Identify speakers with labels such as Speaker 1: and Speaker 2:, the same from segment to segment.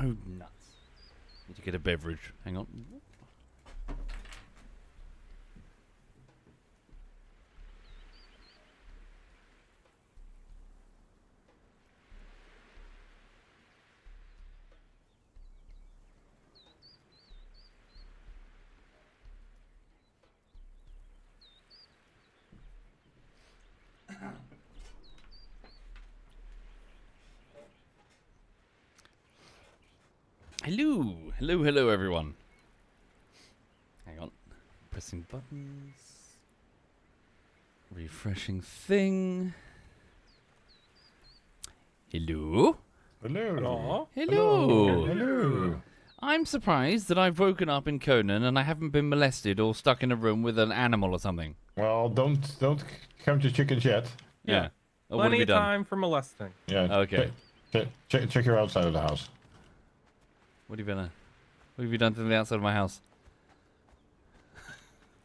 Speaker 1: Oh, nuts. Need to get a beverage. Hang on. Hello, everyone. Hang on. Pressing buttons. Refreshing thing. Hello?
Speaker 2: Hello.
Speaker 1: Hello. I'm surprised that I've woken up in Conan and I haven't been molested or stuck in a room with an animal or something.
Speaker 2: Well, don't count your chickens yet.
Speaker 1: Yeah. Oh, what have
Speaker 3: Plenty
Speaker 1: you
Speaker 3: of
Speaker 1: done?
Speaker 3: time for molesting.
Speaker 2: Yeah.
Speaker 1: Okay.
Speaker 2: Check your outside of the house.
Speaker 1: What have you done to the outside of my house?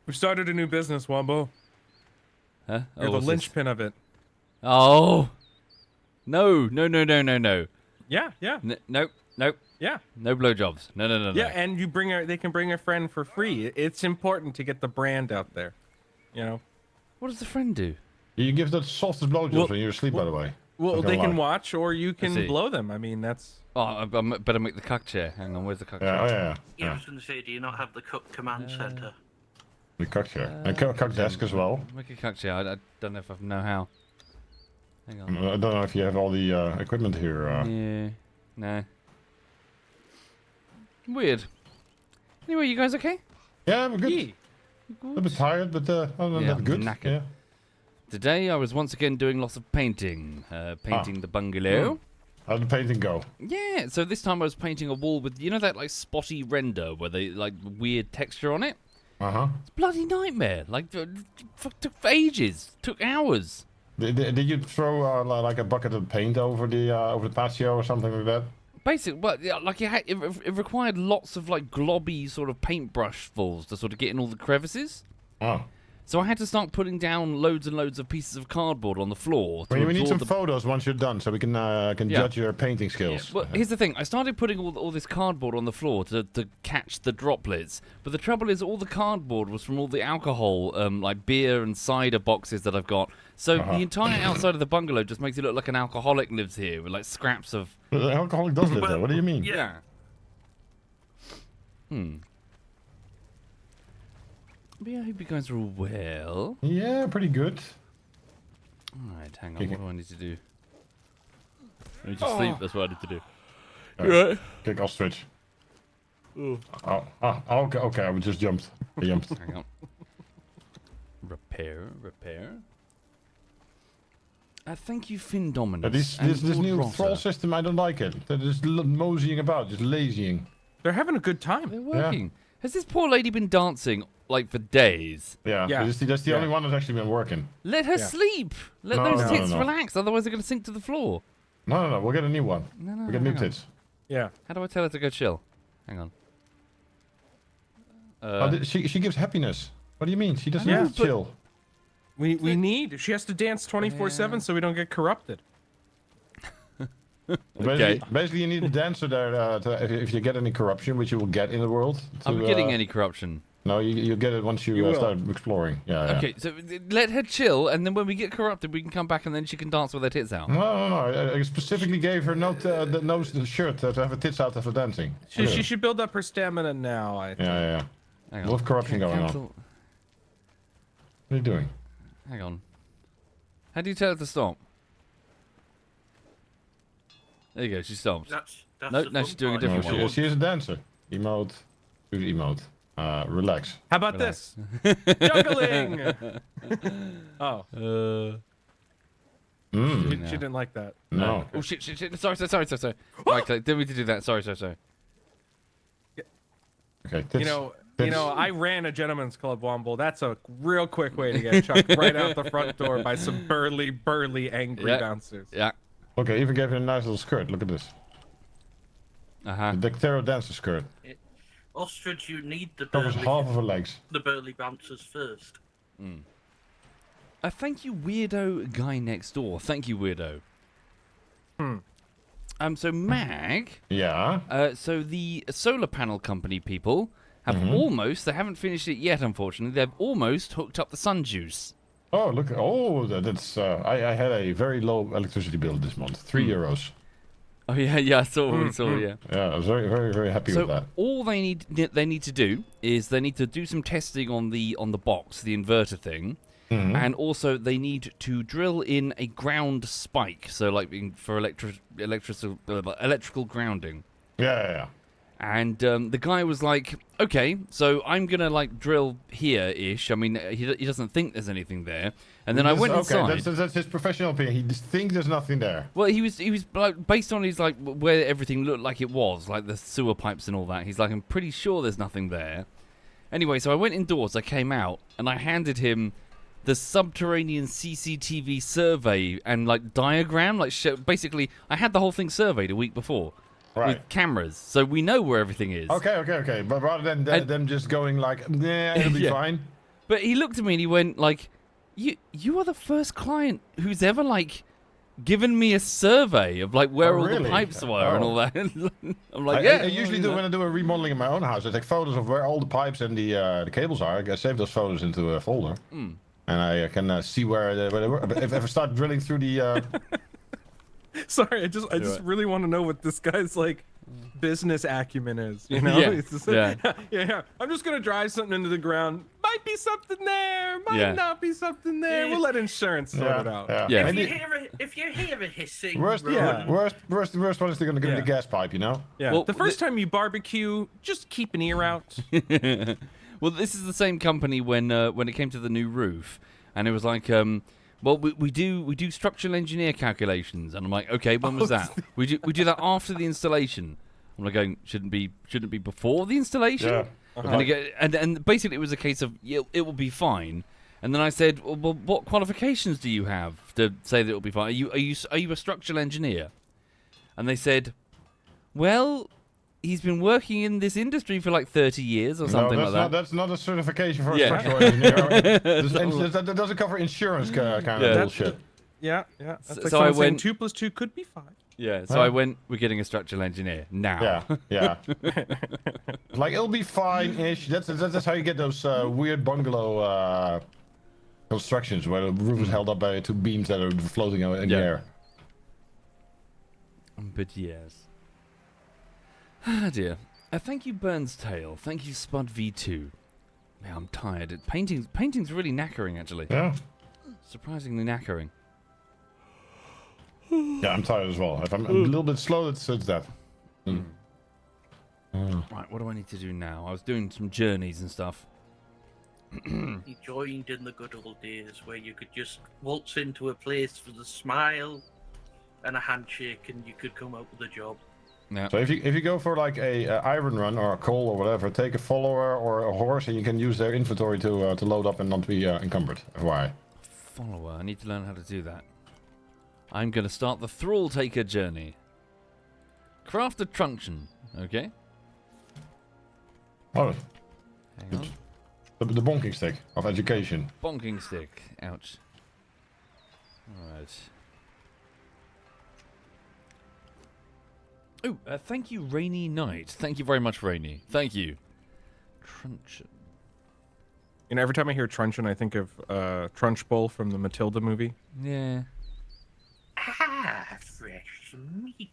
Speaker 3: We started a new business, Wombo.
Speaker 1: Huh?
Speaker 3: You're the
Speaker 1: what's this?
Speaker 3: linchpin of it.
Speaker 1: Oh. No.
Speaker 3: Yeah.
Speaker 1: Nope.
Speaker 3: Yeah.
Speaker 1: No blowjobs. No.
Speaker 3: Yeah, and they can bring a friend for free. It's important to get the brand out there. You know?
Speaker 1: What does the friend do?
Speaker 2: You give the softest blowjobs when you're asleep, by the way.
Speaker 3: Well,
Speaker 2: Not
Speaker 3: they
Speaker 2: gonna
Speaker 3: can
Speaker 2: lie.
Speaker 3: watch or you
Speaker 1: see.
Speaker 3: can blow them. I mean, that's...
Speaker 1: Oh, I better make the cuck chair. Hang on, where's the cuck
Speaker 2: Yeah,
Speaker 1: chair?
Speaker 2: oh yeah.
Speaker 4: Yeah, I was going to say, do you not have the cook command center?
Speaker 2: The cook chair. And cook desk as well.
Speaker 1: Make a cuck chair. I don't know if I know how. Hang on.
Speaker 2: I don't know if you have all the equipment here.
Speaker 1: Yeah. No. Weird. Anyway, you guys okay?
Speaker 2: Yeah, we're good.
Speaker 3: Yeah.
Speaker 2: A little bit tired, but other than
Speaker 1: Yeah,
Speaker 2: that, good.
Speaker 1: knackered.
Speaker 2: Yeah.
Speaker 1: Today I was once again doing lots of painting. Painting the bungalow.
Speaker 2: How'd the painting go?
Speaker 1: Yeah, so this time I was painting a wall with, you know that like spotty render where they like weird texture on it?
Speaker 2: Uh-huh.
Speaker 1: It's a bloody nightmare. Like, took ages. Took hours.
Speaker 2: Did you throw like a bucket of paint over the patio or something like that?
Speaker 1: Basically, well, yeah, like it required lots of like globby sort of paintbrush fulls to sort of get in all the crevices.
Speaker 2: Oh.
Speaker 1: So I had to start putting down loads and loads of pieces of cardboard on the floor.
Speaker 2: Well, we need some
Speaker 1: the...
Speaker 2: photos once you're done, so we can judge your painting skills.
Speaker 1: Well, here's the thing. I started putting all this cardboard on the floor to catch the droplets. But the trouble is all the cardboard was from all the alcohol, like beer and cider boxes that I've got. So the entire outside of the bungalow just makes it look like an alcoholic lives here with like scraps of...
Speaker 2: The alcoholic does live there. What do you mean?
Speaker 1: Yeah. But yeah, I hope you guys are all well.
Speaker 2: Yeah, pretty good.
Speaker 1: Alright, hang on.
Speaker 2: Okay.
Speaker 1: What do I need to do? I need to sleep. That's what I need to do.
Speaker 2: Right. Kick ostrich. Oh, okay. I just jumped. I jumped.
Speaker 1: Hang on. Repair. Thank you, Finn Dominus.
Speaker 2: This new thrall system, I don't like it. They're just moseying about, just lazying.
Speaker 3: They're having a good time.
Speaker 1: They're working. Has this poor lady been dancing like for days?
Speaker 2: Yeah.
Speaker 3: Yeah.
Speaker 2: That's the only one that's actually been working.
Speaker 1: Let her sleep. Let
Speaker 2: No,
Speaker 1: those
Speaker 2: no,
Speaker 1: tits
Speaker 2: no.
Speaker 1: relax. Otherwise, they're going to sink to the floor.
Speaker 2: No. We'll get a new one.
Speaker 1: No,
Speaker 2: We'll get new
Speaker 1: hang on.
Speaker 2: tits.
Speaker 3: Yeah.
Speaker 1: How do I tell her to go chill? Hang on.
Speaker 2: She gives happiness. What do you mean? She doesn't
Speaker 3: Yeah,
Speaker 2: need to chill.
Speaker 3: We need... She has to dance 24/7 so we don't get corrupted.
Speaker 1: Okay.
Speaker 2: Basically, you need a dancer there if you get any corruption, which you will get in the world.
Speaker 1: I'm getting any corruption.
Speaker 2: No, you get it once you start exploring. Yeah.
Speaker 1: Okay, so let her chill, and then when we get corrupted, we can come back, and then she can dance with her tits out.
Speaker 2: No. I specifically gave her the shirt to have her tits out after dancing.
Speaker 3: She should build up her stamina now, I think.
Speaker 2: Yeah.
Speaker 1: Hang
Speaker 2: A
Speaker 1: on.
Speaker 2: lot of corruption going on. What are you doing?
Speaker 1: Hang on. How do you tell her to stop? There you go, she stopped.
Speaker 4: That's
Speaker 1: No,
Speaker 4: the
Speaker 1: no,
Speaker 4: fun
Speaker 1: she's doing a
Speaker 4: part.
Speaker 1: different
Speaker 2: No,
Speaker 1: one.
Speaker 2: she is a dancer. Emote. Do the emote. Relax.
Speaker 3: How about this? Juggling! Oh. She didn't like that.
Speaker 2: No.
Speaker 1: Oh, shit. Sorry. Right, didn't mean to do that. Sorry.
Speaker 2: Okay.
Speaker 3: You know, I ran a gentleman's club, Womble. That's a real quick way to get chucked right out the front door by some burly, angry bouncers.
Speaker 1: Yeah.
Speaker 2: Okay, even gave her a nice little skirt. Look at this.
Speaker 1: Uh-huh.
Speaker 2: The Dictero dancer skirt.
Speaker 4: Ostrich, you need the
Speaker 2: Covers half of her legs.
Speaker 4: burly bouncers first.
Speaker 1: Thank you, weirdo guy next door. Thank you, weirdo. So Mag,
Speaker 2: Yeah.
Speaker 1: so the solar panel company people have almost, they haven't finished it yet, unfortunately, they've almost hooked up the sun juice.
Speaker 2: Oh, look. Oh, that's. I had a very low electricity bill this month. €3.
Speaker 1: Oh yeah, I saw, yeah.
Speaker 2: Yeah, I was very, very, very happy with
Speaker 1: So
Speaker 2: that.
Speaker 1: all they need to do is they need to do some testing on the box, the inverter thing, and also they need to drill in a ground spike, so like for electrical grounding.
Speaker 2: Yeah.
Speaker 1: And the guy was like, okay, so I'm going to, like, drill here-ish. I mean, he doesn't think there's anything there. And then I went inside.
Speaker 2: Okay, that's his professional opinion. He just thinks there's nothing there.
Speaker 1: Well, he was like, based on his, like, where everything looked like it was, like the sewer pipes and all that. He's like, I'm pretty sure there's nothing there. Anyway, so I went indoors, I came out, and I handed him the subterranean CCTV survey and, like, diagram. Like, basically, I had the whole thing surveyed a week before.
Speaker 2: Right.
Speaker 1: With cameras, so we know where everything is.
Speaker 2: Okay. But rather than them just going like, nah, it'll be fine.
Speaker 1: But he looked at me and he went like, "You are the first client who's ever like given me a survey of like where all the pipes were and all that." I'm like,
Speaker 2: I usually do when I do a remodeling in my own house. I take photos of where all the pipes and the cables are. I save those photos into a folder, and I can see where they were. But if I start drilling through the
Speaker 3: Sorry, I just really want to know what this guy's like business acumen is. You know?
Speaker 1: Yeah.
Speaker 3: It's just,
Speaker 1: Yeah.
Speaker 3: yeah. I'm just gonna drive something into the ground. Might be something there. Might not be something there.
Speaker 4: Yeah.
Speaker 3: We'll let insurance sort it out.
Speaker 1: Yeah.
Speaker 4: If you hear a hissing,
Speaker 2: worst one is they're gonna get the gas pipe, you know?
Speaker 3: Yeah.
Speaker 1: Well,
Speaker 3: the first time you barbecue, just keep an ear out.
Speaker 1: Well, this is the same company when it came to the new roof, and it was like, well, we do structural engineer calculations, and I'm like, okay, when was that? We do that after the installation. I'm like going, shouldn't it be before the installation?
Speaker 2: Yeah.
Speaker 1: And basically it was a case of it will be fine. And then I said, well, what qualifications do you have to say that it will be fine? Are you a structural engineer? And they said, well, he's been working in this industry for like 30 years or something like that.
Speaker 2: That's not a certification for a structural engineer. That doesn't cover insurance kind of bullshit.
Speaker 3: Yeah. That's like
Speaker 1: So I
Speaker 3: saying
Speaker 1: went
Speaker 3: 2 + 2 could be 5.
Speaker 1: Yeah, so I went, we're getting a structural engineer now.
Speaker 2: Yeah. Like, it'll be fine-ish. That's how you get those weird bungalow constructions where the roof is held up by 2 beams that are floating in the air.
Speaker 1: But yes. Ah, dear. Thank you, Burns Tail. Thank you, Spud V2. Man, I'm tired. Painting's really knackering, actually.
Speaker 2: Yeah.
Speaker 1: Surprisingly knackering.
Speaker 2: Yeah, I'm tired as well. If I'm a little bit slow, it's that.
Speaker 1: Right, what do I need to do now? I was doing some journeys and stuff.
Speaker 4: you joined in the good old days where you could just waltz into a place with a smile and a handshake, and you could come out with a job.
Speaker 1: Yeah.
Speaker 2: So if you go for like a iron run or a coal or whatever, take a follower or a horse, and you can use their inventory to load up and not be encumbered. Why?
Speaker 1: Follower. I need to learn how to do that. I'm going to start the Thrall Taker journey. Craft a truncheon. Okay.
Speaker 2: Oh,
Speaker 1: Hang on.
Speaker 2: the bonking stick of education.
Speaker 1: Bonking stick. Ouch. Alright. Oh, thank you, Rainy Night. Thank you very much, Rainy. Thank you. Truncheon.
Speaker 3: You know, every time I hear truncheon, I think of Trunchbull from the Matilda movie.
Speaker 1: Yeah.
Speaker 4: Ah, fresh meat.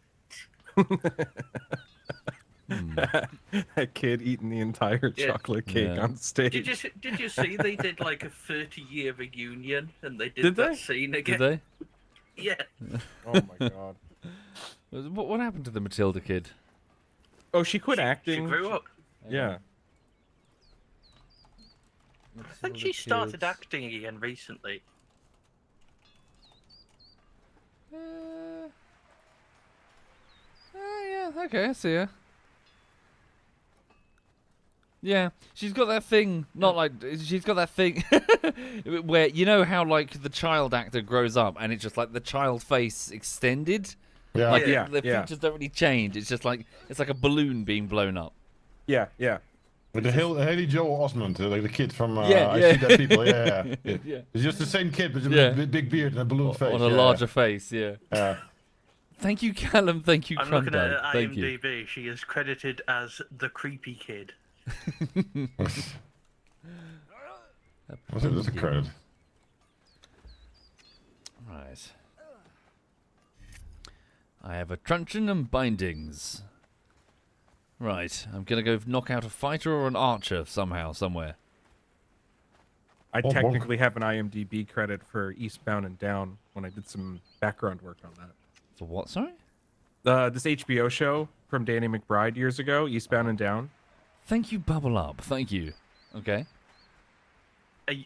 Speaker 3: That kid eating the entire chocolate cake on stage.
Speaker 4: Did you see they did like a 30-year reunion and they did that scene again?
Speaker 1: Did they?
Speaker 4: Yeah.
Speaker 3: Oh my god.
Speaker 1: What happened to the Matilda kid?
Speaker 3: Oh, she quit acting.
Speaker 4: She grew up.
Speaker 3: Yeah.
Speaker 4: I think she started acting again recently.
Speaker 1: Yeah, okay, I see her. Yeah, she's got that thing, she's got that thing where, you know how, like, the child actor grows up and it's just, like, the child face extended?
Speaker 2: Yeah.
Speaker 1: Like,
Speaker 3: Yeah,
Speaker 1: the features don't really change. It's just like, it's like a balloon being blown up.
Speaker 3: Yeah.
Speaker 2: With the Haley Joel Osment, like the kid from I
Speaker 1: Yeah.
Speaker 2: See Dead People. Yeah.
Speaker 1: Yeah.
Speaker 2: It's just the same kid, but with a big beard and a balloon face.
Speaker 1: On a larger face, yeah.
Speaker 2: Yeah.
Speaker 1: Thank you, Callum. Thank you,
Speaker 4: I'm looking at
Speaker 1: Crundug.
Speaker 4: her
Speaker 1: Thank you.
Speaker 4: IMDb. She is credited as the creepy kid.
Speaker 2: Was it a credit?
Speaker 1: Right. I have a truncheon and bindings. Right. I'm gonna go knock out a fighter or an archer somehow, somewhere.
Speaker 3: I
Speaker 2: bonk.
Speaker 3: technically have an IMDb credit for Eastbound and Down when I did some background work on that.
Speaker 1: For what? Sorry.
Speaker 3: This HBO show from Danny McBride years ago, Eastbound and Down.
Speaker 1: Thank you, Bubble Up. Thank you. Okay.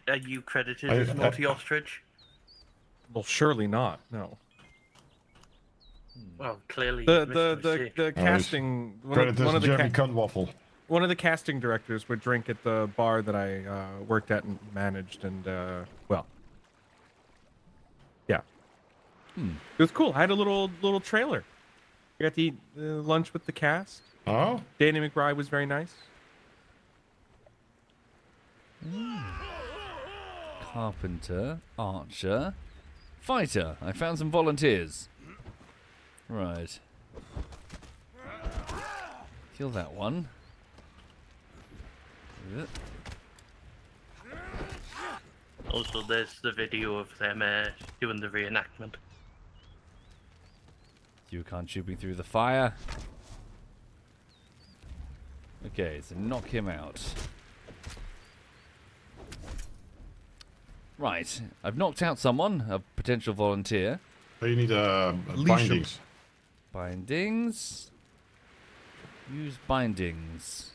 Speaker 4: Are you credited as Naughty Ostrich?
Speaker 3: Well, surely not. No.
Speaker 4: Well, clearly.
Speaker 3: The casting
Speaker 2: Credit
Speaker 3: one
Speaker 2: as
Speaker 3: of the
Speaker 2: Jeremy Cuntwaffle.
Speaker 3: one of the casting directors would drink at the bar that I worked at and managed, and well, yeah, it was cool. I had a little trailer. I got to eat lunch with the cast.
Speaker 2: Oh?
Speaker 3: Danny McBride was very nice.
Speaker 1: Carpenter, archer, fighter. I found some volunteers. Right. Kill that one. Yep.
Speaker 4: Also, there's the video of them doing the reenactment.
Speaker 1: You can't shoot me through the fire. Okay, so knock him out. Right, I've knocked out someone, a potential volunteer.
Speaker 2: So you need
Speaker 3: Leash 'em.
Speaker 2: bindings.
Speaker 1: Bindings. Use bindings.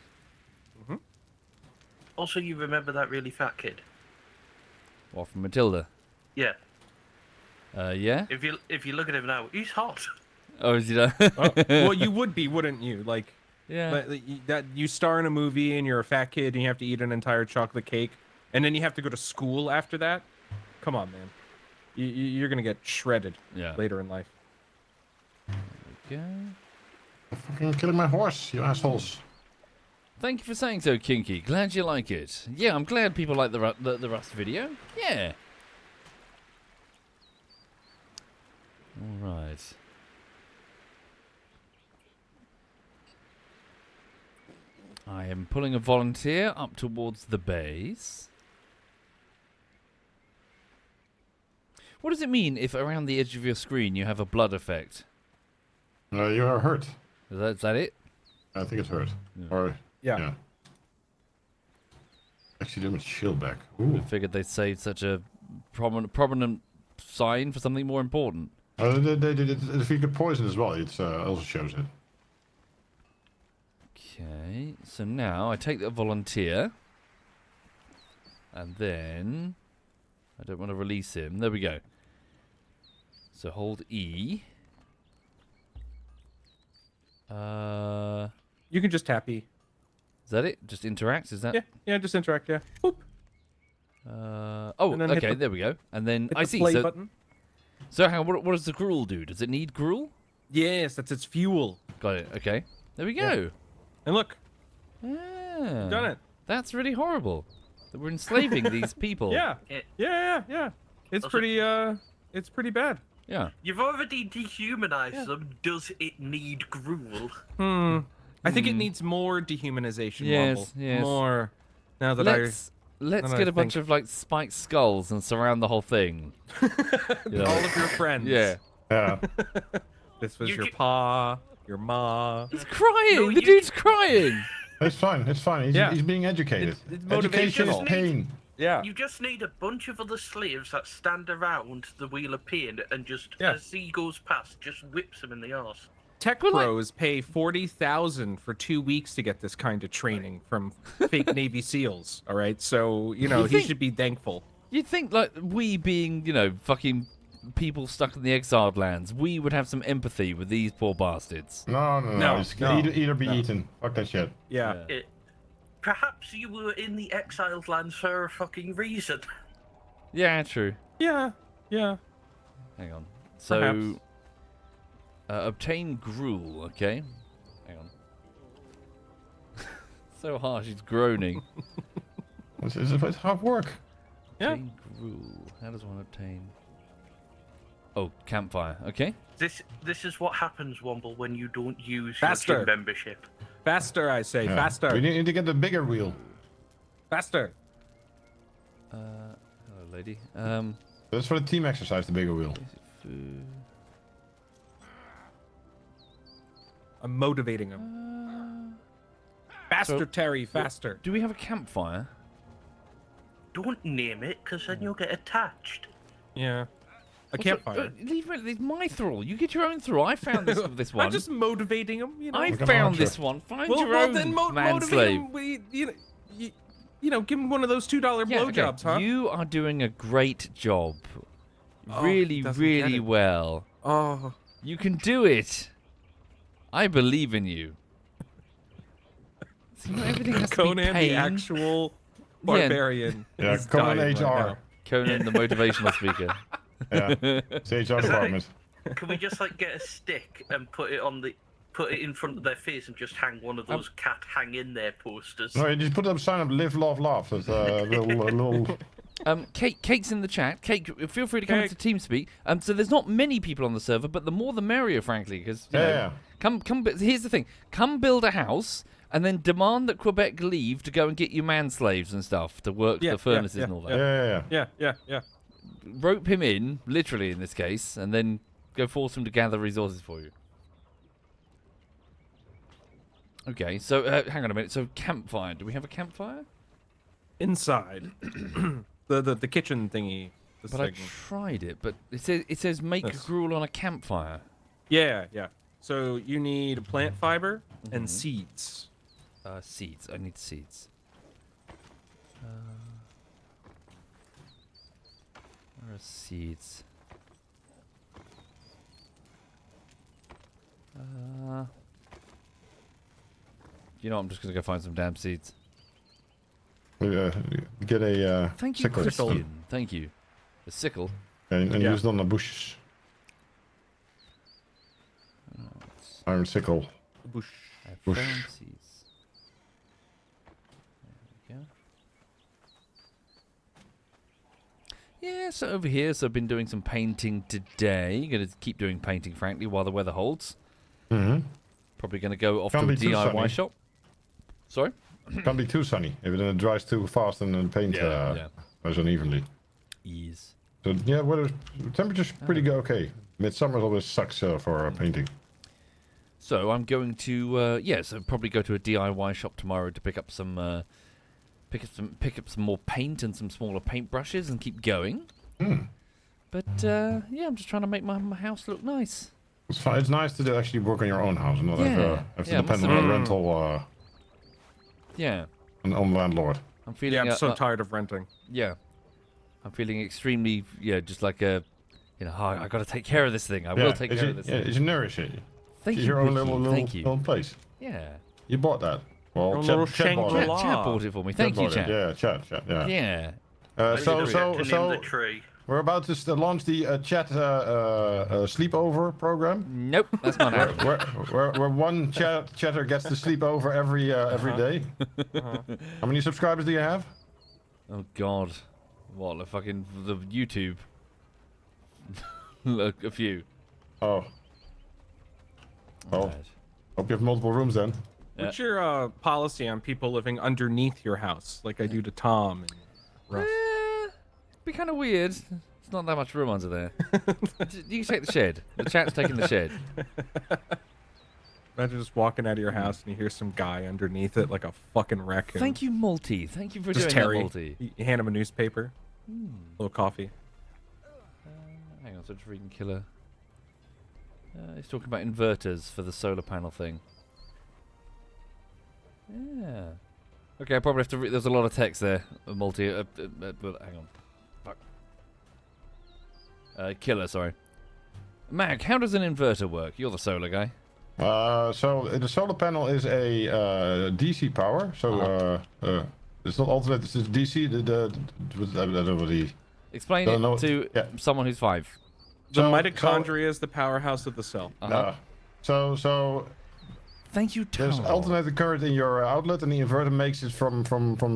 Speaker 4: Also, you remember that really fat kid?
Speaker 1: What, from Matilda?
Speaker 4: Yeah.
Speaker 1: Yeah?
Speaker 4: If you look at him now, he's hot.
Speaker 1: Oh, is he that?
Speaker 3: Well, you would be, wouldn't you? Like,
Speaker 1: Yeah.
Speaker 3: that you star in a movie and you're a fat kid and you have to eat an entire chocolate cake, and then you have to go to school after that. Come on, man. You're gonna get shredded
Speaker 1: Yeah.
Speaker 3: later in life.
Speaker 1: Okay.
Speaker 2: Fucking killing my horse, you assholes.
Speaker 1: Thank you for saying so, Kinky. Glad you like it. Yeah, I'm glad people like the Rust video. Yeah. All right. I am pulling a volunteer up towards the base. What does it mean if around the edge of your screen you have a blood effect?
Speaker 2: You are hurt.
Speaker 1: Is that it?
Speaker 2: I think it's hurt.
Speaker 1: Yeah.
Speaker 2: Or,
Speaker 3: Yeah.
Speaker 2: Actually, do my shield back. Ooh.
Speaker 1: I figured they'd saved such a prominent sign for something more important.
Speaker 2: They did it. If you get poison as well, it also shows it.
Speaker 1: Okay, so now I take the volunteer, and then I don't want to release him. There we go. So hold E.
Speaker 3: You can just tap E.
Speaker 1: Is that it? Just interact? Is that?
Speaker 3: Yeah, just interact. Yeah. Boop.
Speaker 1: Oh,
Speaker 3: And then hit
Speaker 1: okay.
Speaker 3: the-
Speaker 1: There we go. And then
Speaker 3: Hit
Speaker 1: I
Speaker 3: the
Speaker 1: see.
Speaker 3: play
Speaker 1: So,
Speaker 3: button.
Speaker 1: what does the gruel do? Does it need gruel?
Speaker 3: Yes, that's its fuel.
Speaker 1: Got it. Okay. There we
Speaker 3: Yeah.
Speaker 1: go.
Speaker 3: And look,
Speaker 1: Yeah.
Speaker 3: done it.
Speaker 1: That's really horrible. That we're enslaving these people.
Speaker 3: Yeah.
Speaker 4: Yeah.
Speaker 3: Yeah. It's
Speaker 4: Also-
Speaker 3: pretty bad.
Speaker 1: Yeah.
Speaker 4: You've already dehumanized them. Does it need gruel?
Speaker 3: I think it needs more dehumanization.
Speaker 1: Yes,
Speaker 3: Womble.
Speaker 1: yes.
Speaker 3: More. Now that
Speaker 1: Let's
Speaker 3: then
Speaker 1: get
Speaker 3: I
Speaker 1: a bunch
Speaker 3: think-
Speaker 1: of like spiked skulls and surround the whole thing. You know?
Speaker 3: all of your friends.
Speaker 1: Yeah.
Speaker 2: Yeah.
Speaker 3: This was
Speaker 4: You
Speaker 3: your
Speaker 4: ju-
Speaker 3: pa, your ma.
Speaker 1: He's crying.
Speaker 4: No,
Speaker 1: the
Speaker 4: you-
Speaker 1: dude's crying.
Speaker 2: It's fine. It's fine. He's,
Speaker 3: Yeah.
Speaker 2: he's being educated.
Speaker 3: It's
Speaker 2: Education is
Speaker 3: motivational.
Speaker 2: pain.
Speaker 3: Yeah.
Speaker 4: You just need a bunch of other slaves that stand around the Wheel of Pain and just,
Speaker 3: Yeah.
Speaker 4: as he goes past, just whips him in the arse.
Speaker 3: Tech
Speaker 1: But, like-
Speaker 3: pros pay 40,000 for 2 weeks to get this kind of training from fake Navy SEALs. All right, so
Speaker 1: You
Speaker 3: he
Speaker 1: think-
Speaker 3: should be thankful.
Speaker 1: You'd think like we being, fucking people stuck in the exiled lands, we would have some empathy with these poor bastards.
Speaker 2: No.
Speaker 3: No,
Speaker 2: It's
Speaker 3: no,
Speaker 2: either be
Speaker 3: no.
Speaker 2: eaten. Fuck that shit.
Speaker 3: Yeah.
Speaker 4: Perhaps you were in the exiled lands for a fucking reason.
Speaker 1: Yeah, true.
Speaker 3: Yeah.
Speaker 1: Hang on. So,
Speaker 3: Perhaps.
Speaker 1: obtain gruel, okay? Hang on. So harsh, he's groaning.
Speaker 2: It's hard work.
Speaker 3: Yeah.
Speaker 1: Obtain gruel. How does one obtain? Oh, campfire. Okay.
Speaker 4: This is what happens, Womble, when you don't use
Speaker 3: Faster.
Speaker 4: your gym membership.
Speaker 3: Faster, I say.
Speaker 2: Yeah.
Speaker 3: Faster.
Speaker 2: We need to get the bigger wheel.
Speaker 3: Faster.
Speaker 1: Hello, lady.
Speaker 2: That's for the team exercise, the bigger wheel.
Speaker 3: I'm motivating him. Faster,
Speaker 1: so-
Speaker 3: Terry. Faster.
Speaker 1: Do we have a campfire?
Speaker 4: Don't name it, because then you'll get attached.
Speaker 3: Yeah. A
Speaker 1: Also,
Speaker 3: campfire.
Speaker 1: leave it. It's my thrall. You get your own thrall. I found this one.
Speaker 3: I'm just motivating him. You know.
Speaker 1: I
Speaker 2: Like an
Speaker 1: found
Speaker 2: archer.
Speaker 1: this one. Find
Speaker 3: well,
Speaker 1: your
Speaker 3: well
Speaker 1: own
Speaker 3: then motivate
Speaker 1: manslave.
Speaker 3: him. You know, give him one of those $2
Speaker 1: Yeah,
Speaker 3: blowjobs, huh?
Speaker 1: You are doing a great job.
Speaker 3: Oh,
Speaker 1: really,
Speaker 3: he doesn't get
Speaker 1: really
Speaker 3: it.
Speaker 1: well.
Speaker 3: Oh.
Speaker 1: You can do it. I believe in you. See, not everything has to be
Speaker 3: Conan,
Speaker 1: pain.
Speaker 3: the actual barbarian.
Speaker 2: Yeah,
Speaker 3: is
Speaker 2: Conan
Speaker 3: dying
Speaker 2: HR.
Speaker 3: right now.
Speaker 1: Conan, the motivational speaker.
Speaker 2: Yeah, it's the HR department.
Speaker 4: Can we just like get a stick and put it in front of their face and just hang one of those cat hang in there posters?
Speaker 2: No, you just put up a sign up, live, love, laugh. That's a little.
Speaker 1: Kate's in the chat. Kate, feel free to come
Speaker 3: Kate.
Speaker 1: into TeamSpeak. So there's not many people on the server, but the more the merrier, frankly. Because
Speaker 2: Yeah.
Speaker 1: come. Here's the thing: come build a house, and then demand that Quebec leave to go and get you manslaves and stuff to work the furnaces and all that.
Speaker 2: Yeah.
Speaker 1: Rope him in, literally in this case, and then go force him to gather resources for you. Okay, so hang on a minute. So campfire. Do we have a campfire?
Speaker 3: Inside. the kitchen thingy. The
Speaker 1: But I
Speaker 3: thing.
Speaker 1: tried it. But it says make
Speaker 3: Yes.
Speaker 1: gruel on a campfire.
Speaker 3: Yeah. So you need plant fiber and seeds.
Speaker 1: Seeds. I need seeds. Where are seeds? You know, I'm just gonna go find some damn seeds.
Speaker 2: Get a
Speaker 1: Thank you,
Speaker 2: sickle
Speaker 1: Christian. Thank you. A sickle.
Speaker 2: and
Speaker 3: Yeah.
Speaker 2: use it on the bushes. Iron sickle.
Speaker 3: Bush.
Speaker 1: I
Speaker 2: Whoosh.
Speaker 1: found seeds. There we go. Yeah, so over here, so I've been doing some painting today. Gonna keep doing painting, frankly, while the weather holds.
Speaker 2: Mm-hmm.
Speaker 1: Probably gonna go off
Speaker 2: Can't
Speaker 1: to a
Speaker 2: be too
Speaker 1: DIY
Speaker 2: sunny.
Speaker 1: shop. Sorry?
Speaker 2: Can't be too sunny. If it dries too fast and then paint goes unevenly.
Speaker 1: Ease.
Speaker 2: So yeah, temperature's pretty good. Okay. Midsummer always sucks for painting.
Speaker 1: So I'm going to so probably go to a DIY shop tomorrow to pick up some more paint and some smaller paintbrushes and keep going. But I'm just trying to make my house look nice.
Speaker 2: It's fine. It's nice to actually work on your own house and not have to
Speaker 1: Yeah,
Speaker 2: depend
Speaker 1: must
Speaker 2: on a
Speaker 1: admit.
Speaker 2: rental
Speaker 1: Yeah,
Speaker 2: on the landlord.
Speaker 1: I'm feeling
Speaker 3: Yeah, I'm so tired of renting.
Speaker 1: I'm feeling extremely just like I got to take care of this thing. I will take care of this thing.
Speaker 2: You should nourish it.
Speaker 1: Thank
Speaker 2: It's
Speaker 1: you,
Speaker 2: your own
Speaker 1: Ricky.
Speaker 2: little
Speaker 1: Thank you.
Speaker 2: place.
Speaker 1: Yeah.
Speaker 2: You bought that. Well,
Speaker 3: Your
Speaker 2: Chet
Speaker 3: little
Speaker 2: Chet bought it.
Speaker 3: Shangri-La.
Speaker 1: Chat bought it for me. Thank you,
Speaker 2: Bought it.
Speaker 1: Chat.
Speaker 2: Yeah, Chet. Yeah.
Speaker 1: Yeah.
Speaker 2: So
Speaker 4: the tree.
Speaker 2: we're about to launch the Chat sleepover program.
Speaker 1: Nope, that's not happening.
Speaker 2: Where one chatter gets to sleep over every day. How many subscribers do you have?
Speaker 1: Oh God, what the YouTube? Look, a few.
Speaker 2: Oh,
Speaker 1: Bad.
Speaker 2: hope you have multiple rooms then.
Speaker 3: What's your policy on people living underneath your house, like I do to Tom and Russ?
Speaker 1: Be kind of weird. It's not that much room under there. You can take the shed. The chat's taking the shed.
Speaker 3: Imagine just walking out of your house and you hear some guy underneath it like a fucking raccoon.
Speaker 1: Thank you, Multi. Thank you for
Speaker 3: Just
Speaker 1: doing
Speaker 3: Terry.
Speaker 1: that, Multi.
Speaker 3: You hand him a newspaper, a little coffee.
Speaker 1: Hang on, so just reading Killer. He's talking about inverters for the solar panel thing. Yeah. Okay, I probably have to read. There's a lot of text there, Multi. But hang on. Fuck. Killer, sorry. Mag, how does an inverter work? You're the solar guy.
Speaker 2: So the solar panel is a DC power. So it's not alternate. It's DC. I don't know what he.
Speaker 1: Explain
Speaker 2: Don't know-
Speaker 1: it to
Speaker 2: yeah.
Speaker 1: someone who's 5.
Speaker 3: The
Speaker 2: So-
Speaker 3: mitochondria is the powerhouse of the cell.
Speaker 2: So
Speaker 1: Thank you, Tom.
Speaker 2: there's alternating current in your outlet, and the inverter makes it from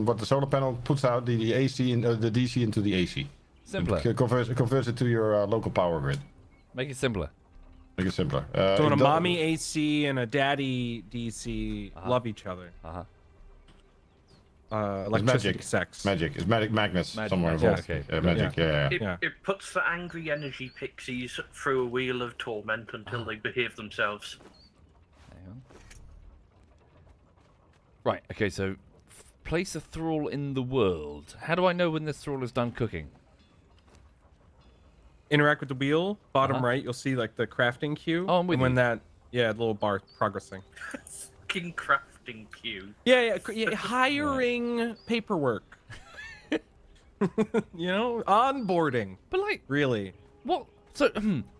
Speaker 2: what the solar panel puts out the AC and the DC into the AC.
Speaker 1: Simpler.
Speaker 2: It converts it to your local power grid.
Speaker 1: Make it simpler.
Speaker 2: Make it simpler.
Speaker 3: So when a
Speaker 2: it do-
Speaker 3: mommy AC and a daddy DC love each other,
Speaker 1: Uh-huh.
Speaker 3: electricity,
Speaker 2: magic.
Speaker 3: sex.
Speaker 2: Magic. It's magic magnets
Speaker 1: Magic,
Speaker 2: somewhere
Speaker 1: magic,
Speaker 2: involved.
Speaker 1: okay.
Speaker 2: Magic, yeah.
Speaker 3: Yeah.
Speaker 4: It puts the angry energy pixies through a wheel of torment until they behave themselves.
Speaker 1: Hang on. Right, okay, so place a thrall in the world. How do I know when this thrall is done cooking?
Speaker 3: Interact with the wheel. Bottom
Speaker 1: Uh-huh.
Speaker 3: right, you'll see like the crafting queue.
Speaker 1: Oh, I'm with
Speaker 3: and when
Speaker 1: you.
Speaker 3: that, yeah, the little bar progressing.
Speaker 4: Fucking crafting queue.
Speaker 3: Yeah, hiring paperwork. You know, onboarding.
Speaker 1: But like,
Speaker 3: Really.
Speaker 1: what? So,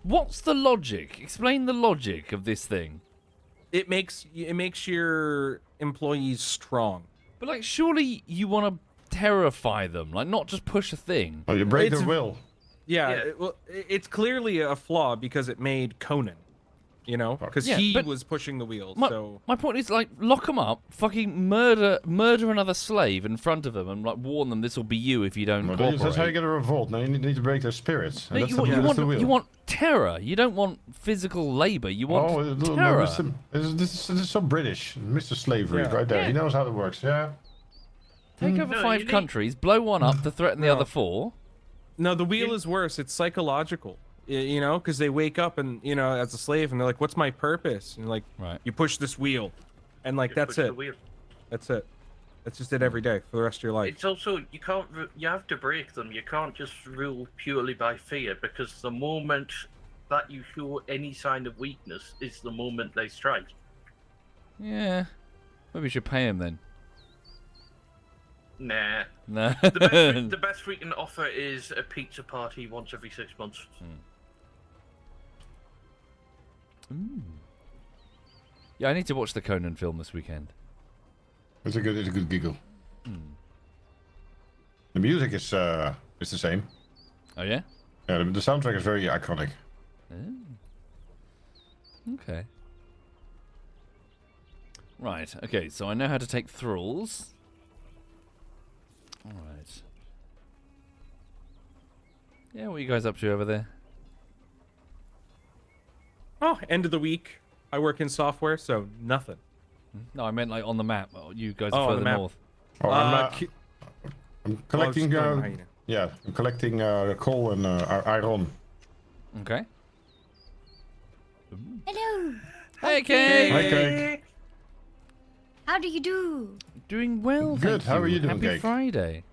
Speaker 1: what's the logic? Explain the logic of this thing.
Speaker 3: It makes your employees strong.
Speaker 1: But like, surely you want to terrify them, like not just push a thing.
Speaker 2: Oh, you break
Speaker 3: It's-
Speaker 2: their will.
Speaker 3: Yeah,
Speaker 4: Yeah.
Speaker 3: It's clearly a flaw because it made Conan, you know, because
Speaker 1: Yeah,
Speaker 3: he
Speaker 1: but
Speaker 3: was pushing the wheel.
Speaker 1: My,
Speaker 3: So
Speaker 1: my point is, like, lock them up, fucking murder another slave in front of them, and like warn them this will be you if you don't
Speaker 2: No,
Speaker 1: cooperate.
Speaker 2: that's how you get a revolt. Now you need to break their spirits. And
Speaker 1: No,
Speaker 2: that's
Speaker 1: you,
Speaker 2: the,
Speaker 1: want, you,
Speaker 2: that's
Speaker 1: want,
Speaker 2: the wheel.
Speaker 1: you want terror. You don't want physical labor. You want
Speaker 2: no,
Speaker 1: terror.
Speaker 2: this is so British. Mr. Slavery,
Speaker 3: Yeah.
Speaker 2: right there.
Speaker 1: Yeah.
Speaker 2: He knows how it works, yeah?
Speaker 1: Take over
Speaker 4: No,
Speaker 1: 5
Speaker 4: you need-
Speaker 1: countries, blow one up to threaten the
Speaker 3: No.
Speaker 1: other 4.
Speaker 3: no, the wheel is worse. It's psychological, you know, because they wake up and you know as a slave and they're like, "What's my purpose?" And like,
Speaker 1: Right.
Speaker 3: you push this wheel, and like
Speaker 4: Just
Speaker 3: that's
Speaker 4: push the
Speaker 3: it.
Speaker 4: wheel.
Speaker 3: That's it. That's just it every day for the rest of your life.
Speaker 4: It's also you have to break them. You can't just rule purely by fear because the moment that you show any sign of weakness is the moment they strike.
Speaker 1: Yeah. Maybe we should pay him then.
Speaker 4: Nah.
Speaker 1: No.
Speaker 4: The best we can offer is a pizza party once every 6 months.
Speaker 1: Yeah, I need to watch the Conan film this weekend.
Speaker 2: It's a good giggle. The music is the same.
Speaker 1: Oh yeah.
Speaker 2: Yeah, the soundtrack is very iconic.
Speaker 1: Okay. Right. Okay. So I know how to take thralls. All right. Yeah. What are you guys up to over there?
Speaker 3: Oh, end of the week. I work in software, so nothing.
Speaker 1: No, I meant like on the map. Oh, you guys
Speaker 3: Oh,
Speaker 1: are
Speaker 3: on the
Speaker 1: further
Speaker 3: map.
Speaker 1: north.
Speaker 2: Oh, I'm
Speaker 3: Just
Speaker 2: collecting.
Speaker 3: going behind you.
Speaker 2: Yeah, I'm collecting coal and iron.
Speaker 1: Okay.
Speaker 5: Hello.
Speaker 1: Hey, Kay.
Speaker 2: Hi, Cake.
Speaker 5: How do you do?
Speaker 1: Doing well.
Speaker 2: Good,
Speaker 1: Thank
Speaker 2: how are you doing,
Speaker 1: Happy
Speaker 2: Cake?
Speaker 1: Friday.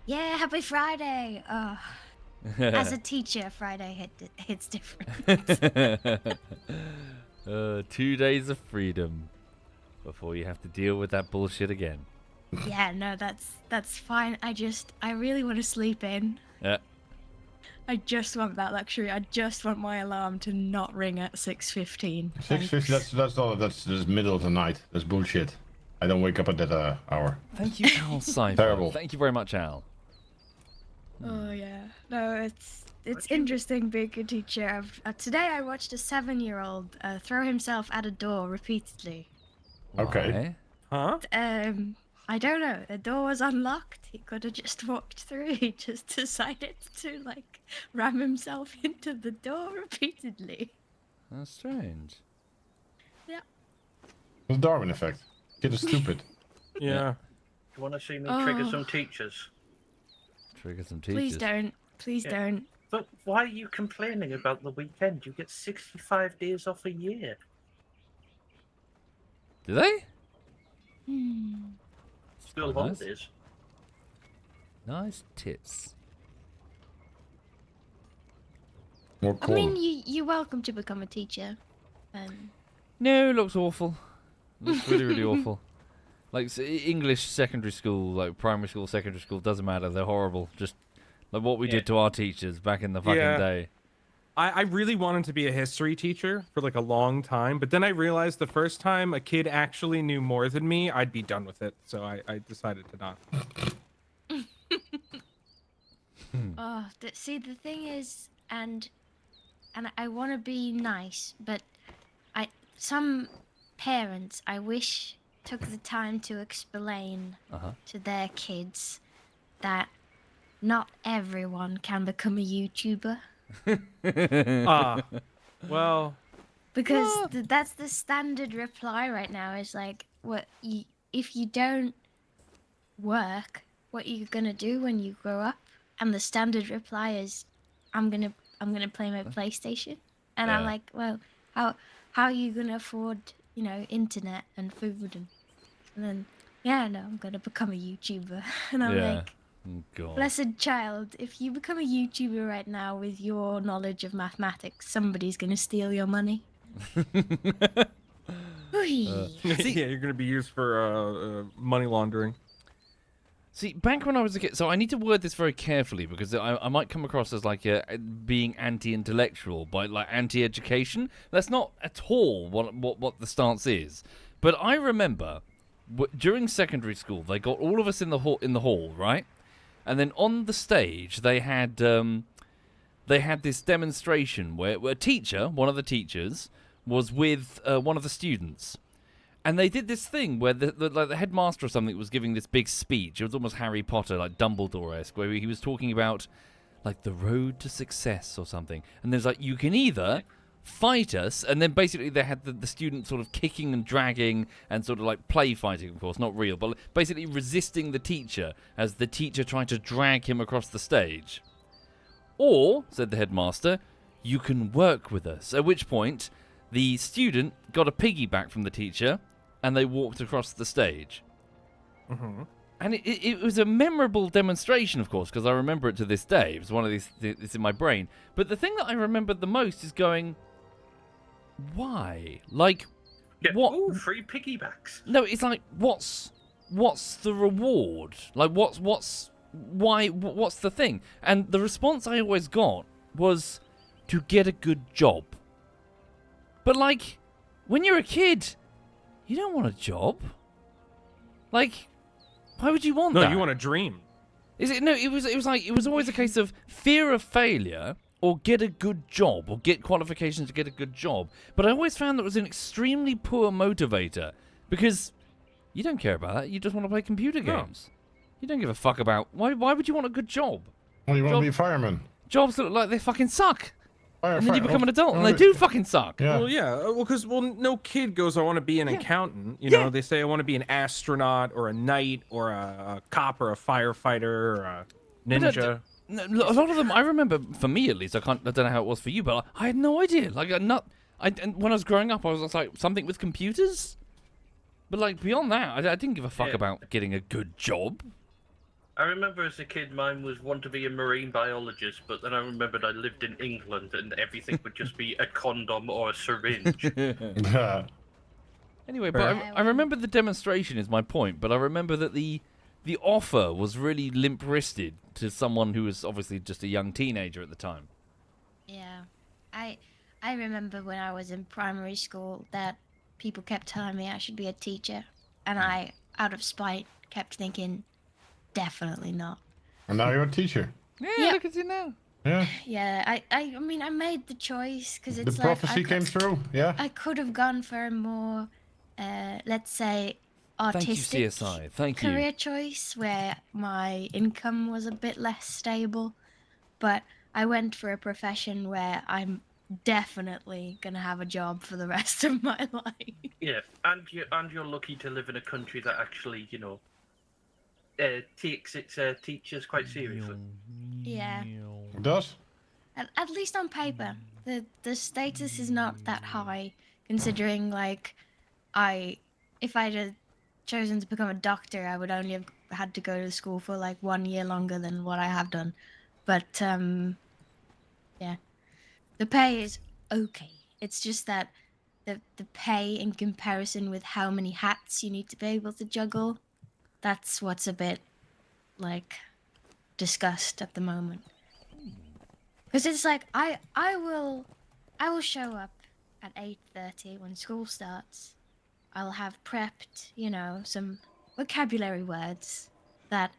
Speaker 5: Yeah, happy Friday. As a teacher, Friday hits different.
Speaker 1: 2 days of freedom before you have to deal with that bullshit again.
Speaker 5: Yeah, no, that's fine. I really want to sleep in.
Speaker 1: Yeah.
Speaker 5: I just want that luxury. I just want my alarm to not ring at 6:15.
Speaker 2: 6:50. That's middle of the night. That's bullshit. I don't wake up at that hour.
Speaker 1: Thank you, Al Cypher.
Speaker 2: Terrible.
Speaker 1: Thank you very much, Al.
Speaker 5: Oh yeah. No, it's interesting being a teacher. Today I watched a 7-year-old throw himself at a door repeatedly.
Speaker 2: Okay.
Speaker 1: Why?
Speaker 3: Huh?
Speaker 5: I don't know. The door was unlocked. He could have just walked through. He just decided to like ram himself into the door repeatedly.
Speaker 1: That's strange.
Speaker 5: Yeah.
Speaker 2: The Darwin effect. Kid is stupid.
Speaker 3: Yeah.
Speaker 4: You want to see me trigger some teachers?
Speaker 1: Trigger some teachers.
Speaker 5: Please don't. Please
Speaker 4: Yeah.
Speaker 5: don't.
Speaker 4: But why are you complaining about the weekend? You get 65 days off a year.
Speaker 1: Do they?
Speaker 4: School
Speaker 1: quite nice.
Speaker 4: holidays.
Speaker 1: Nice tits.
Speaker 2: More
Speaker 5: I
Speaker 2: corn.
Speaker 5: mean, you're welcome to become a teacher.
Speaker 1: No, it looks awful. Looks really, really awful. Like English secondary school, like primary school, secondary school, doesn't matter. They're horrible. Just like what we did to our teachers back in the fucking
Speaker 3: Yeah.
Speaker 1: day.
Speaker 3: I really wanted to be a history teacher for like a long time, but then I realized the first time a kid actually knew more than me, I'd be done with it. So I decided to not.
Speaker 5: See, the thing is, and I want to be nice, but some parents, I wish, took the time to explain to their kids that not everyone can become a YouTuber.
Speaker 3: Ah, well,
Speaker 5: Because that's the standard reply right now. Is like, if you don't work, what are you gonna do when you grow up? And the standard reply is, I'm gonna play my PlayStation. And I'm
Speaker 1: Yeah.
Speaker 5: like, well, how are you gonna afford, internet and food and then yeah, no, I'm gonna become a YouTuber. And I'm
Speaker 1: Yeah.
Speaker 5: like,
Speaker 1: Oh, God.
Speaker 5: blessed child, if you become a YouTuber right now with your knowledge of mathematics, somebody's gonna steal your money. Whee.
Speaker 3: yeah, you're gonna be used for money laundering.
Speaker 1: See, back when I was a kid, so I need to word this very carefully because I might come across as like being anti-intellectual, by like anti-education. That's not at all what the stance is. But I remember during secondary school, they got all of us in the hall, right? And then on the stage, they had this demonstration where a teacher, one of the teachers, was with one of the students. And they did this thing where the headmaster or something was giving this big speech. It was almost Harry Potter, like Dumbledore-esque, where he was talking about like the road to success or something. And there's like, you can either fight us, and then basically they had the student sort of kicking and dragging and sort of like play fighting, of course, not real, but basically resisting the teacher as the teacher tried to drag him across the stage. Or, said the headmaster, you can work with us. At which point, the student got a piggyback from the teacher, and they walked across the stage.
Speaker 3: Mm-hmm.
Speaker 1: And it was a memorable demonstration, of course, because I remember it to this day. It was one of these, it's in my brain. But the thing that I remembered the most is going, why? Like,
Speaker 4: Yeah.
Speaker 1: what?
Speaker 4: Ooh, free piggybacks.
Speaker 1: No, it's like, what's the reward? Like, what's the thing? And the response I always got was to get a good job. But like, when you're a kid, you don't want a job. Like, why would you want that?
Speaker 3: No, you want a dream.
Speaker 1: Is it? No, it was always a case of fear of failure or get a good job or get qualifications to get a good job. But I always found that was an extremely poor motivator because you don't care about that. You just want to play computer games. You don't give a fuck about why would you want a good job?
Speaker 2: Well, you want to
Speaker 1: Job-
Speaker 2: be a fireman.
Speaker 1: Jobs look like they fucking suck. And then you become an adult and
Speaker 2: well,
Speaker 1: they do fucking suck.
Speaker 2: Yeah.
Speaker 3: Well, yeah, because no kid goes, I want to be an accountant. You
Speaker 1: Yeah.
Speaker 3: know, they say I want to be an astronaut or a knight or a cop or a firefighter or a ninja.
Speaker 1: No, a lot of them, I remember, for me at least, I don't know how it was for you, but I had no idea. Like, and when I was growing up, I was like, something with computers? But like, beyond that, I didn't give a fuck
Speaker 4: Yeah.
Speaker 1: about getting a good job.
Speaker 4: I remember as a kid, mine was want to be a marine biologist, but then I remembered I lived in England and everything would just be a condom or a syringe.
Speaker 2: Yeah.
Speaker 1: Anyway, but I remember the demonstration is my point, but I remember that the offer was really limp-wristed to someone who was obviously just a young teenager at the time.
Speaker 5: Yeah, I remember when I was in primary school that people kept telling me I should be a teacher, and I, out of spite, kept thinking, definitely not.
Speaker 2: And now you're a teacher.
Speaker 5: Yeah.
Speaker 1: Look at you now.
Speaker 2: Yeah.
Speaker 5: Yeah, I mean, I made the choice because
Speaker 2: The
Speaker 5: it's like
Speaker 2: prophecy came true. Yeah.
Speaker 5: I could have gone for a more, let's say, artistic
Speaker 1: Thank you, CSI. Thank you.
Speaker 5: career choice where my income was a bit less stable, but I went for a profession where I'm definitely gonna have a job for the rest of my life.
Speaker 4: Yeah, and you're lucky to live in a country that actually, takes its teachers quite seriously.
Speaker 5: Yeah,
Speaker 2: It does?
Speaker 5: at least on paper, the status is not that high, considering like if I'd have chosen to become a doctor, I would only have had to go to school for like 1 year longer than what I have done. But yeah, the pay is okay. It's just that the pay in comparison with how many hats you need to be able to juggle, that's what's a bit like discussed at the moment. Because it's like I will show up at 8:30 when school starts. I'll have prepped, some vocabulary words that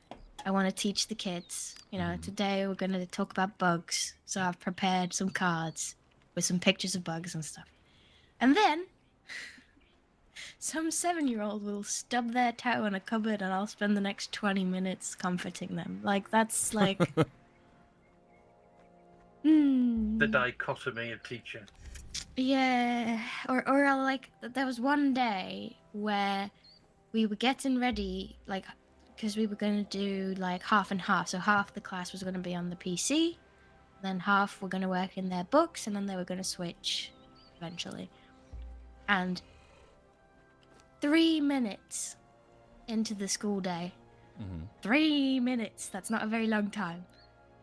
Speaker 5: I want to teach the kids. Today we're going to talk about bugs, so I've prepared some cards with some pictures of bugs and stuff. And then some 7-year-old will stub their toe in a cupboard and I'll spend the next 20 minutes comforting them. Like, that's like... Hmm.
Speaker 4: The dichotomy of teaching.
Speaker 5: Yeah, or like there was one day where we were getting ready, like, because we were going to do like half and half. So half the class was going to be on the PC, then half were going to work in their books, and then they were going to switch eventually. And 3 minutes into the school day, 3 minutes, that's not a very long time,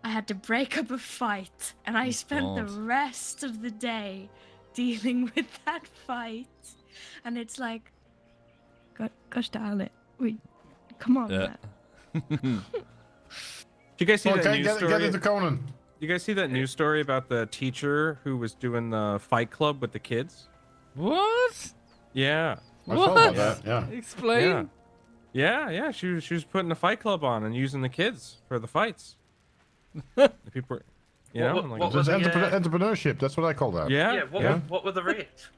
Speaker 5: I had to break up a fight, and I spent the
Speaker 1: God.
Speaker 5: rest of the day dealing with that fight. And it's like, gosh darn it. Come on,
Speaker 1: Yeah.
Speaker 5: man.
Speaker 3: Did you guys see that
Speaker 2: Okay,
Speaker 3: news
Speaker 2: get
Speaker 3: story?
Speaker 2: into Conan.
Speaker 3: You guys see that news story about the teacher who was doing the fight club with the kids?
Speaker 1: What?
Speaker 3: Yeah.
Speaker 2: I saw about
Speaker 1: What?
Speaker 2: that. Yeah.
Speaker 1: Explain.
Speaker 3: Yeah. She was putting a fight club on and using the kids for the fights. The people, you know, and like,
Speaker 4: what
Speaker 2: That's
Speaker 4: were the,
Speaker 2: entrepreneurship. That's what I call that.
Speaker 3: yeah.
Speaker 4: What were the rates?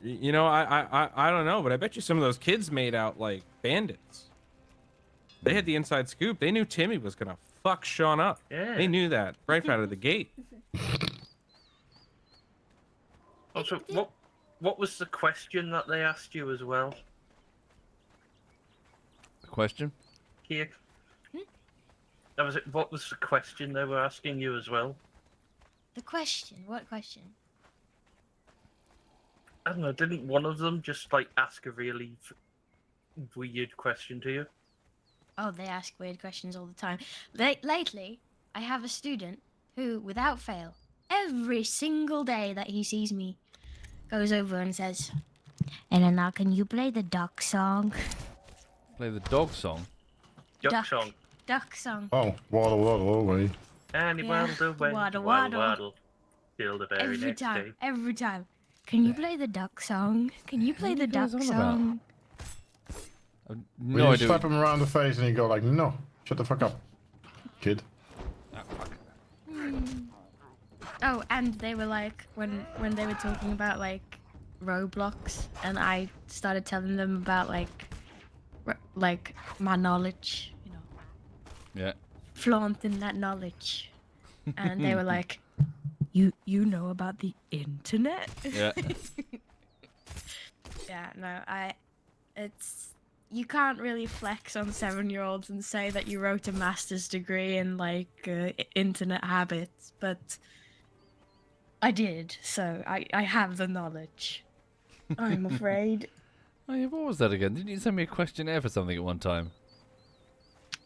Speaker 3: You know, I don't know, but I bet you some of those kids made out like bandits. They had the inside scoop. They knew Timmy was gonna fuck Sean up.
Speaker 4: Yeah.
Speaker 3: They knew that right out of the gate.
Speaker 4: Also, what was the question that they asked you as well,
Speaker 1: Question?
Speaker 4: Kia? That was it. What was the question they were asking you as well?
Speaker 5: The question? What question?
Speaker 4: I don't know. Didn't one of them just like ask a really weird question to you?
Speaker 5: Oh, they ask weird questions all the time. Lately, I have a student who, without fail, every single day that he sees me, goes over and says, "Elena, can you play the duck song?"
Speaker 1: Play the dog song.
Speaker 4: Duck song.
Speaker 5: Duck song.
Speaker 2: Oh, waddle, waddle away.
Speaker 4: And he
Speaker 5: Yeah.
Speaker 4: waddled away.
Speaker 5: Waddle,
Speaker 4: waddle,
Speaker 5: waddle.
Speaker 4: waddle. Till the very
Speaker 5: Every
Speaker 4: next
Speaker 5: time.
Speaker 4: day.
Speaker 5: Every time. Can you play the duck song? Can you play
Speaker 1: What
Speaker 5: the
Speaker 1: are you guys
Speaker 5: duck
Speaker 1: on about?
Speaker 5: song?
Speaker 1: I've
Speaker 2: No
Speaker 1: no
Speaker 2: you
Speaker 1: idea.
Speaker 2: slap him around the face and you go like, no, shut the fuck up, kid.
Speaker 1: Ah, fuck.
Speaker 5: Oh, and they were like, when they were talking about like Roblox, and I started telling them about like my knowledge, you know,
Speaker 1: Yeah.
Speaker 5: flaunting that knowledge, and they were like, you know about the internet?
Speaker 1: Yeah.
Speaker 5: Yeah, no, it's, you can't really flex on 7-year-olds and say that you wrote a master's degree in like internet habits, but I did, so I have the knowledge. I'm afraid.
Speaker 1: Oh, yeah, what was that again? Didn't you send me a questionnaire for something at one time?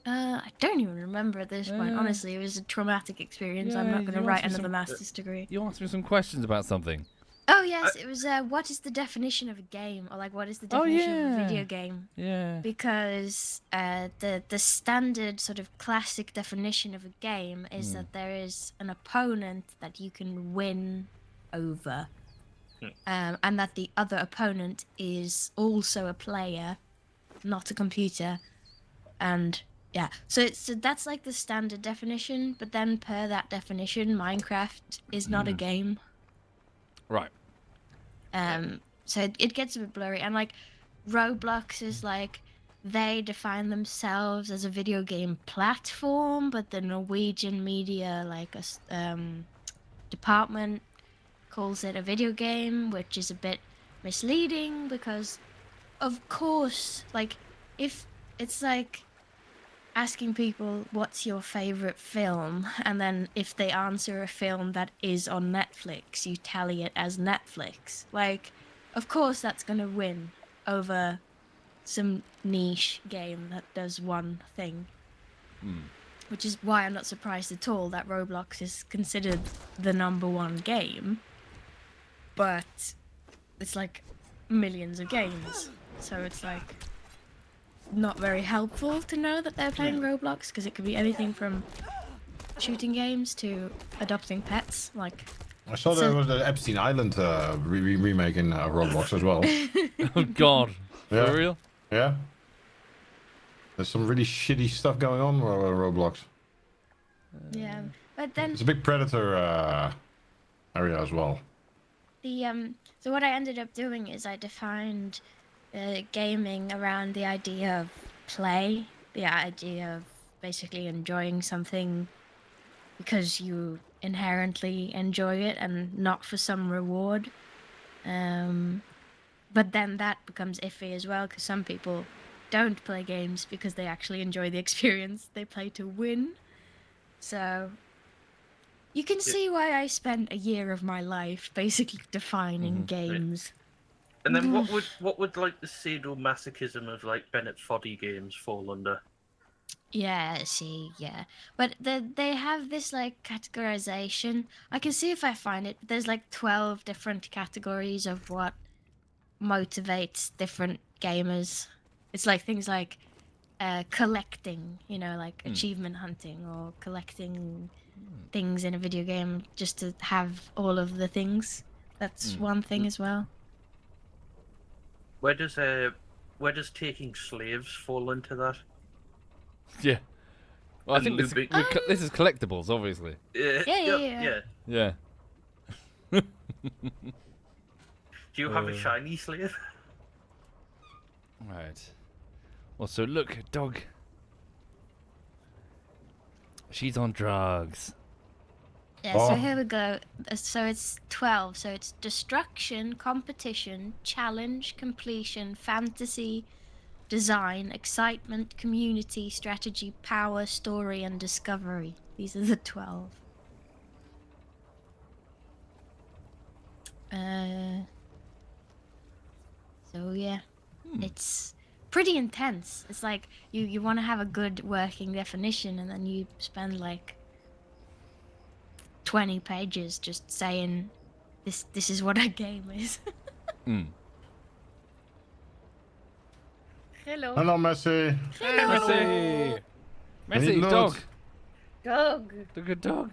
Speaker 5: I don't even remember at this point.
Speaker 1: Yeah.
Speaker 5: Honestly, it was a traumatic experience. I'm
Speaker 1: Yeah,
Speaker 5: not going to
Speaker 1: you
Speaker 5: write
Speaker 1: asked me
Speaker 5: another
Speaker 1: some-
Speaker 5: master's degree.
Speaker 1: You asked me some questions about something.
Speaker 5: Oh yes, it was. What is the definition of a game, or like what is the definition of a
Speaker 1: yeah.
Speaker 5: video game?
Speaker 1: Yeah.
Speaker 5: Because the standard sort of classic definition of a game is that there is an opponent that you can win over, and that the other opponent is also a player, not a computer, and yeah. So that's like the standard definition. But then per that definition, Minecraft is not a game.
Speaker 1: Right.
Speaker 5: So it gets a bit blurry, and like Roblox is like, they define themselves as a video game platform, but the Norwegian media like department calls it a video game, which is a bit misleading because, of course, like if it's like asking people what's your favorite film, and then if they answer a film that is on Netflix, you tally it as Netflix. Like, of course that's gonna win over some niche game that does one thing. Which is why I'm not surprised at all that Roblox is considered the #1 game. But it's like millions of games, so it's like not very helpful to know that they're playing Roblox, because it could be anything from shooting games to adopting pets. Like,
Speaker 2: I saw there was the Epstein Island remake in Roblox as well.
Speaker 1: Oh, God.
Speaker 2: Yeah.
Speaker 1: For real?
Speaker 2: Yeah. There's some really shitty stuff going on with Roblox.
Speaker 5: yeah, but then
Speaker 2: It's a big predator area as well.
Speaker 5: so what I ended up doing is I defined gaming around the idea of play, the idea of basically enjoying something because you inherently enjoy it and not for some reward. But then that becomes iffy as well, because some people don't play games because they actually enjoy the experience. They play to win. So you can see why I spent a year of my life basically defining games.
Speaker 4: And then what would like the sadomasochism of like Bennett Foddy games fall under?
Speaker 5: Yeah, see, yeah. But they have this, like, categorization. I can see if I find it. There's, like, 12 different categories of what motivates different gamers. It's, like, things like collecting, you know, like achievement hunting or collecting things in a video game just to have all of the things. That's one thing as well.
Speaker 4: Where does taking slaves fall into that?
Speaker 1: Yeah. Well, I think
Speaker 4: And
Speaker 1: this is collectibles, obviously.
Speaker 5: Yeah.
Speaker 1: Yeah.
Speaker 4: Do you have a shiny slave?
Speaker 1: Right. Well, so look, dog. She's on drugs.
Speaker 5: Yeah, so
Speaker 2: Oh.
Speaker 5: here we go. So it's 12. So it's destruction, competition, challenge, completion, fantasy, design, excitement, community, strategy, power, story, and discovery. These are the 12. So yeah, it's pretty intense. It's like you want to have a good working definition, and then you spend like 20 pages just saying this is what a game is.
Speaker 6: Hello.
Speaker 2: Hello, Messi.
Speaker 3: Messi.
Speaker 1: Messi,
Speaker 2: Need
Speaker 1: dog.
Speaker 2: loot.
Speaker 6: Dog.
Speaker 1: The good dog.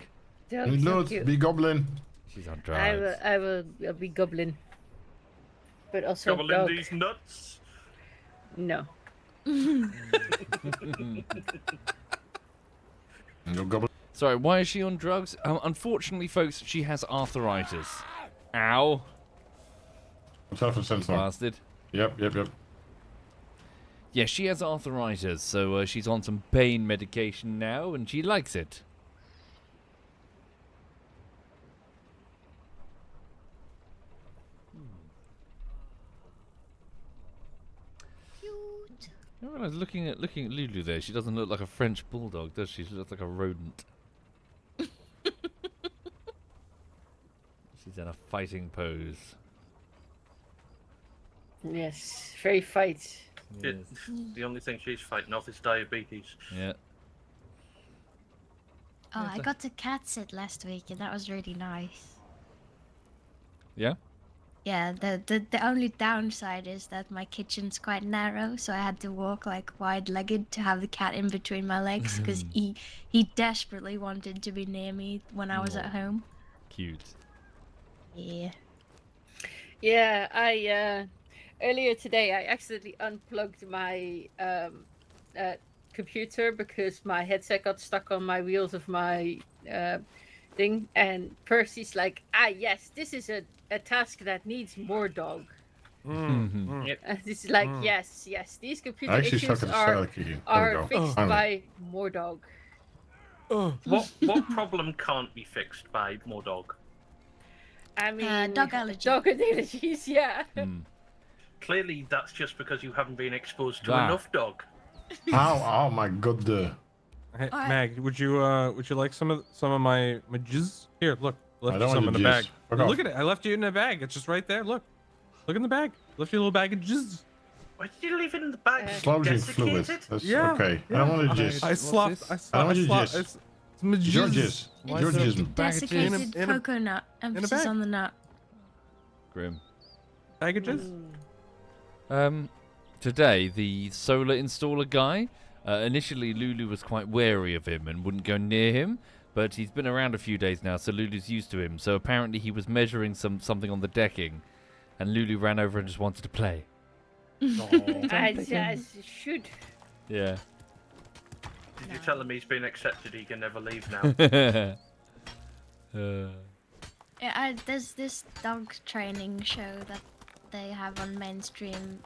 Speaker 6: Dog,
Speaker 2: Need
Speaker 6: so
Speaker 2: loot.
Speaker 6: cute.
Speaker 2: Be goblin.
Speaker 1: She's on
Speaker 6: I
Speaker 1: drugs.
Speaker 6: will be goblin. But also
Speaker 4: Gobbling
Speaker 6: dog.
Speaker 4: these nuts.
Speaker 6: No.
Speaker 2: No goblin.
Speaker 1: Sorry, why is she on drugs? Unfortunately, folks, she has arthritis. Ow.
Speaker 2: Self and sense now.
Speaker 1: Bastard.
Speaker 2: Yep.
Speaker 1: Yeah, she has arthritis, so she's on some pain medication now, and she likes it.
Speaker 5: Cute.
Speaker 1: I was looking at Lulu there. She doesn't look like a French bulldog, does she? She looks like a rodent. She's in a fighting pose.
Speaker 6: Yes. Very fight.
Speaker 1: Yes.
Speaker 4: The only thing she's fighting off is diabetes.
Speaker 1: Yeah.
Speaker 5: Oh, I got to cat sit last week, and that was really nice.
Speaker 1: Yeah?
Speaker 5: Yeah, the only downside is that my kitchen's quite narrow, so I had to walk like wide-legged to have the cat in between my legs because he desperately wanted to be near me when I was at home.
Speaker 1: Cute.
Speaker 5: Yeah.
Speaker 6: Yeah, I earlier today I accidentally unplugged my computer because my headset got stuck on my wheels of my thing, and Percy's like, yes, this is a task that needs more dog. This is like, yes, these computer
Speaker 2: I actually
Speaker 6: issues
Speaker 2: suck at the key. There we
Speaker 6: are
Speaker 2: go.
Speaker 6: fixed
Speaker 2: Finally.
Speaker 6: by more dog.
Speaker 4: What problem can't be fixed by more dog?
Speaker 6: I mean,
Speaker 5: dog allergy.
Speaker 6: Dog allergies, yeah.
Speaker 4: Clearly, that's just because you haven't been exposed to
Speaker 1: That.
Speaker 4: enough dog.
Speaker 2: Oh my god.
Speaker 3: Hey,
Speaker 5: Alright.
Speaker 3: Mag, would you like some of my jizz? Here, look.
Speaker 2: I
Speaker 3: Left you
Speaker 2: don't
Speaker 3: some
Speaker 2: want
Speaker 3: in the
Speaker 2: your
Speaker 3: bag.
Speaker 2: jizz. Fuck off.
Speaker 3: Look at it. I left you in the bag. It's just right there. Look. Look in the bag. Left you a little bag of jizz.
Speaker 4: Why did you leave it in the bag?
Speaker 2: Sloshing fluid.
Speaker 4: Desiccated?
Speaker 2: That's
Speaker 3: Yeah,
Speaker 2: okay. I don't want to jizz.
Speaker 3: I slopped.
Speaker 1: this?
Speaker 3: I
Speaker 2: I don't want your
Speaker 3: slopped.
Speaker 2: jizz.
Speaker 3: It's my jizz.
Speaker 2: Your jizz.
Speaker 1: Why
Speaker 2: Your
Speaker 1: is there a
Speaker 2: jizz.
Speaker 1: bag of jizz?
Speaker 5: Desiccated
Speaker 3: in a-
Speaker 5: coconut. Emphasis
Speaker 3: bag.
Speaker 5: on the nut.
Speaker 1: Grim.
Speaker 3: Bag of jizz.
Speaker 1: Today, the solar installer guy, initially Lulu was quite wary of him and wouldn't go near him, but he's been around a few days now, so Lulu's used to him. So apparently he was measuring something on the decking, and Lulu ran over and just wanted to play.
Speaker 6: I should.
Speaker 1: Yeah.
Speaker 4: Did you tell him he's been accepted? He can never leave now.
Speaker 5: Yeah, there's this dog training show that they have on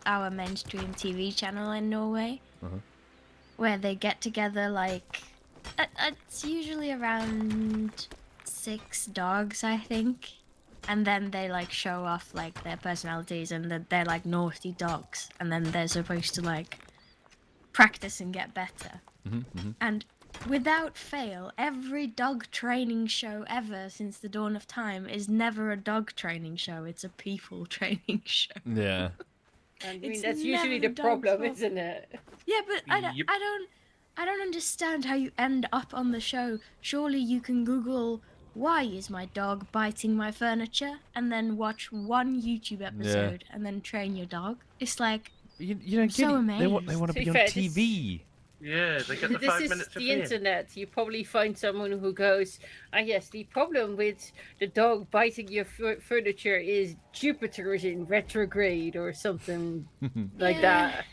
Speaker 5: our mainstream TV channel in Norway, where they get together like it's usually around 6 dogs, I think. And then they like show off like their personalities and that they're like naughty dogs. And then they're supposed to like practice and get better. And without fail, every dog training show ever since the dawn of time is never a dog training show. It's a people training show.
Speaker 1: Yeah.
Speaker 6: I mean,
Speaker 5: It's
Speaker 6: that's usually
Speaker 5: never
Speaker 6: the
Speaker 5: dog's
Speaker 6: problem,
Speaker 5: fault.
Speaker 6: isn't it?
Speaker 5: Yeah, but
Speaker 3: Yep.
Speaker 5: I don't understand how you end up on the show. Surely you can Google why is my dog biting my furniture and then watch one YouTube episode and then train your dog. It's like
Speaker 1: You don't get
Speaker 5: so
Speaker 1: it. They want
Speaker 5: amazed.
Speaker 1: to
Speaker 6: To
Speaker 1: be
Speaker 6: be
Speaker 1: on
Speaker 6: fair,
Speaker 1: TV.
Speaker 4: Yeah, they get the
Speaker 6: This
Speaker 4: 5
Speaker 6: is
Speaker 4: minutes of
Speaker 6: the
Speaker 4: fame.
Speaker 6: internet. You probably find someone who goes, "Ah, yes, the problem with the dog biting your furniture is Jupiter is in retrograde or something like
Speaker 5: Yeah.
Speaker 6: that."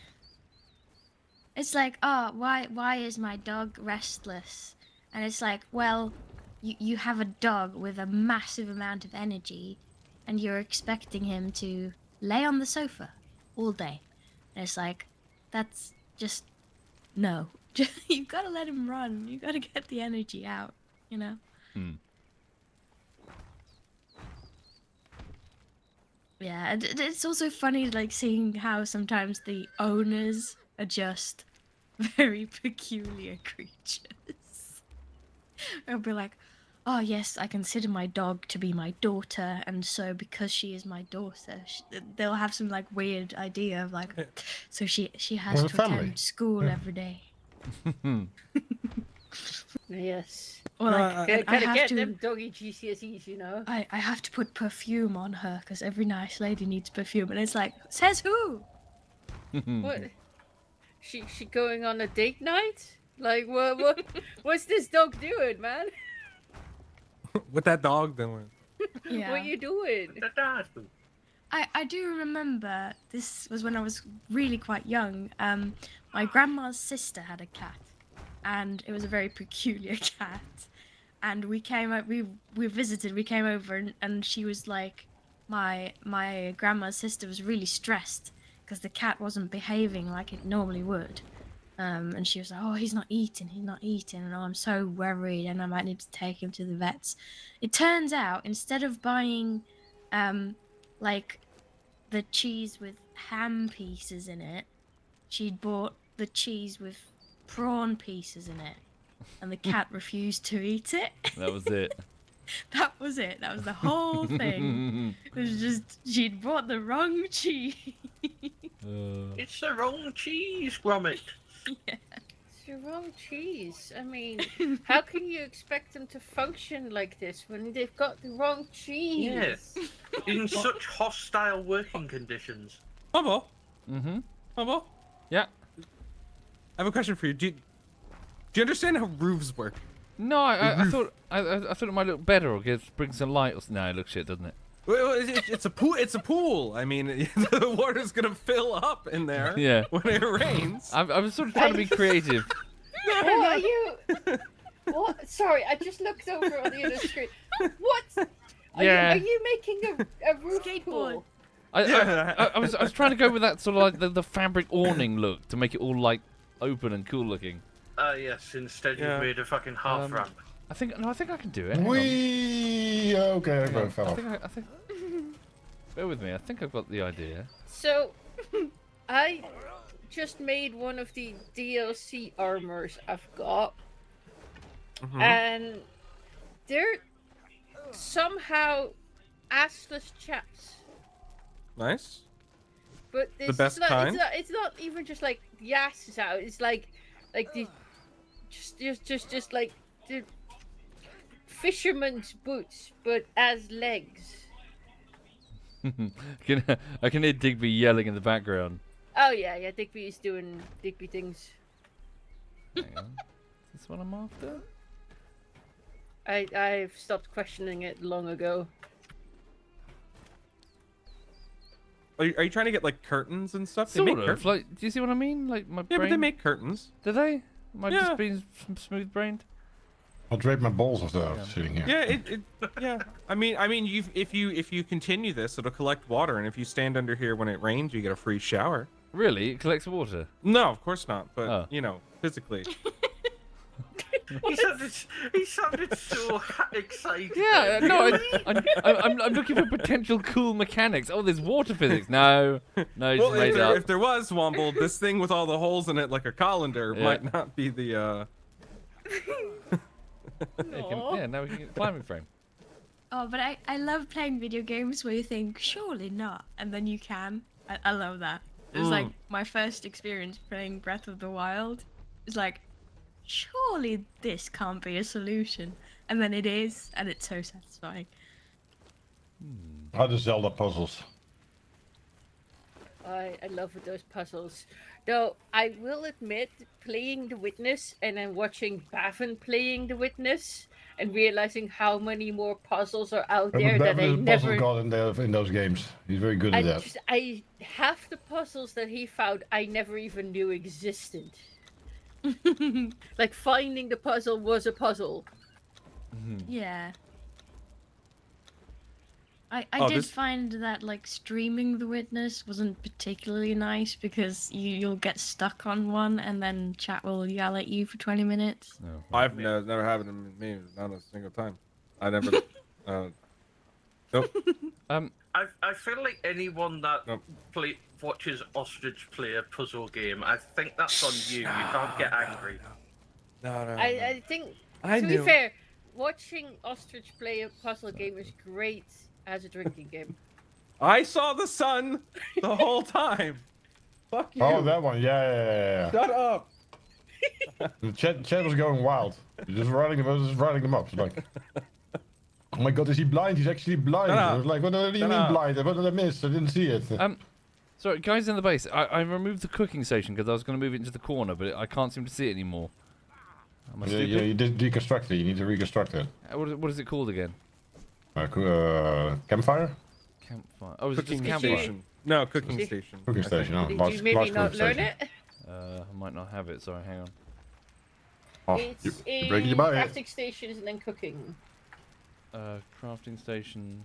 Speaker 5: It's like, oh, why is my dog restless? And it's like, well, you have a dog with a massive amount of energy and you're expecting him to lay on the sofa all day. And it's like, that's just no. You've got to let him run. You've got to get the energy out, you know? Yeah, and it's also funny, like, seeing how sometimes the owners are just very peculiar creatures. They'll be like, oh, yes, I consider my dog to be my daughter, and so because she is my daughter, they'll have some, like, weird idea of, like, so she has
Speaker 2: Well,
Speaker 5: to
Speaker 2: family.
Speaker 5: attend school every day.
Speaker 6: Yes.
Speaker 5: Or, like, I
Speaker 6: Gotta
Speaker 5: have
Speaker 6: get
Speaker 5: to...
Speaker 6: them doggy GCSEs, you know.
Speaker 5: I have to put perfume on her because every nice lady needs perfume, and it's like, says who?
Speaker 6: What? She going on a date night? Like what's this dog doing, man?
Speaker 3: With that dog doing.
Speaker 5: Yeah.
Speaker 6: What you doing?
Speaker 4: The dad.
Speaker 5: I do remember this was when I was really quite young. My grandma's sister had a cat, and it was a very peculiar cat. And we came up, we visited, we came over, and she was like, my grandma's sister was really stressed because the cat wasn't behaving like it normally would. And she was like, oh, he's not eating, and oh, I'm so worried, and I might need to take him to the vets. It turns out, instead of buying, like, the cheese with ham pieces in it, she'd bought the cheese with prawn pieces in it, and the cat refused to eat it.
Speaker 1: That was it.
Speaker 5: That was it. That was the whole thing. It was just, she'd bought the wrong cheese.
Speaker 4: It's the wrong cheese, Gromit.
Speaker 6: It's the wrong cheese. I mean, how can you expect them to function like this when they've got the wrong cheese?
Speaker 4: Yes. In such hostile working conditions.
Speaker 3: Bubble.
Speaker 1: Mm-hmm.
Speaker 3: Bubble.
Speaker 1: Yeah.
Speaker 3: I have a question for you. Do you understand how roofs work?
Speaker 1: No, I thought it might look better or bring some light. No, it looks shit, doesn't it?
Speaker 3: Well, it's a pool. It's a pool. I mean, the water's gonna fill up in there.
Speaker 1: Yeah.
Speaker 3: When it rains.
Speaker 1: I was sort of trying to be creative.
Speaker 6: What are you? What? Sorry, I just looked over on the other screen. What?
Speaker 1: Yeah.
Speaker 6: Are you making a roof pool?
Speaker 1: I was trying to go with that sort of like the fabric awning look to make it all like open and cool looking.
Speaker 4: Yes, instead
Speaker 3: Yeah.
Speaker 4: you've made a fucking half ramp.
Speaker 1: I think I can do it. Hang on.
Speaker 2: Okay,
Speaker 1: Hang on.
Speaker 2: I fell off.
Speaker 1: I think. Bear with me. I think I've got the idea.
Speaker 6: So, I just made one of the DLC armors I've got, and they're somehow assless chaps.
Speaker 3: Nice.
Speaker 6: But this
Speaker 3: best
Speaker 6: is not,
Speaker 3: kind?
Speaker 6: It's not even just like the ass is out. It's like the just like the fisherman's boots, but as legs.
Speaker 1: I can hear Digby yelling in the background.
Speaker 6: Oh yeah, Digby is doing Digby things.
Speaker 1: Hang on. Is this what I'm after?
Speaker 6: I've stopped questioning it long ago.
Speaker 3: Are you trying to get like curtains and stuff? They
Speaker 1: Sort
Speaker 3: make
Speaker 1: of.
Speaker 3: curtains.
Speaker 1: Like, do you see what I mean? Like my
Speaker 3: Yeah,
Speaker 1: brain.
Speaker 3: but they make curtains.
Speaker 1: Do they? Am I
Speaker 3: Yeah.
Speaker 1: just being smooth brained?
Speaker 2: I'll drape my balls off the sitting here.
Speaker 3: Yeah, yeah. I mean, if you continue this, it'll collect water, and if you stand under here when it rains, you get a free shower.
Speaker 1: Really? It collects water.
Speaker 3: No, of course not. But
Speaker 1: Oh.
Speaker 3: you know, physically.
Speaker 4: He sounded so excited.
Speaker 1: Yeah,
Speaker 4: then.
Speaker 1: no,
Speaker 4: Really?
Speaker 1: I'm looking for potential cool mechanics. Oh, there's water physics. No, no, it's
Speaker 3: Well,
Speaker 1: made up.
Speaker 3: if there was Womble, this thing with all the holes in it, like a colander,
Speaker 1: Yeah.
Speaker 3: might not be the.
Speaker 1: Yeah, now we can get climbing frame.
Speaker 5: Oh, but I love playing video games where you think, surely not, and then you can. I love that. It was like my first experience playing Breath of the Wild. It's like, surely this can't be a solution. And then it is, and it's so satisfying.
Speaker 2: How the Zelda puzzles.
Speaker 6: I love those puzzles. Though I will admit, playing The Witness and then watching Bavin playing The Witness and realizing how many more puzzles are out there that I
Speaker 2: Bevan is a puzzle
Speaker 6: never.
Speaker 2: god in those games. He's very good at that.
Speaker 6: I half the puzzles that he found I never even knew existed. Like finding the puzzle was a puzzle.
Speaker 5: Yeah. I
Speaker 3: Oh,
Speaker 5: did
Speaker 3: this-
Speaker 5: find that like streaming The Witness wasn't particularly nice because you'll get stuck on one and then chat will yell at you for 20 minutes.
Speaker 1: No.
Speaker 3: I've never happened to me, not a single time. I never. Nope.
Speaker 4: I feel like anyone that
Speaker 3: Nope.
Speaker 4: watches Ostrich play a puzzle game, I think that's on you. You can't get angry.
Speaker 3: No.
Speaker 6: I think,
Speaker 3: I
Speaker 6: to
Speaker 3: knew.
Speaker 6: be fair, watching Ostrich play a puzzle game is great as a drinking game.
Speaker 3: I saw the sun the whole time. Fuck you.
Speaker 2: Oh, that one. Yeah.
Speaker 3: Shut up.
Speaker 2: Chat was going wild. Just writing them up. It's like, oh my god, is he blind? He's actually blind.
Speaker 3: Shut up.
Speaker 2: I was like, what do you
Speaker 3: Shut
Speaker 2: mean
Speaker 3: up.
Speaker 2: blind? What did I miss? I didn't see it.
Speaker 1: Sorry, guys in the base. I removed the cooking station because I was going to move it into the corner, but I can't seem to see it anymore. Am I
Speaker 2: Yeah,
Speaker 1: stupid?
Speaker 2: you did deconstruct it. You need to reconstruct it.
Speaker 1: What is it called again?
Speaker 2: Campfire?
Speaker 1: Campfire. Oh, is it
Speaker 3: Cooking
Speaker 1: just campfire?
Speaker 3: station. No, cooking
Speaker 6: See?
Speaker 3: station.
Speaker 2: Cooking
Speaker 3: I think.
Speaker 2: station. Oh,
Speaker 6: Did
Speaker 2: large,
Speaker 6: you maybe
Speaker 2: large
Speaker 6: not
Speaker 2: cooking
Speaker 6: learn
Speaker 2: station.
Speaker 6: it?
Speaker 1: I might not have it. Sorry, hang on.
Speaker 2: Oh,
Speaker 6: It's
Speaker 2: you
Speaker 6: in
Speaker 2: break it, you buy it.
Speaker 6: crafting stations and then cooking.
Speaker 1: Crafting station.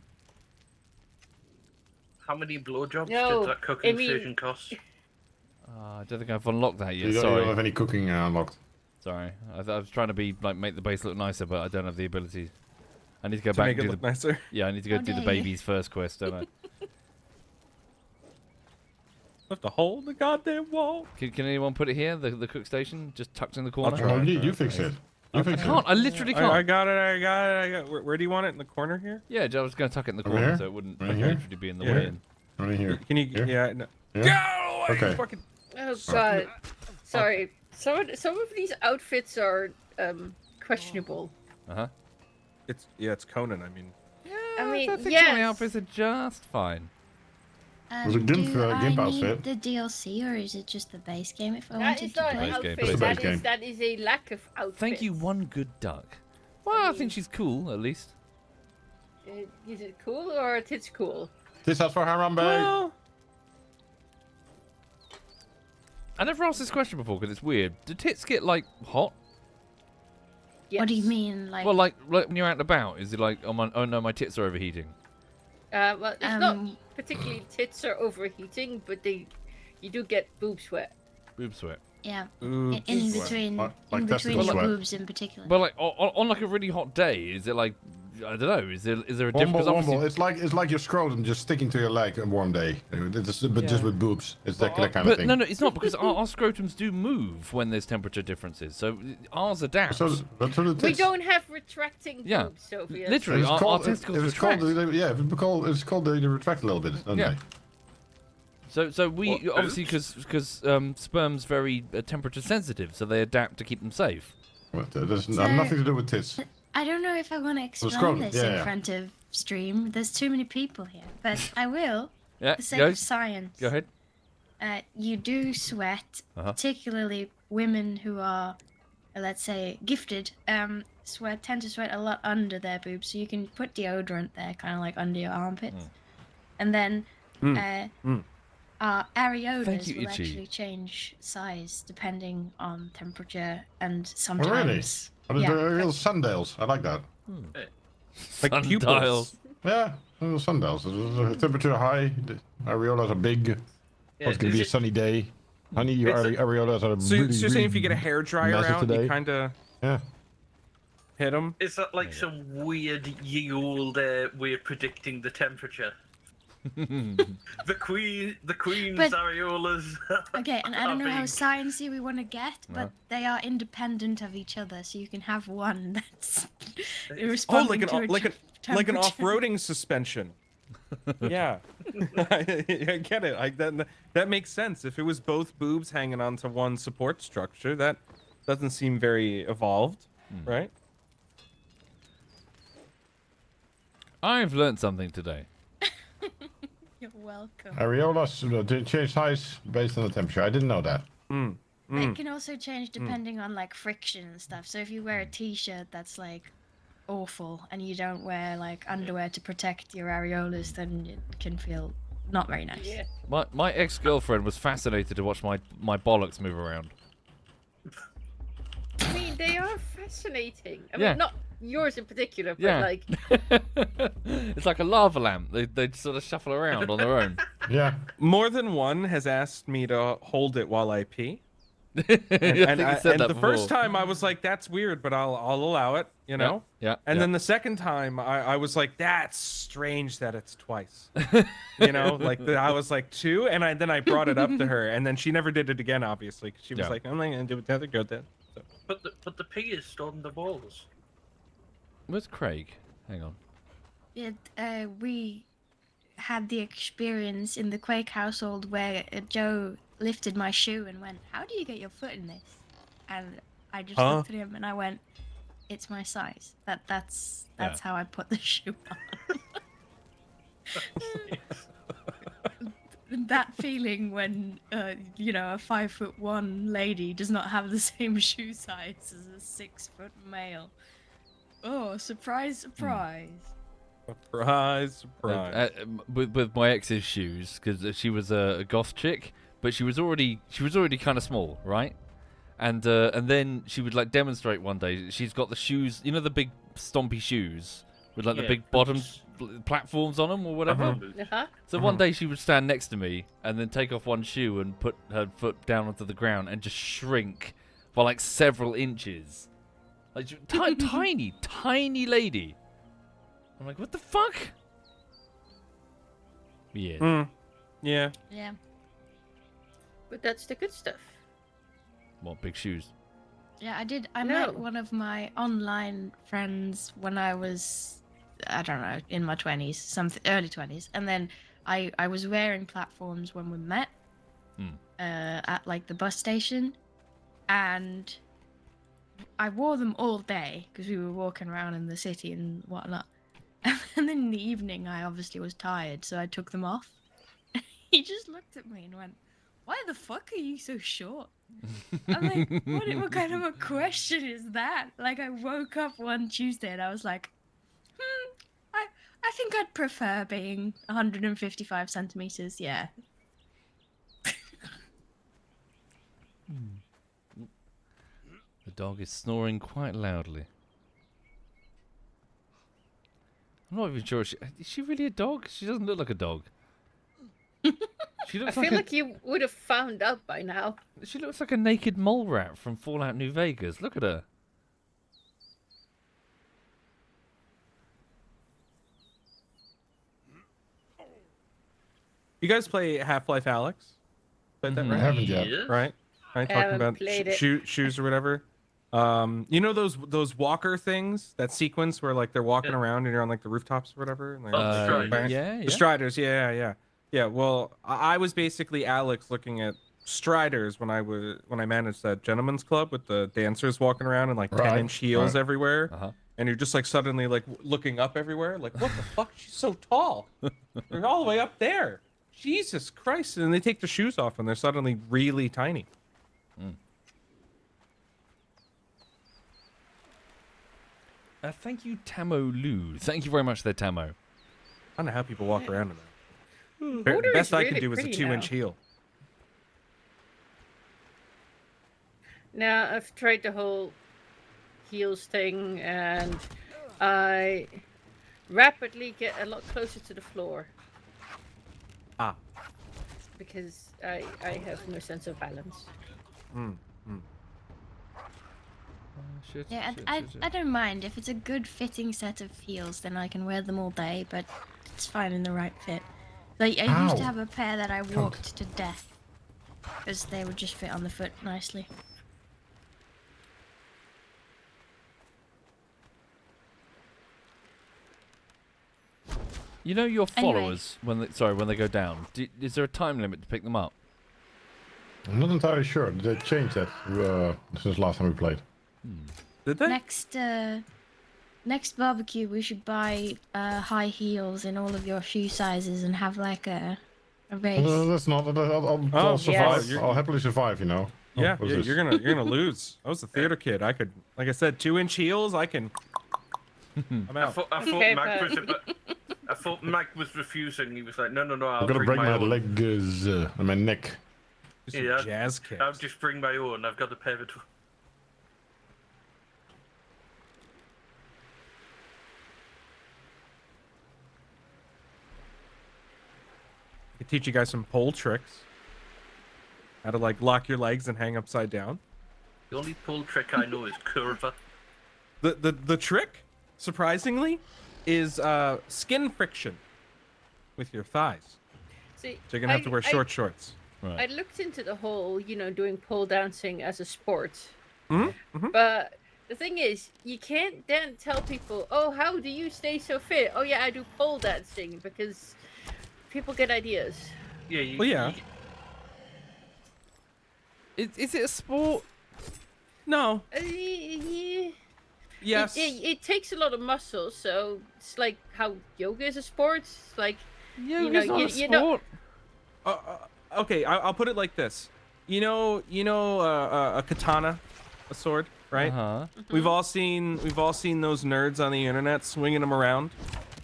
Speaker 4: How many blowjobs
Speaker 6: No,
Speaker 4: did that cooking
Speaker 6: I mean-
Speaker 4: station cost?
Speaker 1: I don't think I've unlocked that yet.
Speaker 2: You don't
Speaker 1: Sorry.
Speaker 2: have any cooking unlocked.
Speaker 1: Sorry. I was trying to make the base look nicer, but I don't have the ability. I need to go
Speaker 3: To
Speaker 1: back
Speaker 3: make
Speaker 1: and
Speaker 3: it
Speaker 1: do
Speaker 3: look
Speaker 1: the
Speaker 3: nicer.
Speaker 1: yeah. I need to go
Speaker 5: Oh,
Speaker 1: do the
Speaker 5: dang.
Speaker 1: babies first quest, don't I?
Speaker 3: Have to hold the goddamn wall.
Speaker 1: Can anyone put it here? The cook station, just tucked in the corner.
Speaker 3: try.
Speaker 2: You fix it. You
Speaker 1: I
Speaker 2: fix it.
Speaker 1: can't. I literally can't.
Speaker 3: I got it. Where do you want it? In the corner here?
Speaker 1: Yeah, I was going to tuck it in the
Speaker 2: Over
Speaker 1: corner
Speaker 2: here?
Speaker 1: so it wouldn't
Speaker 2: Right here?
Speaker 1: literally be in the
Speaker 3: Yeah.
Speaker 1: way. In.
Speaker 2: Right here.
Speaker 3: Can you?
Speaker 2: Here?
Speaker 3: Yeah. No.
Speaker 2: Here?
Speaker 3: Go!
Speaker 2: Okay.
Speaker 3: Fucking...
Speaker 6: Oh god. Sorry. Some of these outfits are questionable.
Speaker 3: It's Conan. I mean,
Speaker 6: I mean,
Speaker 1: I think some of the
Speaker 6: yes.
Speaker 1: outfits are just fine.
Speaker 2: was a GIMP,
Speaker 5: do I
Speaker 2: GIMP
Speaker 5: need
Speaker 2: outfit.
Speaker 5: the DLC or is it just the base game if I
Speaker 6: That
Speaker 5: wanted
Speaker 6: is
Speaker 5: to
Speaker 6: not
Speaker 5: play?
Speaker 6: an
Speaker 1: Base game,
Speaker 6: outfit.
Speaker 1: base
Speaker 2: game.
Speaker 6: That
Speaker 2: Base
Speaker 6: is that is a lack of outfit.
Speaker 1: Thank you, one good duck. Well, I think she's cool at least.
Speaker 6: Is it cool or it's cool?
Speaker 2: This house for Harambe.
Speaker 3: well,
Speaker 1: I never asked this question before because it's weird. Do tits get like hot?
Speaker 6: Yes.
Speaker 5: What do you mean? Like,
Speaker 1: Well, like when you're out and about, is it like oh no, my tits are overheating?
Speaker 6: Well, it's not
Speaker 5: Um,
Speaker 6: particularly tits are overheating, but you do get boob sweat.
Speaker 1: Boob sweat.
Speaker 5: yeah,
Speaker 3: ooh,
Speaker 5: in
Speaker 2: sweat.
Speaker 5: between,
Speaker 2: Like
Speaker 5: in between
Speaker 2: testicle
Speaker 5: your
Speaker 2: sweat.
Speaker 5: boobs in particular.
Speaker 1: But like on like a really hot day, is it like I don't know? Is there a difference?
Speaker 2: Womble. It's like your scrotum just sticking to your leg a warm day. But just with boobs. It's that kind of
Speaker 1: But
Speaker 2: thing.
Speaker 1: no, it's not because our scrotums do move when there's temperature differences. So ours adapt.
Speaker 2: So the
Speaker 6: We
Speaker 2: tits.
Speaker 6: don't have retracting
Speaker 1: Yeah.
Speaker 6: boobs, Sophia.
Speaker 1: Literally,
Speaker 2: It's
Speaker 1: our
Speaker 2: called,
Speaker 1: testicles
Speaker 2: it's
Speaker 1: retract.
Speaker 2: called, yeah, it's called they retract a little bit, don't
Speaker 1: Yeah.
Speaker 2: they?
Speaker 1: So we
Speaker 4: What,
Speaker 1: obviously because sperm's very temperature sensitive, so they adapt to keep them safe.
Speaker 2: But, there's
Speaker 5: So-
Speaker 2: nothing to do with tits.
Speaker 5: I don't know if I want to explain
Speaker 2: scroll-
Speaker 5: this
Speaker 2: yeah,
Speaker 5: in
Speaker 2: yeah.
Speaker 5: front of stream. There's too many people here, but I will.
Speaker 1: Yeah,
Speaker 5: For the sake
Speaker 1: go,
Speaker 5: of science.
Speaker 1: go ahead.
Speaker 5: You do sweat,
Speaker 1: Uh-huh.
Speaker 5: particularly women who are, let's say, gifted. Tend to sweat a lot under their boobs, so you can put deodorant there, kind of like under your armpits, and then our areolas
Speaker 1: you,
Speaker 5: will
Speaker 1: Itchy.
Speaker 5: actually change size depending on temperature and
Speaker 2: Oh, really?
Speaker 5: sometimes.
Speaker 2: Oh,
Speaker 5: Yeah.
Speaker 2: they're real sundials. I like that.
Speaker 3: like
Speaker 1: Sundials.
Speaker 3: pupils.
Speaker 2: Yeah, little sundials. The temperature high, the areolas are big.
Speaker 4: Yeah,
Speaker 2: It's gonna
Speaker 4: is
Speaker 2: be a
Speaker 4: it-
Speaker 2: sunny day. Honey, your
Speaker 4: It's a-
Speaker 2: areolas are
Speaker 3: So
Speaker 2: really,
Speaker 3: you're saying if you get a
Speaker 2: really
Speaker 3: hair dryer
Speaker 2: massive
Speaker 3: out,
Speaker 2: today.
Speaker 3: you kind of
Speaker 2: Yeah.
Speaker 3: Hit him.
Speaker 4: Is that like some weird ye old way of predicting the temperature? the queen's
Speaker 5: But-
Speaker 4: areolas.
Speaker 5: Okay, and I don't know how
Speaker 4: being-
Speaker 5: sciencey we want to get, but they are independent of each other, so you can have one that's responding to a
Speaker 3: like an
Speaker 5: temperature.
Speaker 3: off-roading suspension. Yeah, I get it. That makes sense. If it was both boobs hanging onto one support structure, that doesn't seem very evolved, right?
Speaker 1: I've learned something today.
Speaker 5: You're welcome.
Speaker 2: Areolas change size based on the temperature. I didn't know that.
Speaker 5: It can also change depending on like friction and stuff. So if you wear a t-shirt that's like awful and you don't wear like underwear to protect your areolas, then it can feel not very nice.
Speaker 6: Yeah.
Speaker 1: My ex-girlfriend was fascinated to watch my bollocks move around.
Speaker 6: I mean, they are fascinating. I
Speaker 1: Yeah.
Speaker 6: mean, not yours in particular, but
Speaker 1: Yeah.
Speaker 6: like,
Speaker 1: It's like a lava lamp. They sort of shuffle around on their own.
Speaker 2: Yeah.
Speaker 3: More than one has asked me to hold it while I pee.
Speaker 1: I think you said that
Speaker 3: the first
Speaker 1: before.
Speaker 3: time I was like, "That's weird," but I'll allow it, you know.
Speaker 1: Yeah.
Speaker 3: And
Speaker 1: yeah.
Speaker 3: then the second time, I was like, "That's strange that it's twice," you know. Like I was like 2, and then I brought it up to her, and then she never did it again, obviously, 'cause she was
Speaker 1: Yeah.
Speaker 3: like, "I'm not gonna do it the other go then." So.
Speaker 4: But the pig is still on the balls.
Speaker 1: Where's Craig? Hang on.
Speaker 5: Yeah, we had the experience in the Quake household where Joe lifted my shoe and went, "How do you get your foot in this?" And I just
Speaker 3: Huh?
Speaker 5: looked at him and I went, "It's my size. That's
Speaker 1: Yeah.
Speaker 5: how I put the shoe on." That feeling when you know, a 5'1" lady does not have the same shoe size as a 6-foot male. Oh, surprise, surprise.
Speaker 3: Surprise, surprise.
Speaker 1: With my ex's shoes, because she was a goth chick, but she was already kind of small, right? And then she would like demonstrate one day. She's got the shoes, you know, the big stompy shoes with like the
Speaker 4: Yeah,
Speaker 1: big bottom platforms on them or whatever.
Speaker 6: uh-huh.
Speaker 1: So one day she would stand next to me and then take off one shoe and put her foot down onto the ground and just shrink by like several inches. Like tiny lady. I'm like, what the fuck? Weird.
Speaker 3: Yeah.
Speaker 5: Yeah.
Speaker 6: But that's the good stuff.
Speaker 1: What, big shoes?
Speaker 5: Yeah, I did. I
Speaker 6: No.
Speaker 5: met one of my online friends when I was, I don't know, in my 20s, early 20s. And then I was wearing platforms when we met at like the bus station. And I wore them all day because we were walking around in the city and whatnot. And then in the evening, I obviously was tired, so I took them off. He just looked at me and went, "Why the fuck are you so short?" I'm like, what kind of a question is that? Like, I woke up one Tuesday and I was like, I think I'd prefer being 155 centimeters, yeah.
Speaker 1: The dog is snoring quite loudly. I'm not even sure. Is she really a dog? She doesn't look like a dog. She
Speaker 6: I
Speaker 1: looks
Speaker 6: feel
Speaker 1: like
Speaker 6: like you would have found out by now.
Speaker 1: she looks like a naked mole rat from Fallout New Vegas. Look at her.
Speaker 3: You guys play Half-Life Alex? Played that,
Speaker 2: I
Speaker 3: right?
Speaker 2: haven't yet.
Speaker 4: Yeah.
Speaker 3: Right? Talking
Speaker 6: haven't
Speaker 3: about
Speaker 6: played it.
Speaker 3: shoes or whatever. You know those walker things? That sequence where like they're walking
Speaker 4: Yeah.
Speaker 3: around and you're on like the rooftops or whatever. And, like,
Speaker 4: Striders.
Speaker 1: Yeah,
Speaker 3: The
Speaker 1: yeah.
Speaker 3: Striders, yeah. Well, I was basically Alex looking at Striders when I managed that gentleman's club with the dancers walking around in like
Speaker 2: Right,
Speaker 3: 10-inch heels
Speaker 2: right.
Speaker 3: everywhere.
Speaker 1: Uh-huh.
Speaker 3: And you're just like suddenly like looking up everywhere, like what the fuck? She's so tall. They're all the way up there. Jesus Christ! And they take the shoes off and they're suddenly really tiny.
Speaker 1: Thank you, Tamo Lu. Thank you very much there, Tamo.
Speaker 3: I don't know how people walk around in that.
Speaker 6: Odor
Speaker 3: The best
Speaker 6: is
Speaker 3: I could
Speaker 6: really
Speaker 3: do is a
Speaker 6: pretty
Speaker 3: 2-inch
Speaker 6: now.
Speaker 3: heel.
Speaker 6: Now I've tried the whole heels thing, and I rapidly get a lot closer to the floor
Speaker 3: Ah.
Speaker 6: because I have no sense of balance.
Speaker 1: Shit,
Speaker 5: Yeah,
Speaker 1: shit,
Speaker 5: I
Speaker 1: shit, shit.
Speaker 5: I don't mind if it's a good fitting set of heels, then I can wear them all day. But it's fine in the right fit. Like I used to
Speaker 2: Ow.
Speaker 5: have a pair that I walked to death because they would just fit on the foot nicely.
Speaker 1: You know your
Speaker 5: Anyway.
Speaker 1: followers when they go down. Is there a time limit to pick them up?
Speaker 2: I'm not entirely sure. They changed that since last time we played.
Speaker 3: Did they?
Speaker 5: Next barbecue, we should buy high heels in all of your shoe sizes and have like a race.
Speaker 2: That's not. I'll
Speaker 3: Oh,
Speaker 2: survive.
Speaker 3: yes.
Speaker 2: I'll happily survive. You know.
Speaker 3: Yeah,
Speaker 2: What's
Speaker 3: yeah,
Speaker 2: this?
Speaker 3: you're gonna lose. I was a theater kid. I could, like I said, 2-inch heels. I can. I'm
Speaker 4: I
Speaker 3: out.
Speaker 4: thought
Speaker 6: Okay,
Speaker 4: Mag
Speaker 6: but-
Speaker 4: was I thought Mag was refusing. He was like, no, I'll
Speaker 2: I'm gonna
Speaker 4: bring
Speaker 2: break
Speaker 4: my
Speaker 2: my
Speaker 4: own.
Speaker 2: legs and my neck.
Speaker 3: Do some
Speaker 4: Yeah,
Speaker 3: jazz kicks.
Speaker 4: I'll just bring my own. I've got a pair of.
Speaker 3: I could teach you guys some pole tricks. How to like lock your legs and hang upside down.
Speaker 4: The only pull trick I know is curver.
Speaker 3: The trick, surprisingly, is skin friction with your thighs.
Speaker 6: See,
Speaker 3: So you're gonna have to wear short shorts.
Speaker 6: I looked into the whole, doing pole dancing as a sport.
Speaker 3: Mm-hmm.
Speaker 6: But the thing is, you can't then tell people, oh, how do you stay so fit? Oh, yeah, I do pole dancing, because people get ideas.
Speaker 4: Yeah. You,
Speaker 3: Well, yeah.
Speaker 1: Is it a sport?
Speaker 3: No.
Speaker 6: Yeah.
Speaker 3: Yes.
Speaker 6: It takes a lot of muscle, so it's like how yoga is a sport. It's like,
Speaker 1: Yoga's not a
Speaker 6: you know-
Speaker 1: sport.
Speaker 3: Okay, I'll put it like this. You know, a katana, a sword, right?
Speaker 1: Uh-huh.
Speaker 3: We've all seen those nerds on the internet swinging them around,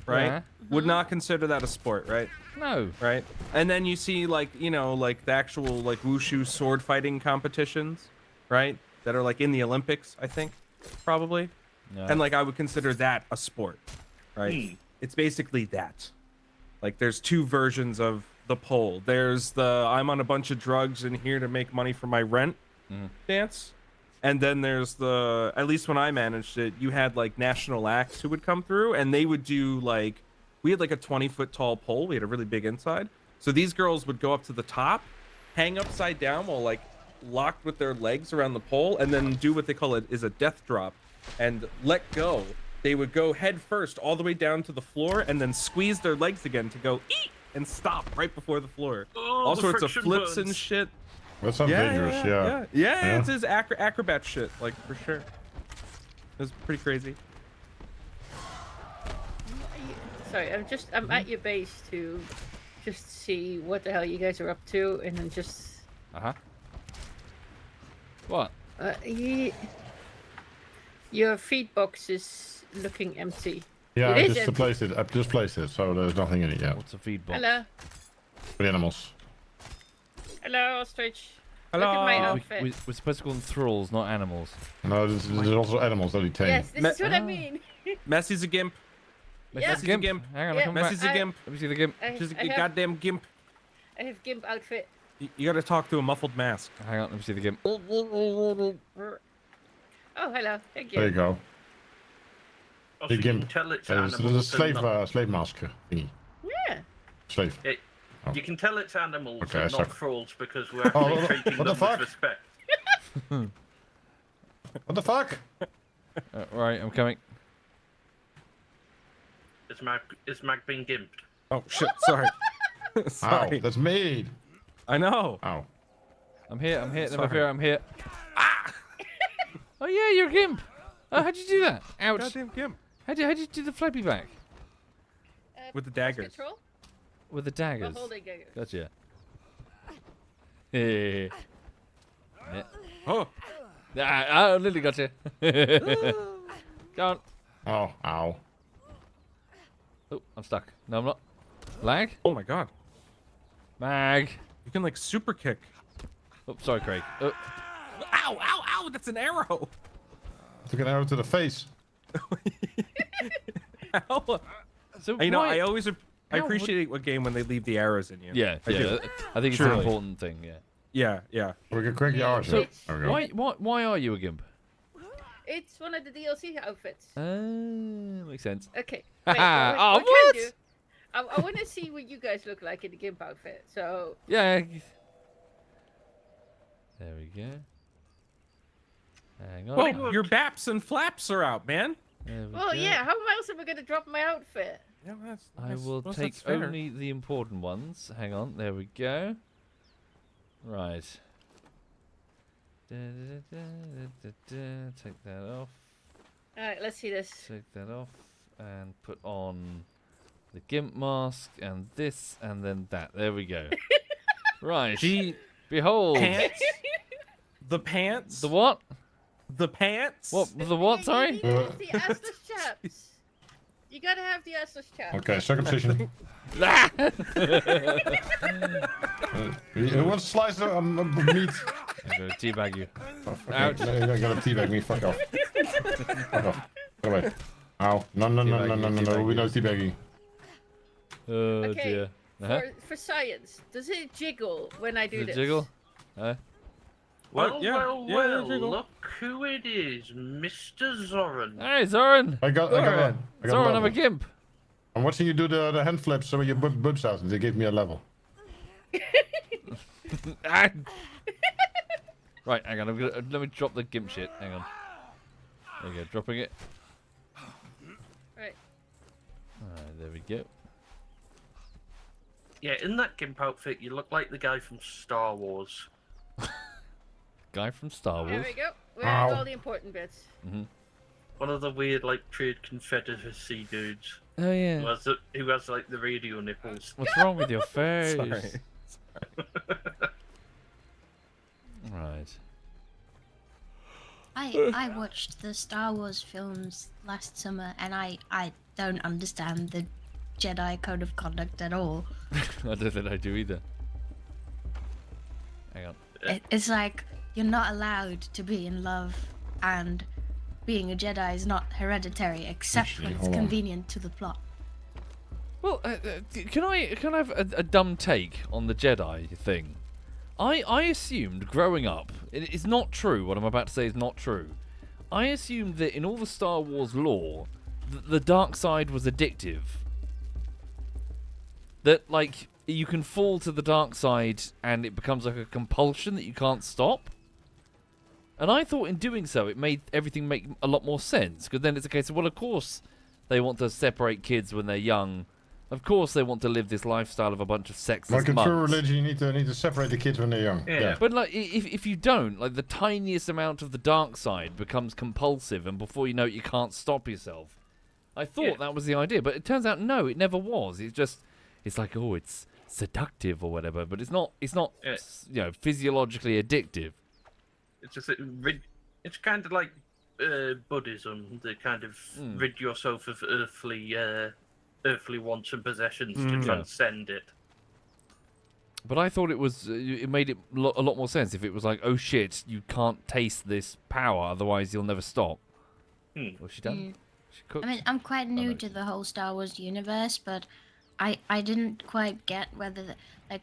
Speaker 3: right?
Speaker 1: Yeah.
Speaker 3: Would not consider that a sport, right?
Speaker 1: No.
Speaker 3: Right? And then you see like the actual like wushu sword fighting competitions, right? That are like in the Olympics, I think, probably.
Speaker 1: No.
Speaker 3: And like I would consider that a sport, right? It's basically that. Like there's two versions of the pole. There's the I'm on a bunch of drugs and here to make money for my rent dance. And then there's the, at least when I managed it, you had like national acts who would come through and they would do like, we had like a 20-foot tall pole. We had a really big inside. So these girls would go up to the top, hang upside down while like locked with their legs around the pole, and then do what they call it is a death drop and let go. They would go head first all the way down to the floor and then squeeze their legs again to go eat and stop right before the floor.
Speaker 4: Oh,
Speaker 3: All
Speaker 4: the
Speaker 3: sorts of
Speaker 4: friction
Speaker 3: flips and
Speaker 4: burns.
Speaker 3: shit.
Speaker 2: That sounds dangerous. Yeah.
Speaker 3: It's his acrobat shit, like for sure. It was pretty crazy.
Speaker 6: Sorry, I'm at your base to just see what the hell you guys are up to, and then just
Speaker 1: Uh-huh. What?
Speaker 6: your feed box is looking empty.
Speaker 2: Yeah,
Speaker 6: It
Speaker 2: I
Speaker 6: is
Speaker 2: just
Speaker 6: empty.
Speaker 2: placed it. I just placed it, so there's nothing in it yet.
Speaker 1: What's a feed box?
Speaker 6: Hello,
Speaker 2: For the animals.
Speaker 6: hello, ostrich.
Speaker 3: Hello.
Speaker 6: Look at my
Speaker 1: We,
Speaker 6: outfit.
Speaker 1: we're supposed to call them thralls, not animals.
Speaker 2: No, there's also animals that he tamed.
Speaker 6: Yes, this is what I mean.
Speaker 3: Messy's a gimp.
Speaker 6: Yeah.
Speaker 3: Messy's a gimp.
Speaker 1: Hang on,
Speaker 6: Yeah.
Speaker 1: I'll come back.
Speaker 3: Messy's a
Speaker 6: I-
Speaker 3: gimp.
Speaker 1: Let me see the gimp.
Speaker 3: She's
Speaker 6: I
Speaker 3: a
Speaker 6: have,
Speaker 3: goddamn gimp.
Speaker 6: I have gimp outfit.
Speaker 3: You gotta talk to a muffled mask.
Speaker 1: Hang on, let me see the gimp.
Speaker 6: Oh, hello. Thank you.
Speaker 2: There you go.
Speaker 4: Also,
Speaker 2: The
Speaker 4: you can
Speaker 2: gimp.
Speaker 4: tell it's
Speaker 2: There's
Speaker 4: animals.
Speaker 2: a slave,
Speaker 4: and not,
Speaker 2: slave mask thingy.
Speaker 6: Yeah.
Speaker 2: Slave.
Speaker 4: you can tell it's animals
Speaker 2: Okay, I
Speaker 4: and not
Speaker 2: suck.
Speaker 4: trolls because we're actually treating
Speaker 2: what
Speaker 4: them
Speaker 2: the fuck?
Speaker 4: with respect.
Speaker 2: What the fuck?
Speaker 1: Right, I'm coming.
Speaker 4: Is Mag being gimped?
Speaker 3: Oh shit! Sorry.
Speaker 2: Ow,
Speaker 3: Sorry.
Speaker 2: that's me.
Speaker 3: I know.
Speaker 2: Ow.
Speaker 1: I'm here, never
Speaker 3: Sorry.
Speaker 1: fear, I'm here. Ah! Oh yeah, you're a gimp. Oh, how'd you do that? Ouch.
Speaker 3: Goddamn gimp.
Speaker 1: How'd you do the flappy back?
Speaker 3: With the
Speaker 6: Pest
Speaker 3: daggers.
Speaker 6: Control?
Speaker 1: With the
Speaker 6: While
Speaker 1: daggers.
Speaker 6: holding daggers.
Speaker 1: Gotcha. Yeah.
Speaker 3: Oh.
Speaker 1: Ah, Lily gotcha. Go on.
Speaker 2: Oh, ow.
Speaker 1: Oh, I'm stuck. No, I'm not. Lag?
Speaker 3: Oh my god.
Speaker 1: Mag.
Speaker 3: You can like super kick.
Speaker 1: Oh, sorry, Craig. Oh,
Speaker 3: Ow! Ow! Ow! That's an arrow.
Speaker 2: Took an arrow to the face.
Speaker 3: Ow.
Speaker 1: so
Speaker 3: You know,
Speaker 1: why-
Speaker 3: I always I
Speaker 1: How would-
Speaker 3: appreciate a game when they leave the arrows in you.
Speaker 1: Yeah,
Speaker 3: I do.
Speaker 1: I think it's an
Speaker 3: Truly.
Speaker 1: important thing. Yeah.
Speaker 3: Yeah, yeah.
Speaker 2: We can crack the arrow.
Speaker 1: So
Speaker 2: There we go.
Speaker 1: why are you a gimp?
Speaker 6: it's one of the DLC outfits.
Speaker 1: Makes sense.
Speaker 6: Okay. Wait,
Speaker 1: Oh,
Speaker 6: what?
Speaker 1: what?
Speaker 6: Can do? I want to see what you guys look like in the gimp outfit. So.
Speaker 1: Yeah. There we go. Hang on.
Speaker 3: Well, your baps and flaps are out, man.
Speaker 1: There we
Speaker 6: Well,
Speaker 1: go.
Speaker 6: yeah. How else am I gonna drop my outfit?
Speaker 3: Yeah,
Speaker 1: I will
Speaker 3: suppose
Speaker 1: take
Speaker 3: that's fair.
Speaker 1: only the important ones. Hang on. There we go. Right. Take that off.
Speaker 6: All right, let's see this.
Speaker 1: Take that off and put on the gimp mask and this and then that. There we go. Right.
Speaker 3: Gee,
Speaker 1: Behold.
Speaker 3: pants. The pants.
Speaker 1: The what?
Speaker 3: The pants.
Speaker 1: What? The what? Sorry.
Speaker 6: You need the assless chaps. You gotta have the assless chaps.
Speaker 2: Okay, circumcision. Who wants a slice of meat?
Speaker 1: I'm gonna teabag you.
Speaker 2: Oh, fuck
Speaker 1: Ouch.
Speaker 2: you. You're gonna teabag me. Fuck off. Fuck off. Go away. Ow. No. We know teabagging.
Speaker 1: Oh
Speaker 6: Okay,
Speaker 1: dear.
Speaker 6: For science, does it jiggle when I do
Speaker 1: The
Speaker 6: this?
Speaker 1: jiggle?
Speaker 4: Well,
Speaker 3: Yeah,
Speaker 4: well,
Speaker 3: jiggle.
Speaker 4: look who it is, Mr. Zoran.
Speaker 1: Hey, Zoran!
Speaker 2: I got
Speaker 1: Zoran,
Speaker 2: a
Speaker 1: I'm a
Speaker 2: level.
Speaker 1: gimp.
Speaker 2: I'm watching you do the hand flips so your boobs out and they gave me a level.
Speaker 1: Ah. Right, hang on. Let me drop the gimp shit. Hang on. There we go. Dropping it.
Speaker 6: Right.
Speaker 1: Alright, there we go.
Speaker 4: Yeah, in that gimp outfit, you look like the guy from Star Wars.
Speaker 1: Guy from Star
Speaker 6: There
Speaker 1: Wars.
Speaker 6: we go. We have
Speaker 2: Ow.
Speaker 6: all the important bits.
Speaker 4: One of the weird, like, trade confederacy dudes.
Speaker 1: Oh yeah.
Speaker 4: Who has like, the radio nipples.
Speaker 1: What's wrong with your face?
Speaker 3: Sorry.
Speaker 1: Right.
Speaker 5: I watched the Star Wars films last summer, and I don't understand the Jedi code of conduct at all.
Speaker 1: I don't think I do either. Hang on.
Speaker 5: It's like you're not allowed to be in love, and being a Jedi is not hereditary except when it's
Speaker 2: hold on.
Speaker 5: convenient to the plot.
Speaker 1: Well, can I have a dumb take on the Jedi thing? I assumed growing up, it's not true, what I'm about to say is not true. I assumed that in all the Star Wars lore, the dark side was addictive. That, like, you can fall to the dark side and it becomes like a compulsion that you can't stop. And I thought in doing so, it made everything make a lot more sense. Because then it's a case of, well, of course they want to separate kids when they're young. Of course they want to live this lifestyle of a bunch of sexless
Speaker 2: Like a true
Speaker 1: monks.
Speaker 2: religion, you need to separate the kids when they're young.
Speaker 4: Yeah.
Speaker 1: But like, if you don't, like the tiniest amount of the dark side becomes compulsive, and before you know it, you can't stop yourself. I thought that was the idea, but it turns out no, it never was. It's like, oh, it's seductive or whatever, but it's not.
Speaker 4: Yeah.
Speaker 1: You know, physiologically addictive.
Speaker 4: It's just it's kind of like Buddhism. They kind of rid yourself of earthly wants and possessions to transcend it.
Speaker 1: But I thought it was. It made it a lot more sense if it was like, oh shit, you can't taste this power, otherwise you'll never stop. What's she done? She cooked.
Speaker 5: I mean, I'm quite new
Speaker 1: no.
Speaker 5: to the whole Star Wars universe, but I didn't quite get whether,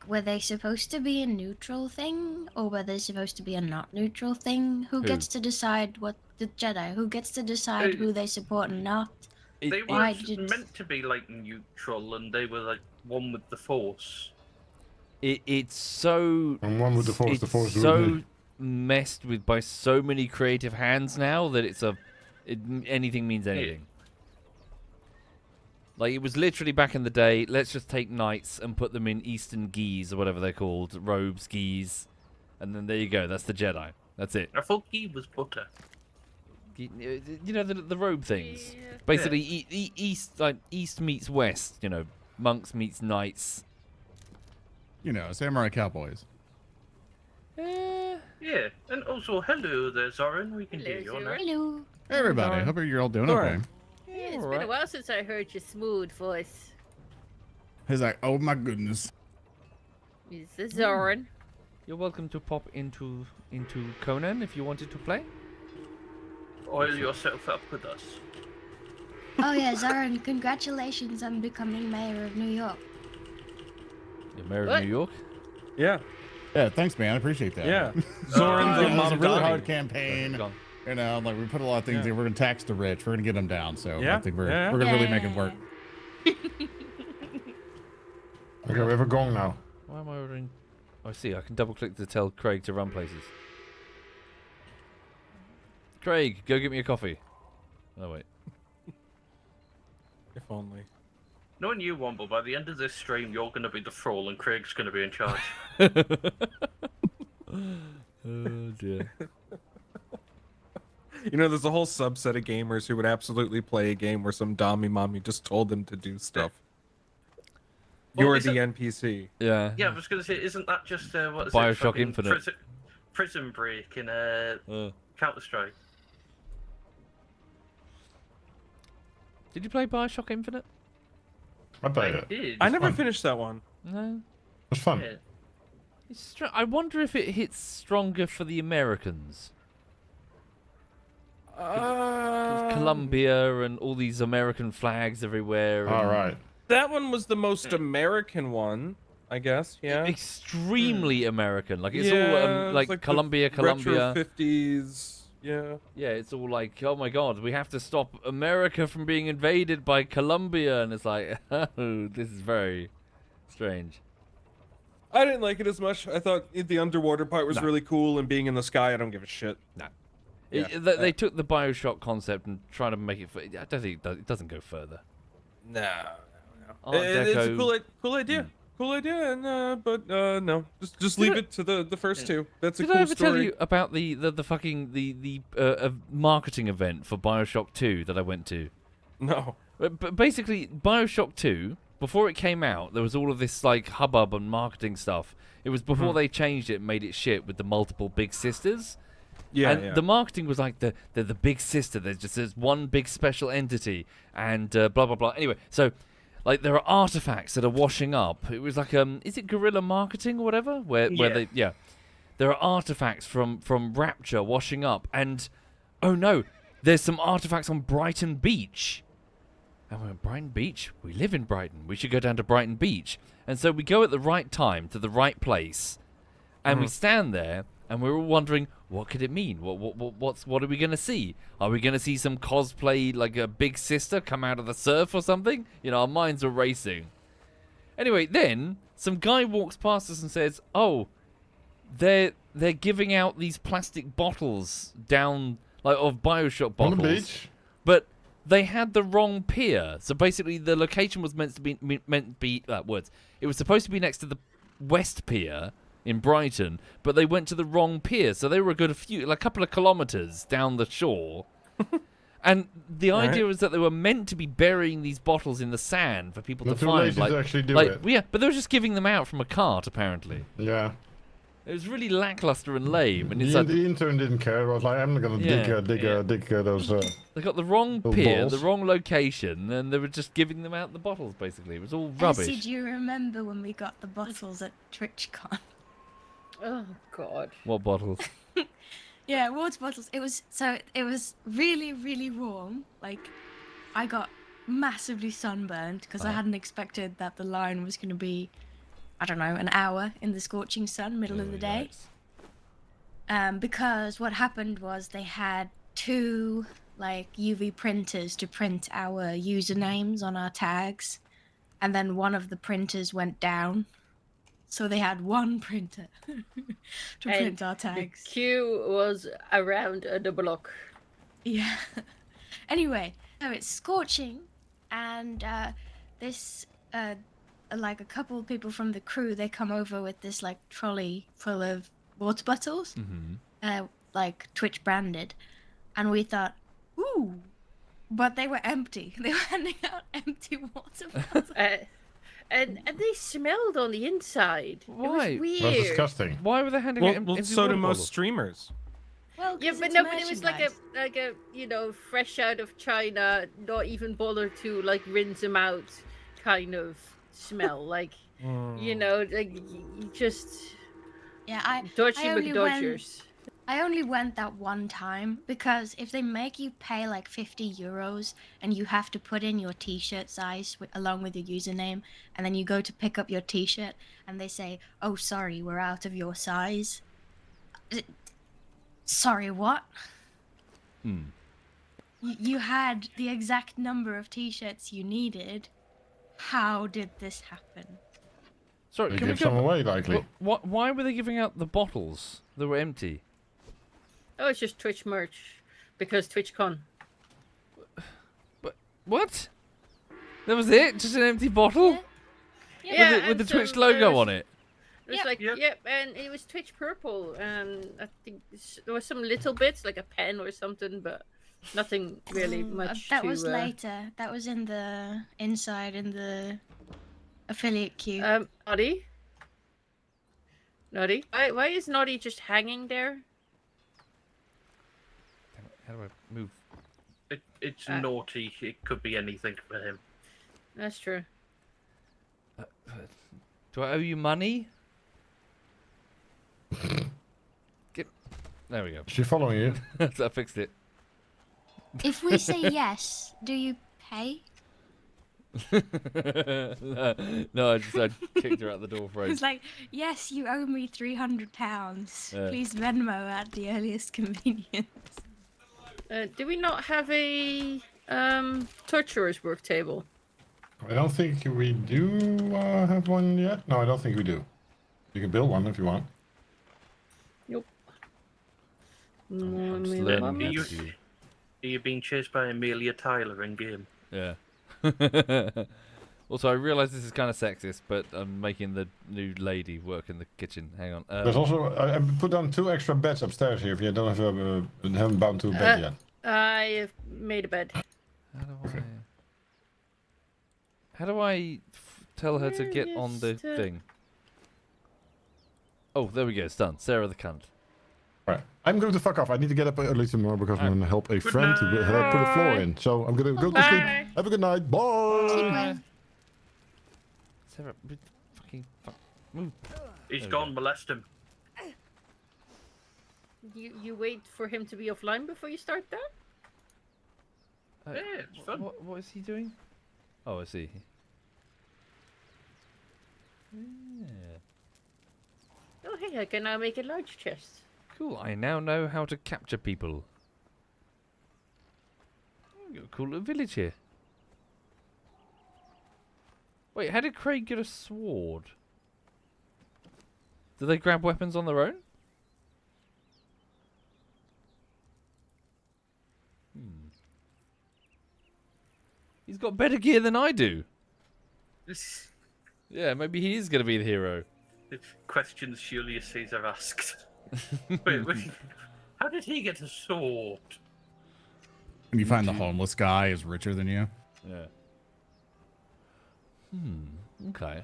Speaker 5: were they supposed to be a neutral thing, or were they supposed to be a not neutral thing? Who gets to decide what the Jedi? Who gets to decide who they support and not?
Speaker 4: They
Speaker 5: Why
Speaker 4: were
Speaker 5: did-
Speaker 4: meant to be like neutral, and they were like one with the Force.
Speaker 1: It's so.
Speaker 2: And one with the Force,
Speaker 1: It's
Speaker 2: the Force
Speaker 1: so
Speaker 2: ruled me.
Speaker 1: messed with by so many creative hands now that anything means anything. Like, it was literally back in the day, let's just take knights and put them in Eastern geese or whatever they're called, robes, geese, and then there you go, that's the Jedi. That's it.
Speaker 4: I thought he was butter.
Speaker 1: You know, the robe things.
Speaker 6: Yeah.
Speaker 1: Basically, East meets West, you know, monks meets knights.
Speaker 7: You know, samurai cowboys.
Speaker 4: Yeah, and also hello there, Zoran. We can hear you
Speaker 6: Hello,
Speaker 4: now.
Speaker 6: Zoran.
Speaker 5: Hello.
Speaker 7: Hey, everybody. Hope you're all doing okay.
Speaker 3: Alright.
Speaker 6: Yeah, it's been
Speaker 1: alright.
Speaker 6: a while since I heard your smooth voice.
Speaker 7: He's like, oh my goodness.
Speaker 6: It's the Zoran.
Speaker 1: You're welcome to pop into Conan if you wanted to play.
Speaker 4: Oil yourself up with us.
Speaker 5: Oh yeah, Zoran, congratulations on becoming mayor of New York.
Speaker 1: You're mayor
Speaker 6: What?
Speaker 1: of New York.
Speaker 3: Yeah.
Speaker 7: Yeah, thanks, man. I appreciate that.
Speaker 3: Yeah.
Speaker 7: Zoran,
Speaker 3: Zoran,
Speaker 7: it
Speaker 3: the
Speaker 7: was a really
Speaker 3: Monogami.
Speaker 7: hard campaign.
Speaker 1: Gone.
Speaker 7: You know, like we put a lot of things in. We're gonna tax the rich. We're gonna get them down. So I think we're gonna really make it work.
Speaker 2: Okay, we have a gong now.
Speaker 1: Why am I ordering? Oh, I see. I can double click to tell Craig to run places. Craig, go get me a coffee. Oh wait.
Speaker 3: If only.
Speaker 4: Knowing you, Womble, by the end of this stream, you're going to be the thrall and Craig's going to be in charge.
Speaker 1: Oh dear.
Speaker 3: You know, there's a whole subset of gamers who would absolutely play a game where some dommy mommy just told them to do stuff.
Speaker 4: Well,
Speaker 3: You're the NPC.
Speaker 1: Yeah.
Speaker 4: Yeah, I was going to say, isn't that just what is
Speaker 1: BioShock
Speaker 4: it? fucking
Speaker 1: Infinite.
Speaker 4: Prison Break in Counter-Strike.
Speaker 1: Did you play BioShock Infinite?
Speaker 2: I played
Speaker 4: I
Speaker 2: it.
Speaker 4: did.
Speaker 3: I never
Speaker 2: fun.
Speaker 3: finished that one.
Speaker 1: No.
Speaker 2: It was fun.
Speaker 4: Yeah.
Speaker 1: It's I wonder if it hits stronger for the Americans. Colombia and all these American flags everywhere.
Speaker 2: All right.
Speaker 3: That one was the most American one, I guess. Yeah.
Speaker 1: Extremely American. Like it's all
Speaker 3: it's
Speaker 1: like
Speaker 3: the
Speaker 1: Colombia.
Speaker 3: retro 50s. Yeah.
Speaker 1: Yeah, it's all like, oh my god, we have to stop America from being invaded by Colombia, and it's like, oh, this is very strange.
Speaker 3: I didn't like it as much. I thought the underwater part was really cool, and being in the sky, I don't give a shit.
Speaker 1: No.
Speaker 3: Yeah.
Speaker 1: They took the BioShock concept and tried to make it. I don't think it doesn't go further.
Speaker 3: No.
Speaker 1: Art
Speaker 3: It's a
Speaker 1: Deco.
Speaker 3: cool idea. Cool idea, and but no, just leave it to the first two. That's a
Speaker 1: Did I
Speaker 3: cool
Speaker 1: ever
Speaker 3: story.
Speaker 1: tell you about the fucking the marketing event for BioShock 2 that I went to?
Speaker 3: No.
Speaker 1: But basically, BioShock 2, before it came out, there was all of this like hubbub and marketing stuff. It was before they changed it and made it shit with the multiple big sisters.
Speaker 3: Yeah,
Speaker 1: And the marketing was like the big sister. There's one big special entity and blah blah blah. Anyway, so like there are artifacts that are washing up. It was like is it guerrilla marketing or whatever? Where there are artifacts from Rapture washing up, and oh no, there's some artifacts on Brighton Beach. And we went, Brighton Beach? We live in Brighton. We should go down to Brighton Beach. And so we go at the right time to the right place, and we stand there, and we're all wondering, what could it mean? What are we going to see? Are we going to see some cosplay, like a big sister come out of the surf or something? You know, our minds are racing. Anyway, then some guy walks past us and says, oh, they're giving out these plastic bottles down, like of BioShock bottles.
Speaker 2: On the beach?
Speaker 1: But they had the wrong pier. So basically, the location was meant to be It was supposed to be next to the West Pier in Brighton, but they went to the wrong pier. So they were a couple of kilometers down the shore. And the idea was that they were meant to be burying these bottles in the sand for people to
Speaker 2: Too
Speaker 1: find.
Speaker 2: lazy
Speaker 1: Like,
Speaker 2: to actually do
Speaker 1: like,
Speaker 2: it.
Speaker 1: yeah, but they were just giving them out from a cart, apparently.
Speaker 2: Yeah.
Speaker 1: It was really lackluster and lame. And it's
Speaker 2: The,
Speaker 1: like,
Speaker 2: the intern didn't care. I was like, I'm not gonna dig those.
Speaker 1: they got the wrong
Speaker 2: Little
Speaker 1: pier,
Speaker 2: balls.
Speaker 1: the wrong location, and they were just giving them out the bottles, basically. It was all rubbish.
Speaker 5: Did you remember when we got the bottles at TwitchCon?
Speaker 6: Oh God.
Speaker 1: What bottles?
Speaker 5: Yeah, water bottles. It was really, really warm. Like, I got massively sunburned because I hadn't expected that the line was going to be, I don't know, an hour in the scorching sun, middle of the day. Because what happened was they had two like UV printers to print our usernames on our tags, and then one of the printers went down. So they had one printer to print our tags.
Speaker 6: The queue was around the block.
Speaker 5: Yeah. Anyway, so it's scorching, and like a couple of people from the crew, they come over with this like trolley full of water bottles, like Twitch branded, and we thought, ooh, but they were empty. They were handing out empty water bottles.
Speaker 6: And they smelled on the inside.
Speaker 1: Why?
Speaker 6: It was weird.
Speaker 2: That's disgusting.
Speaker 1: Why were they handing out empty
Speaker 3: So do
Speaker 1: water
Speaker 3: most
Speaker 1: bottles?
Speaker 3: streamers.
Speaker 5: Well,
Speaker 6: Yeah,
Speaker 5: 'cause
Speaker 6: but
Speaker 5: it's
Speaker 6: no, but it was like
Speaker 5: merchandise.
Speaker 6: a fresh out of China, not even bother to like rinse them out kind of smell. Like, like you just
Speaker 5: Yeah, I
Speaker 6: dodgy
Speaker 5: only
Speaker 6: McDodgers.
Speaker 5: I only went that one time because if they make you pay like 50 euros and you have to put in your t-shirt size along with your username, and then you go to pick up your t-shirt and they say, oh, sorry, we're out of your size. Sorry, what? You had the exact number of t-shirts you needed. How did this happen?
Speaker 1: Sorry,
Speaker 2: They
Speaker 1: can we
Speaker 2: give some
Speaker 1: go...
Speaker 2: away, likely.
Speaker 1: Why were they giving out the bottles that were empty?
Speaker 6: Oh, it's just Twitch merch. Because TwitchCon.
Speaker 1: But what? That was it? Just an empty bottle?
Speaker 5: Yeah.
Speaker 1: With the Twitch logo on it?
Speaker 6: It was
Speaker 5: Yep.
Speaker 6: like,
Speaker 4: Yep.
Speaker 6: yep, and it was Twitch purple, and I think there was some little bits, like a pen or something, but nothing really much.
Speaker 5: That was later. That was in the affiliate queue.
Speaker 6: Noddy? Noddy? Why is Noddy just hanging there?
Speaker 1: How do I move?
Speaker 4: It's naughty. It could be anything for him.
Speaker 6: That's true.
Speaker 1: Do I owe you money? There we go.
Speaker 2: Is she following you?
Speaker 1: I fixed it.
Speaker 5: If we say yes, do you pay?
Speaker 1: No, I kicked her out the door for
Speaker 5: It's like, yes, you owe me £300.
Speaker 1: Yeah.
Speaker 5: Please Venmo at the earliest convenience.
Speaker 6: Do we not have a torturer's work table?
Speaker 2: I don't think we do have one yet. No, I don't think we do. You can build one if you want.
Speaker 6: Nope.
Speaker 1: I'm just
Speaker 6: maybe
Speaker 1: learning
Speaker 6: not.
Speaker 1: how
Speaker 4: You-
Speaker 1: to do-
Speaker 4: Are you being chased by Amelia Tyler in game?
Speaker 1: Yeah. Also, I realise this is kind of sexist, but I'm making the new lady work in the kitchen. Hang on.
Speaker 2: There's also I put down 2 extra beds upstairs here if you don't have haven't bound to a bed yet.
Speaker 6: I have made a bed.
Speaker 1: How do I tell her to get on the
Speaker 6: Just,
Speaker 1: thing? Oh, there we go. It's done. Sarah the cunt.
Speaker 2: Right. I'm going to fuck off. I need to get up early tomorrow because I'm going to help a
Speaker 4: Good
Speaker 2: friend to put a floor
Speaker 6: night.
Speaker 2: in. So I'm going to go to sleep.
Speaker 6: Bye.
Speaker 2: Have a good night.
Speaker 5: Keep
Speaker 2: Bye.
Speaker 5: going.
Speaker 1: Sarah, fucking fuck. Move.
Speaker 4: He's
Speaker 1: There we
Speaker 4: gone, molest him.
Speaker 6: You wait for him to be offline before you start that?
Speaker 4: Yeah, it's fun.
Speaker 1: What is he doing? Oh, I see. Yeah.
Speaker 6: Oh, hey, I can now make a large chest.
Speaker 1: Cool. I now know how to capture people. Oh, got a cool little village here. Wait, how did Craig get a sword? Do they grab weapons on their own? He's got better gear than I do. Yeah, maybe he is going to be the hero.
Speaker 4: Questions Julius Caesar asked. wait. How did he get a sword?
Speaker 7: And you find the homeless guy is richer than you.
Speaker 1: Yeah. Okay.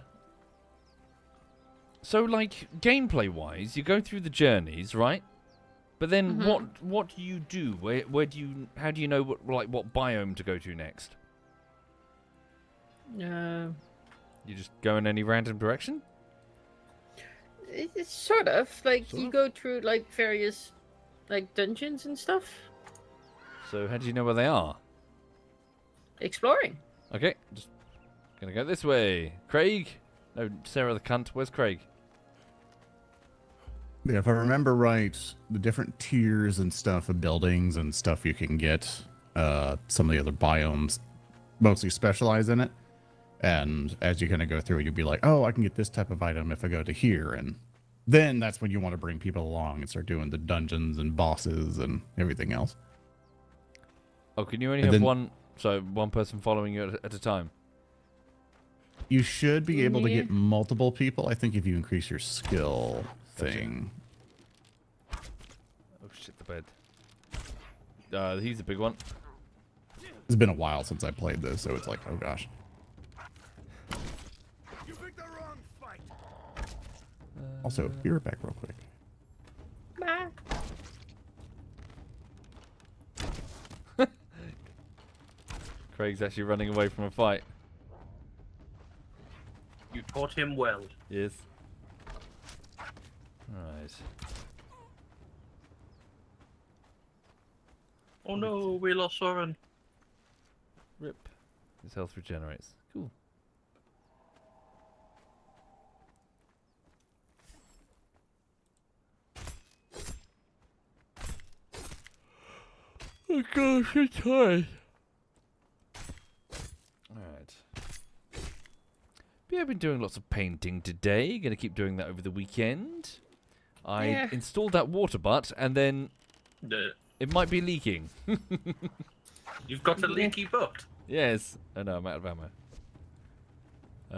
Speaker 1: So, like, gameplay-wise, you go through the journeys, right? But then, what do you do? Where do you? How do you know what biome to go to next? You just go in any random direction?
Speaker 6: It's sort of like
Speaker 1: Sort
Speaker 6: you
Speaker 1: of?
Speaker 6: go through like various like dungeons and stuff,
Speaker 1: So, how do you know where they are?
Speaker 6: exploring.
Speaker 1: Okay, just gonna go this way. Craig? No, Sarah the cunt. Where's Craig?
Speaker 7: Yeah, if I remember right, the different tiers and stuff of buildings and stuff you can get, some of the other biomes mostly specialize in it. And as you kind of go through, you'll be like, oh, I can get this type of item if I go to here. And then that's when you want to bring people along and start doing the dungeons and bosses and everything else.
Speaker 1: Oh, can you only
Speaker 7: And
Speaker 1: have
Speaker 7: then-
Speaker 1: one person following you at a time?
Speaker 7: You should be able to
Speaker 6: Yeah.
Speaker 7: get multiple people, I think, if you increase your skill thing.
Speaker 1: Oh shit, the bed. He's a big one.
Speaker 7: It's been a while since I played this, so it's like, oh gosh. Also, be right back real quick.
Speaker 6: Bye.
Speaker 1: Craig's actually running away from a fight.
Speaker 4: You taught him well.
Speaker 1: Yes. Alright.
Speaker 4: Oh no, we lost Soren.
Speaker 1: Rip. His health regenerates. Cool. Oh gosh, I'm tired. Alright. I've been doing lots of painting today. Gonna keep doing that over the weekend. I installed that water butt, and then it might be leaking.
Speaker 4: You've got a leaky butt.
Speaker 1: Yes. Oh no, I'm out of ammo.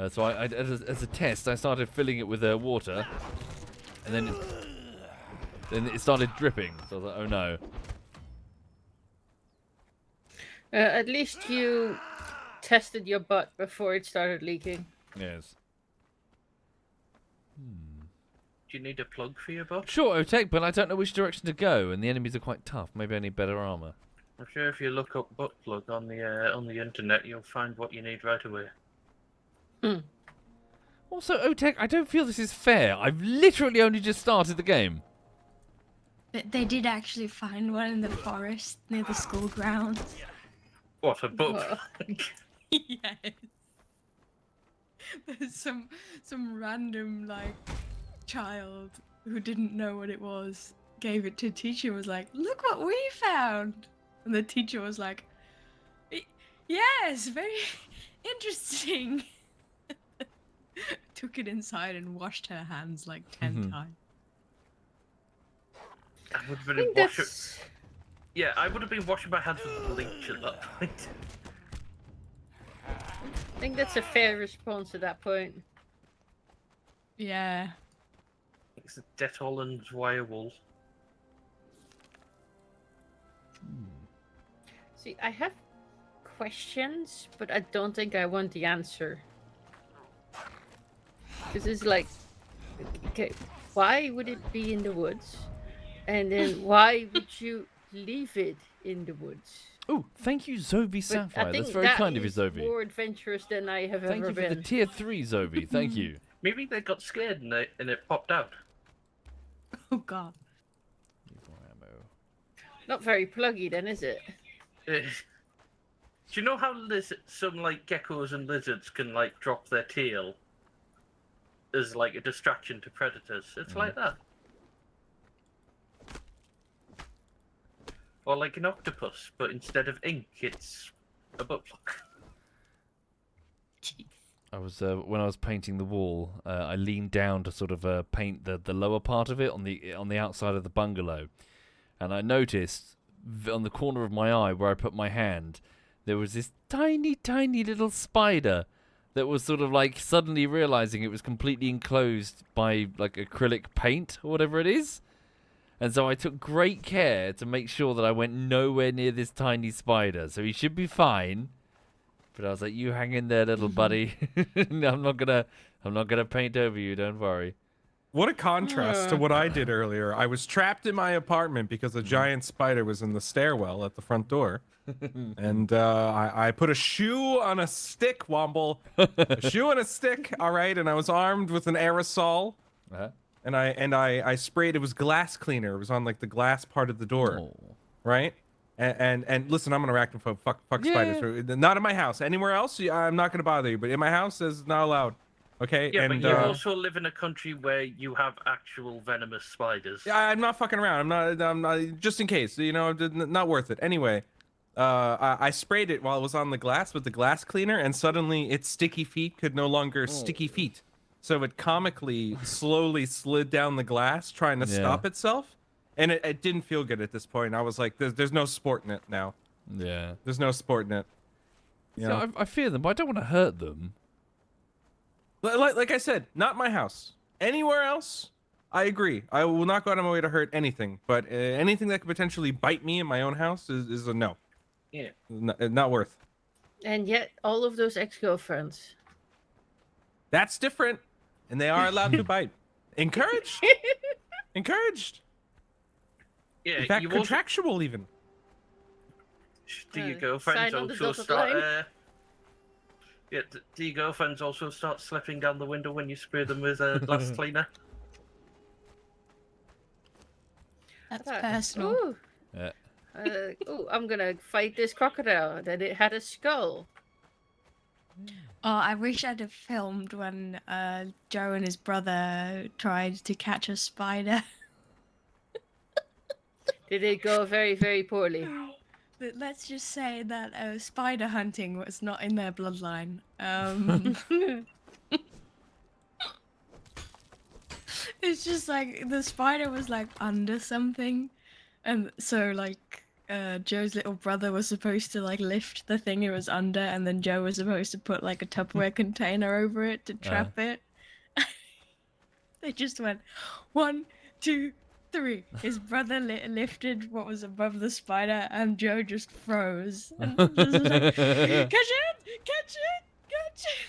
Speaker 1: So as a test, I started filling it with water, and then it started dripping. So I was like, oh no.
Speaker 6: At least you tested your butt before it started leaking.
Speaker 1: Yes.
Speaker 4: Do you need a plug for your butt?
Speaker 1: Sure, Otech, but I don't know which direction to go, and the enemies are quite tough. Maybe I need better armor.
Speaker 4: I'm sure if you look up butt plug on the internet, you'll find what you need right away.
Speaker 1: Also, Otech, I don't feel this is fair. I've literally only just started the game.
Speaker 5: But they did actually find one in the forest near the school grounds.
Speaker 4: What, a butt plug?
Speaker 5: Yes. There's some random like child who didn't know what it was, gave it to the teacher and was like, "Look what we found." And the teacher was like, "Yes, very interesting." Took it inside and washed her hands like 10 times.
Speaker 4: I would have been washing. Yeah, I would have been washing my hands with bleach at that point.
Speaker 6: I think that's a fair response at that point.
Speaker 5: Yeah.
Speaker 4: It's a Dettol and wire wool.
Speaker 6: See, I have questions, but I don't think I want the answer. Because it's like, okay, why would it be in the woods? And then why would you leave it in the woods?
Speaker 1: Oh, thank you, Zovi Sapphire.
Speaker 6: I think
Speaker 1: That's very kind of you,
Speaker 6: is
Speaker 1: Zovi.
Speaker 6: more adventurous than I have
Speaker 1: Thank
Speaker 6: ever
Speaker 1: you for
Speaker 6: been.
Speaker 1: the tier 3, Zovi. Thank you.
Speaker 4: Maybe they got scared and it popped out.
Speaker 5: Oh god.
Speaker 6: Not very pluggy then, is it?
Speaker 4: Do you know how some like geckos and lizards can like drop their tail as like a distraction to predators? It's like that. Or like an octopus, but instead of ink, it's a butt plug.
Speaker 1: I was when I was painting the wall, I leaned down to sort of paint the lower part of it on the outside of the bungalow, and I noticed on the corner of my eye where I put my hand, there was this tiny little spider that was sort of like suddenly realizing it was completely enclosed by like acrylic paint or whatever it is. And so I took great care to make sure that I went nowhere near this tiny spider. So he should be fine. But I was like, "You hang in there, little buddy. I'm not gonna paint over you. Don't worry."
Speaker 3: What a contrast to what I did earlier. I was trapped in my apartment because a giant spider was in the stairwell at the front door. And I put a shoe on a stick, Womble. A shoe on a stick, all right, and I was armed with an aerosol.
Speaker 1: Uh-huh.
Speaker 3: And I sprayed. It was glass cleaner. It was on like the glass part of the door, right? And listen, I'm an arachnophobe. Fuck spiders. Not in my house. Anywhere else, I'm not gonna bother you. But in my house, is not allowed. Okay.
Speaker 4: Yeah,
Speaker 3: and,
Speaker 4: but you also live in a country where you have actual venomous spiders.
Speaker 3: Yeah, I'm not fucking around. I'm not. Just in case, you know, not worth it. Anyway, I sprayed it while it was on the glass with the glass cleaner, and suddenly its sticky feet could no longer sticky feet. So it comically slowly slid down the glass, trying to stop itself, and it didn't feel good at this point. I was like, "There's no sport in it now.
Speaker 1: Yeah.
Speaker 3: There's no sport in it." You know?
Speaker 1: I fear them, but I don't want to hurt them.
Speaker 3: Like I said, not my house. Anywhere else, I agree. I will not go out of my way to hurt anything, but anything that could potentially bite me in my own house is a no.
Speaker 4: Yeah.
Speaker 3: Not worth.
Speaker 6: And yet, all of those ex-girlfriends.
Speaker 3: That's different, and they are allowed to bite. Encouraged. Encouraged.
Speaker 4: Yeah,
Speaker 3: In fact,
Speaker 4: you
Speaker 3: contractual even.
Speaker 4: Do your girlfriends
Speaker 6: sign on the
Speaker 4: also
Speaker 6: dotted
Speaker 4: start?
Speaker 6: line.
Speaker 4: Yeah, do your girlfriends also start slipping down the window when you spray them with a glass cleaner?
Speaker 5: That's personal.
Speaker 6: Ooh.
Speaker 1: Yeah.
Speaker 6: I'm gonna fight this crocodile. That it had a skull.
Speaker 5: Oh, I wish I'd have filmed when Joe and his brother tried to catch a spider.
Speaker 6: Did it go very, very poorly?
Speaker 5: let's just say that spider hunting was not in their bloodline. It's just like the spider was like under something, and so like Joe's little brother was supposed to like lift the thing it was under, and then Joe was supposed to put like a Tupperware container over it to trap it. They just went 1, 2, 3. His brother lifted what was above the spider, and Joe just froze. And just was like, catch it! Catch it! Catch it!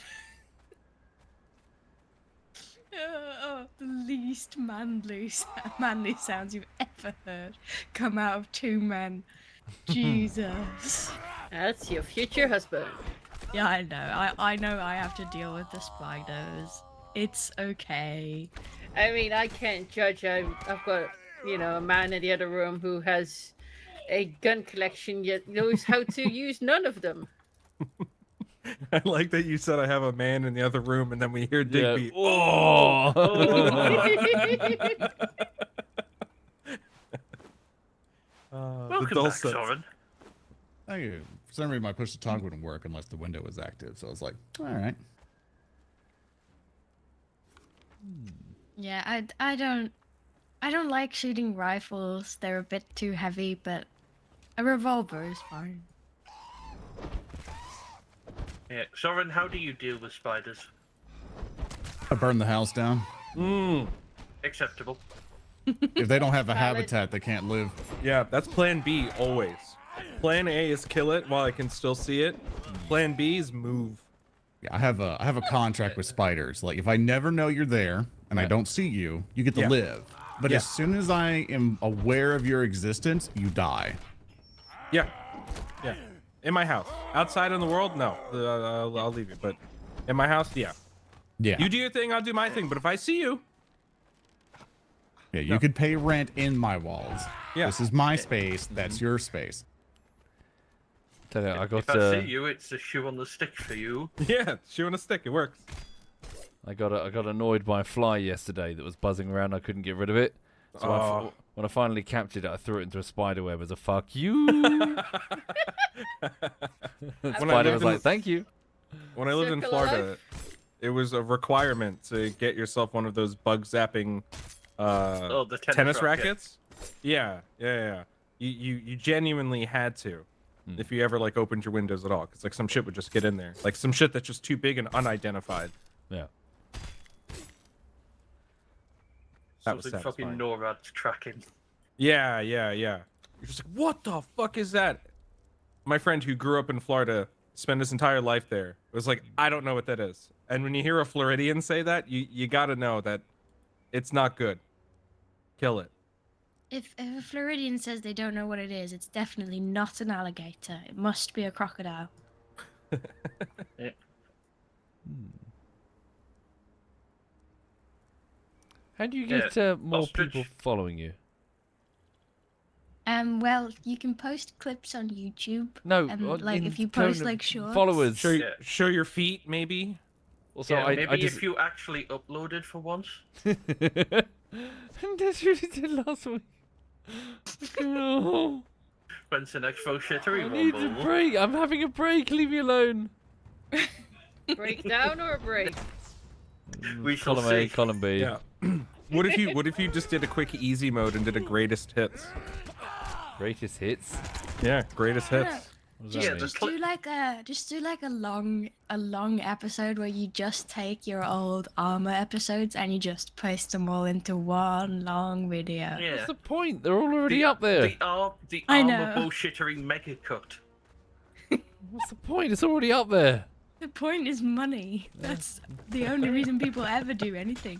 Speaker 5: The least manly sounds you've ever heard come out of two men. Jesus.
Speaker 6: That's your future husband.
Speaker 5: Yeah, I know. I know I have to deal with the spiders. It's okay.
Speaker 6: I mean, I can't judge. I've got, a man in the other room who has a gun collection yet knows how to use none of them.
Speaker 3: I like that you said I have a man in the other room, and then we hear Digby.
Speaker 1: Yeah. Oh.
Speaker 4: Welcome back, Soren.
Speaker 7: Thank you. For some reason, my push to talk wouldn't work unless the window was active, so I was like, all right.
Speaker 5: Yeah, I don't like shooting rifles. They're a bit too heavy, but a revolver is fine.
Speaker 4: Yeah, Soren, how do you deal with spiders?
Speaker 7: I burn the house down.
Speaker 4: Acceptable.
Speaker 7: If they don't have a
Speaker 6: Valid.
Speaker 7: habitat, they can't live.
Speaker 3: Yeah, that's plan B always. Plan A is kill it while I can still see it. Plan B is move.
Speaker 7: Yeah, I have a contract with spiders. Like, if I never know you're there and I don't see you, you get to
Speaker 3: Yeah.
Speaker 7: live. But
Speaker 3: Yeah.
Speaker 7: as soon as I am aware of your existence, you die.
Speaker 3: Yeah. Yeah. In my house. Outside in the world, no. I'll leave you. But in my house, yeah.
Speaker 7: Yeah.
Speaker 3: You do your thing, I'll do my thing. But if I see you,
Speaker 7: Yeah, you could pay rent in my walls.
Speaker 3: Yeah.
Speaker 7: This is my space. That's your space.
Speaker 1: Tell you, I got
Speaker 4: If I see you, it's a shoe on the stick for you.
Speaker 3: yeah, shoe on a stick, it works.
Speaker 1: I got annoyed by a fly yesterday that was buzzing around. I couldn't get rid of it. So when I finally captured it, I threw it into a spider web as a fuck you. The spider was like, thank you.
Speaker 3: When I lived in
Speaker 6: Circle of
Speaker 3: Florida, it was a requirement to get yourself one of those bug zapping
Speaker 4: The
Speaker 3: tennis
Speaker 4: racket.
Speaker 3: rackets. Yeah. You genuinely had to. If you ever like opened your windows at all, because like some shit would just get in there, like some shit that's just too big and unidentified.
Speaker 1: Yeah.
Speaker 3: That was
Speaker 4: Something fucking
Speaker 3: satisfying.
Speaker 4: NORAD's tracking.
Speaker 3: Yeah. You're just like, what the fuck is that? My friend who grew up in Florida, spent his entire life there, was like, I don't know what that is. And when you hear a Floridian say that, you gotta know that it's not good. Kill it.
Speaker 5: If a Floridian says they don't know what it is, it's definitely not an alligator. It must be a crocodile.
Speaker 4: Yeah.
Speaker 1: How do you get more
Speaker 4: ostrich.
Speaker 1: people following you?
Speaker 5: Well, you can post clips on YouTube.
Speaker 1: No,
Speaker 5: and like
Speaker 1: in
Speaker 5: if you
Speaker 1: terms
Speaker 5: post
Speaker 1: of
Speaker 5: like shorts.
Speaker 1: followers.
Speaker 3: Show your feet, maybe.
Speaker 1: Also,
Speaker 4: Yeah, maybe
Speaker 1: I just
Speaker 4: if you actually uploaded for once.
Speaker 1: That's what you did last week. Oh,
Speaker 4: When's the next shittery
Speaker 1: I need a
Speaker 4: Womble?
Speaker 1: break. I'm having a break. Leave me alone.
Speaker 6: Break down or break?
Speaker 4: We shall
Speaker 1: Column A,
Speaker 4: see.
Speaker 1: column B.
Speaker 3: Yeah. What if you just did a quick easy mode and did a greatest hits?
Speaker 1: Greatest hits.
Speaker 3: Yeah, greatest hits.
Speaker 1: What does
Speaker 4: Yeah,
Speaker 1: that mean?
Speaker 5: Just do like a long episode where you just take your old armor episodes and you just paste them all into one long video.
Speaker 4: Yeah.
Speaker 1: What's the point? They're all already up there.
Speaker 4: The
Speaker 5: I
Speaker 4: armor
Speaker 5: know.
Speaker 4: bullshittery mega cut.
Speaker 1: What's the point? It's already up there.
Speaker 5: The point is money. That's the only reason people ever do anything.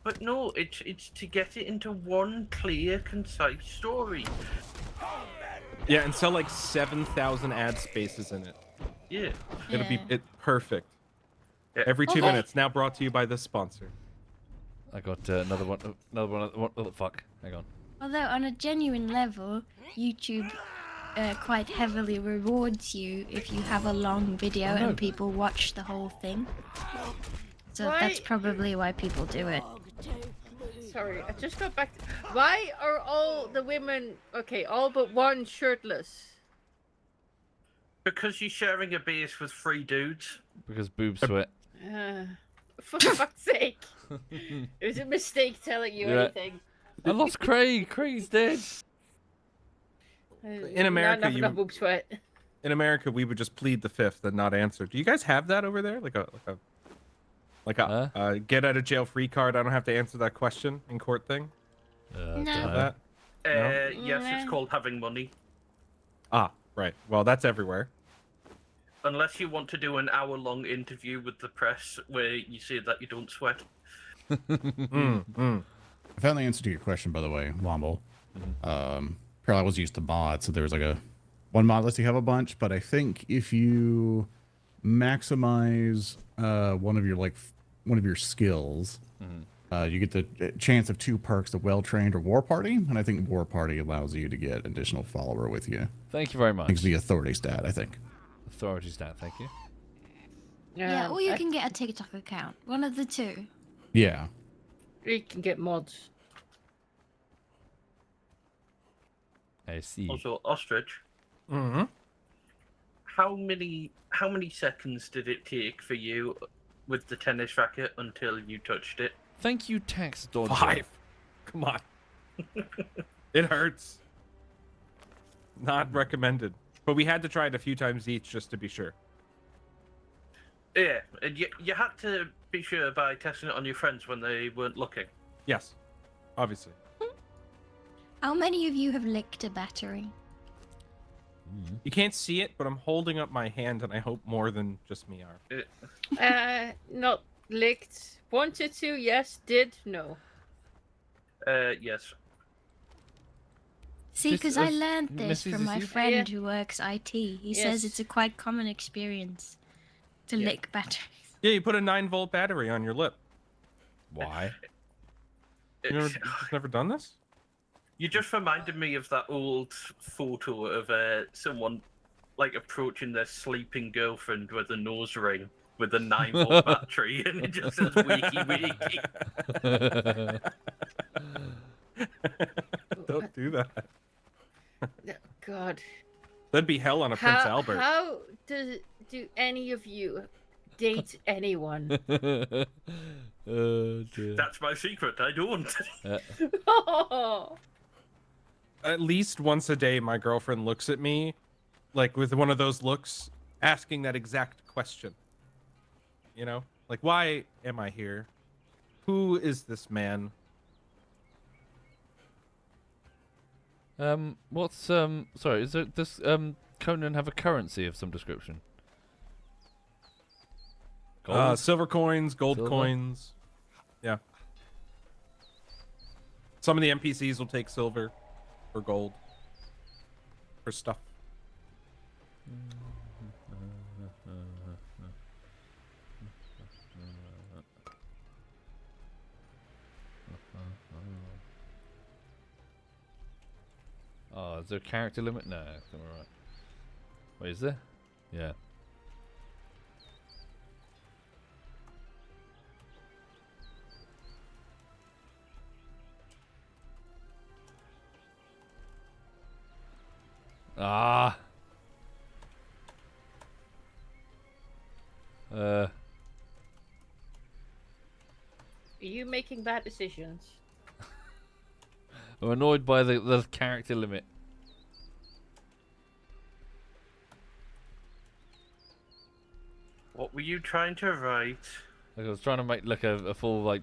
Speaker 4: But no, it's to get it into one clear, concise story.
Speaker 3: Yeah, and sell like 7,000 ad spaces in it.
Speaker 4: Yeah.
Speaker 3: It'll be
Speaker 5: Yeah.
Speaker 3: perfect.
Speaker 4: Yeah.
Speaker 3: Every 2
Speaker 5: Okay.
Speaker 3: minutes. Now brought to you by this sponsor.
Speaker 1: I got another one. Oh, fuck. Hang on.
Speaker 5: Although on a genuine level, YouTube quite heavily rewards you if you have a long video
Speaker 1: I know.
Speaker 5: and people watch the whole thing. So
Speaker 6: Why-
Speaker 5: that's probably why people do it.
Speaker 6: sorry. I just got back. Why are all the women okay? All but one shirtless.
Speaker 4: Because she's sharing a base with 3 dudes.
Speaker 1: Because boob sweat.
Speaker 6: For fuck's sake! It was a mistake telling you
Speaker 1: Yeah.
Speaker 6: anything.
Speaker 1: I lost Craig. Craig's dead.
Speaker 3: In America,
Speaker 6: not
Speaker 3: you-
Speaker 6: enough boob sweat.
Speaker 3: In America, we would just plead the fifth and not answer. Do you guys have that over there? Like a get out of jail free card? I don't have to answer that question in court thing.
Speaker 5: No.
Speaker 3: Have that?
Speaker 4: Yes, it's called having money.
Speaker 3: Ah, right. Well, that's everywhere.
Speaker 4: Unless you want to do an hour-long interview with the press where you say that you don't sweat.
Speaker 7: I found the answer to your question, by the way, Womble. Probably was used to mod, so there was like a one mod lets you have a bunch, but I think if you maximize one of your skills, you get the chance of 2 perks of well-trained or war party, and I think war party allows you to get additional follower with you.
Speaker 1: Thank you very much.
Speaker 7: It's the authority stat, I think.
Speaker 1: Authority stat, thank you.
Speaker 5: Yeah, or you can get a TikTok account. One of the 2.
Speaker 7: Yeah.
Speaker 6: You can get mods.
Speaker 1: I see.
Speaker 4: Also, Ostrich,
Speaker 3: Mm-hmm.
Speaker 4: how many seconds did it take for you with the tennis racket until you touched it?
Speaker 1: Thank you, tax dodger.
Speaker 3: 5. Come on. It hurts. Not recommended. But we had to try it a few times each just to be sure.
Speaker 4: Yeah, and you had to be sure by testing it on your friends when they weren't looking.
Speaker 3: Yes. Obviously.
Speaker 5: How many of you have licked a battery?
Speaker 3: You can't see it, but I'm holding up my hand, and I hope more than just me are.
Speaker 6: Not licked. Wanted to, yes. Did, no.
Speaker 4: Yes.
Speaker 5: See,
Speaker 1: This
Speaker 5: because I
Speaker 1: is-
Speaker 5: learned this
Speaker 1: Mrs.
Speaker 5: from my
Speaker 1: Izzy?
Speaker 5: friend
Speaker 6: Yeah.
Speaker 5: who works IT. He
Speaker 6: Yes.
Speaker 5: says it's a quite common experience to lick batteries.
Speaker 3: Yeah, you put a 9-volt battery on your lip.
Speaker 1: Why?
Speaker 3: You've never done this?
Speaker 4: You just reminded me of that old photo of someone like approaching their sleeping girlfriend with a nose ring with a 9-volt battery, and it just says "wakey wakey."
Speaker 3: Don't do that.
Speaker 6: God.
Speaker 3: That'd be hell on a Prince Albert.
Speaker 6: How do any of you date anyone?
Speaker 1: Dear.
Speaker 4: That's my secret. I don't.
Speaker 6: Oh.
Speaker 3: At least once a day, my girlfriend looks at me, like with one of those looks, asking that exact question. You know, like, why am I here? Who is this man?
Speaker 1: What's sorry, does Conan have a currency of some description? Gold?
Speaker 3: Silver coins, gold
Speaker 1: Silver?
Speaker 3: coins. Yeah. Some of the NPCs will take silver or gold for stuff.
Speaker 1: Oh, is there a character limit? No, I think we're right. Wait, is there? Yeah. Ah.
Speaker 6: Are you making bad decisions?
Speaker 1: I'm annoyed by the character limit.
Speaker 4: What were you trying to write?
Speaker 1: Like I was trying to make like a full like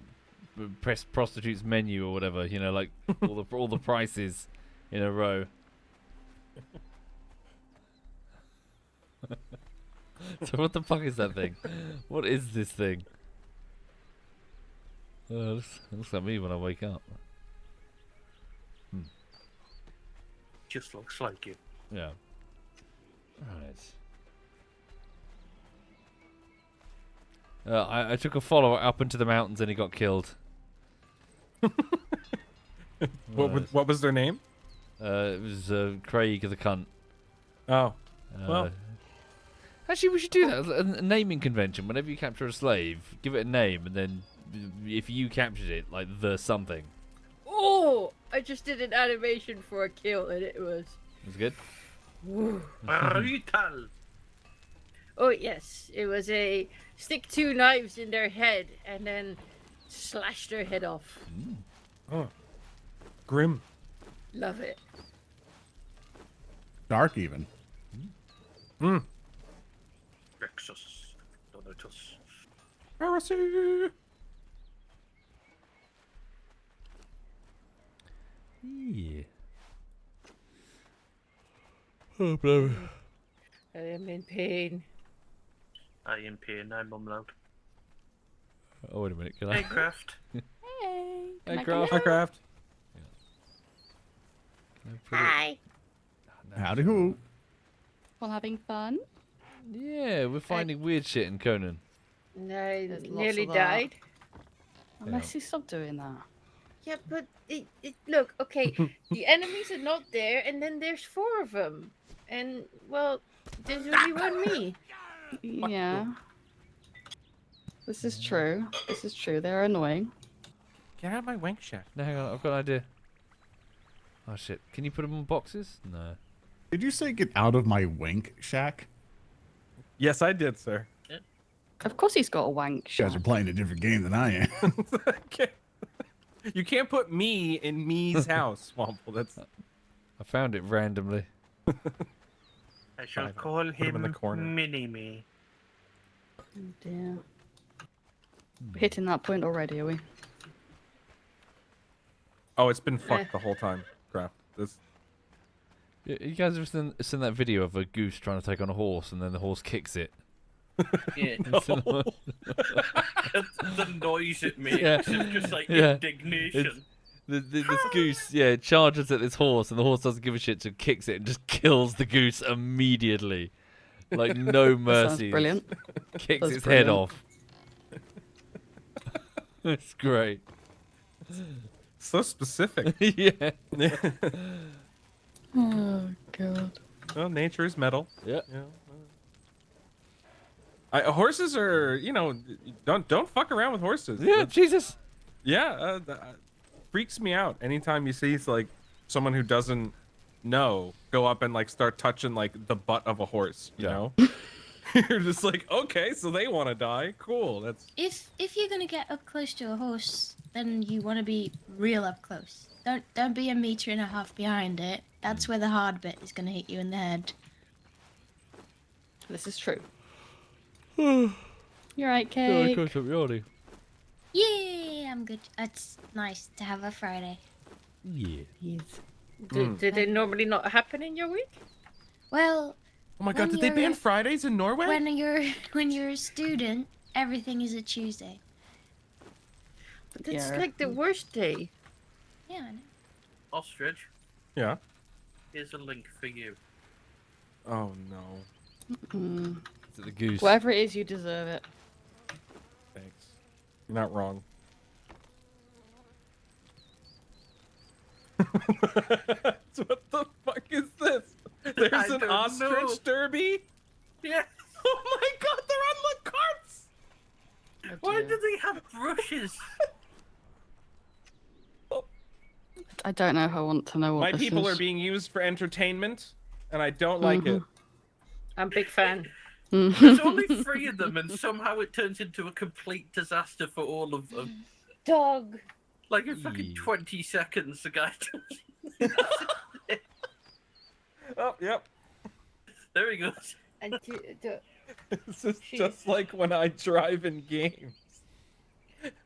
Speaker 1: prostitutes menu or whatever, you know, like all the prices in a row. So what the fuck is that thing? What is this thing? It looks like me when I wake up.
Speaker 4: Just looks like you.
Speaker 1: Yeah. Right. I took a follower up into the mountains and he got killed.
Speaker 3: What was their name?
Speaker 1: It was Craig the cunt.
Speaker 3: Oh, well.
Speaker 1: Actually, we should do that. A naming convention. Whenever you capture a slave, give it a name, and then if you captured it, like the something,
Speaker 6: Oh, I just did an animation for a kill, and it was.
Speaker 1: It was good.
Speaker 4: Brutal.
Speaker 6: Oh yes, it was a stick 2 knives in their head and then slash their head off.
Speaker 3: Oh, grim.
Speaker 6: Love it.
Speaker 7: Dark even.
Speaker 4: Rexus. Donatus.
Speaker 3: Heresy.
Speaker 1: Yeah. Oh, bro.
Speaker 6: I am in pain.
Speaker 4: I am pain. I'm umlaut.
Speaker 1: Oh, wait a minute. Can
Speaker 4: Hey,
Speaker 1: I?
Speaker 4: Craft.
Speaker 8: Hey.
Speaker 1: Hey,
Speaker 8: can I
Speaker 1: Craft.
Speaker 3: Hi, Craft.
Speaker 6: Hi.
Speaker 7: Howdy ho.
Speaker 8: While having fun.
Speaker 1: Yeah, we're finding weird shit in Conan.
Speaker 6: I
Speaker 8: There's lots
Speaker 6: nearly
Speaker 8: of that.
Speaker 6: died.
Speaker 8: Unless you stop doing that.
Speaker 6: Yeah, but look, okay, the enemies are not there, and then there's 4 of them. And, well, there's only one me.
Speaker 8: Yeah. This is true. This is true. They're annoying.
Speaker 3: Get out of my wank shack.
Speaker 1: No, hang on. I've got an idea. Oh, shit. Can you put them on boxes? No.
Speaker 7: Did you say get out of my wink shack?
Speaker 3: Yes, I did, sir.
Speaker 8: Of course he's got a wank
Speaker 7: You guys
Speaker 8: shot.
Speaker 7: are playing a different game than I am.
Speaker 3: Okay. You can't put me in me's house, Womble. That's
Speaker 1: I found it randomly.
Speaker 4: I shall
Speaker 3: Fine.
Speaker 4: call
Speaker 3: Put him in the
Speaker 4: him
Speaker 3: corner.
Speaker 4: Mini-Me.
Speaker 8: Oh dear. We're hitting that point already, are we?
Speaker 3: Oh, it's been fucked the whole time. Crap. This.
Speaker 1: You guys ever seen that video of a goose trying to take on a horse and then the horse kicks it?
Speaker 4: Yeah.
Speaker 1: No.
Speaker 4: The noise it makes
Speaker 1: Yeah.
Speaker 4: is just like
Speaker 1: Yeah.
Speaker 4: indignation.
Speaker 1: This goose, yeah, charges at this horse, and the horse doesn't give a shit, so kicks it and just kills the goose immediately. Like, no
Speaker 8: That sounds
Speaker 1: mercy.
Speaker 8: brilliant.
Speaker 1: Kicks
Speaker 8: That's
Speaker 1: its head
Speaker 8: brilliant.
Speaker 1: off. It's great.
Speaker 3: So specific.
Speaker 1: Yeah.
Speaker 8: Oh god.
Speaker 3: Well, nature is metal.
Speaker 1: Yeah.
Speaker 3: Yeah. Horses are, don't fuck around with horses.
Speaker 1: Yeah, Jesus.
Speaker 3: Yeah, freaks me out anytime you see like someone who doesn't know go up and like start touching like the butt of a horse. You
Speaker 1: Yeah.
Speaker 3: know, you're just like, okay, so they want to die. Cool. That's
Speaker 5: If you're gonna get up close to a horse, then you want to be real up close. Don't be 1.5 meters behind it. That's where the hard bit is gonna hit you in the head.
Speaker 8: This is true. You're right, Cake.
Speaker 5: Yeah, I'm good. It's nice to have a Friday.
Speaker 1: Yeah.
Speaker 8: Yes.
Speaker 6: Did they normally not happen in your week?
Speaker 5: Well,
Speaker 3: oh my god,
Speaker 5: When
Speaker 3: did they ban
Speaker 5: you're-
Speaker 3: Fridays in Norway?
Speaker 5: when you're a student, everything is a Tuesday.
Speaker 6: That's
Speaker 8: Yeah.
Speaker 6: like the worst day.
Speaker 5: Yeah, I know.
Speaker 4: Ostrich,
Speaker 3: Yeah.
Speaker 4: here's a link for you.
Speaker 3: Oh no.
Speaker 8: Mm.
Speaker 1: Is it the goose?
Speaker 8: Whatever it is, you deserve it.
Speaker 3: Thanks. You're not wrong. So what the fuck is this? There's
Speaker 4: I
Speaker 3: an
Speaker 4: don't
Speaker 3: ostrich
Speaker 4: know.
Speaker 3: derby?
Speaker 4: Yeah.
Speaker 3: Oh my god, they're on the carts!
Speaker 8: Oh,
Speaker 4: Why
Speaker 8: dear.
Speaker 4: do they have brushes?
Speaker 8: I don't know if I want to know what
Speaker 3: My
Speaker 8: this
Speaker 3: people
Speaker 8: is.
Speaker 3: are being used for entertainment, and I don't like it.
Speaker 6: I'm a big fan.
Speaker 4: There's only 3 of them, and somehow it turns into a complete disaster for all of them.
Speaker 6: Dog.
Speaker 4: Like in fucking
Speaker 1: Yeah.
Speaker 4: 20 seconds, the guy.
Speaker 3: Oh, yep.
Speaker 4: There he goes.
Speaker 6: And
Speaker 3: This is just like when I drive in games.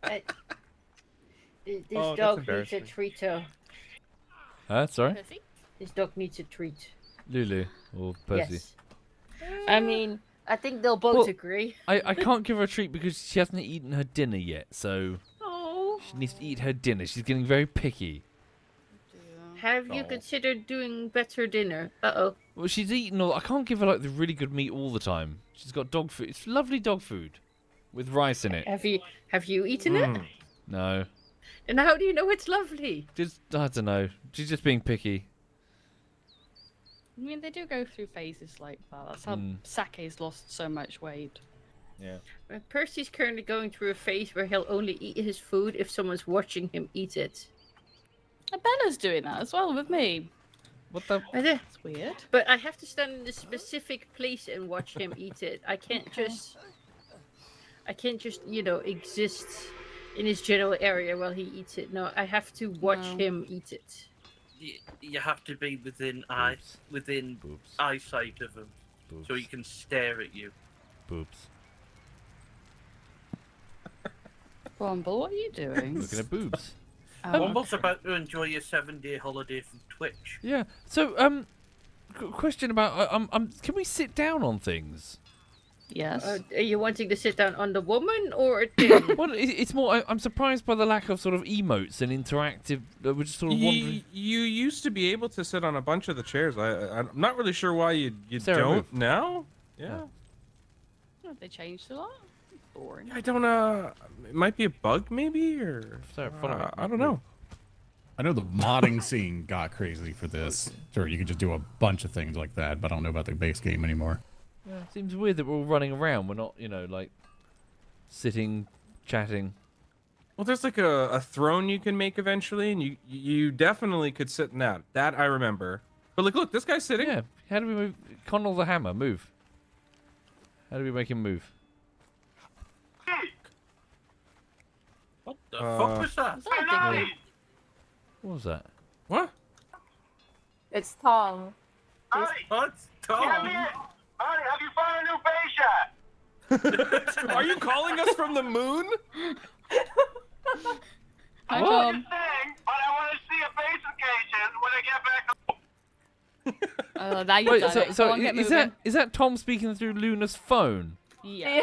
Speaker 6: this
Speaker 3: Oh, that's
Speaker 6: dog needs a
Speaker 3: embarrassing.
Speaker 6: treat.
Speaker 1: Sorry?
Speaker 8: Percy?
Speaker 6: This dog needs a treat.
Speaker 1: Lulu or Percy?
Speaker 6: Yes. I mean, I think they'll both
Speaker 1: Well-
Speaker 6: agree.
Speaker 1: I can't give her a treat because she hasn't eaten her dinner yet, so
Speaker 6: Oh.
Speaker 1: she needs to eat her dinner. She's getting very picky.
Speaker 6: Have you
Speaker 3: Oh.
Speaker 6: considered doing better dinner? Uh-oh.
Speaker 1: Well, she's eaten all. I can't give her like the really good meat all the time. She's got dog food. It's lovely dog food with rice in it.
Speaker 6: Have you eaten it?
Speaker 3: Mm.
Speaker 1: No,
Speaker 6: And how do you know it's lovely?
Speaker 1: just I don't know. She's just being picky.
Speaker 8: I mean, they do go through phases like that. That's how
Speaker 1: Mm.
Speaker 8: Sake's lost so much weight.
Speaker 3: Yeah.
Speaker 6: Percy's currently going through a phase where he'll only eat his food if someone's watching him eat it.
Speaker 8: Bella's doing that as well with me.
Speaker 1: What the?
Speaker 8: It's weird.
Speaker 6: But I have to stand in a specific place and watch him eat it. I can't just exist in his general area while he eats it. No, I have to watch him eat it.
Speaker 4: You have to be within
Speaker 1: Boobs.
Speaker 4: eyesight of him,
Speaker 1: Boobs.
Speaker 4: so he can stare at you.
Speaker 1: Boobs.
Speaker 8: Womble, what are you doing?
Speaker 1: Looking at boobs.
Speaker 4: Womble's about to enjoy your 7-day holiday from Twitch.
Speaker 1: Yeah. So, question about can we sit down on things?
Speaker 8: Yes.
Speaker 6: Are you wanting to sit down on the woman or a thing?
Speaker 1: Well, it's more. I'm surprised by the lack of sort of emotes and interactive. We're just sort of wondering.
Speaker 3: You used to be able to sit on a bunch of the chairs. I'm not really sure why you
Speaker 1: Sarah,
Speaker 3: don't
Speaker 1: move.
Speaker 3: now. Yeah.
Speaker 8: Have they changed a lot? Boring.
Speaker 3: I don't it might be a bug maybe, or
Speaker 1: Sarah, follow me.
Speaker 3: I don't know.
Speaker 7: I know the modding scene got crazy for this. Sure, you could just do a bunch of things like that, but I don't know about the base game anymore.
Speaker 1: Yeah, seems weird that we're all running around. We're not, like, sitting, chatting.
Speaker 3: Well, there's like a throne you can make eventually, and you definitely could sit in that. That I remember. But look, this guy's sitting.
Speaker 1: Yeah. How do we move? Connell the hammer, move. How do we make him move?
Speaker 4: What the fuck was that?
Speaker 8: Is that a dick pic?
Speaker 1: What was that?
Speaker 3: What?
Speaker 9: It's Tom.
Speaker 4: What? Tom?
Speaker 10: Honey, have you found a new base yet?
Speaker 3: Are you calling us from the moon?
Speaker 8: Hi,
Speaker 10: I'm
Speaker 8: Tom.
Speaker 10: just saying, but I want to see a base location when I get back home.
Speaker 8: Now you've
Speaker 1: Wait,
Speaker 8: done it.
Speaker 1: so
Speaker 8: Go on, get
Speaker 1: is
Speaker 8: moving.
Speaker 1: that Tom speaking through Luna's phone?
Speaker 8: Yeah.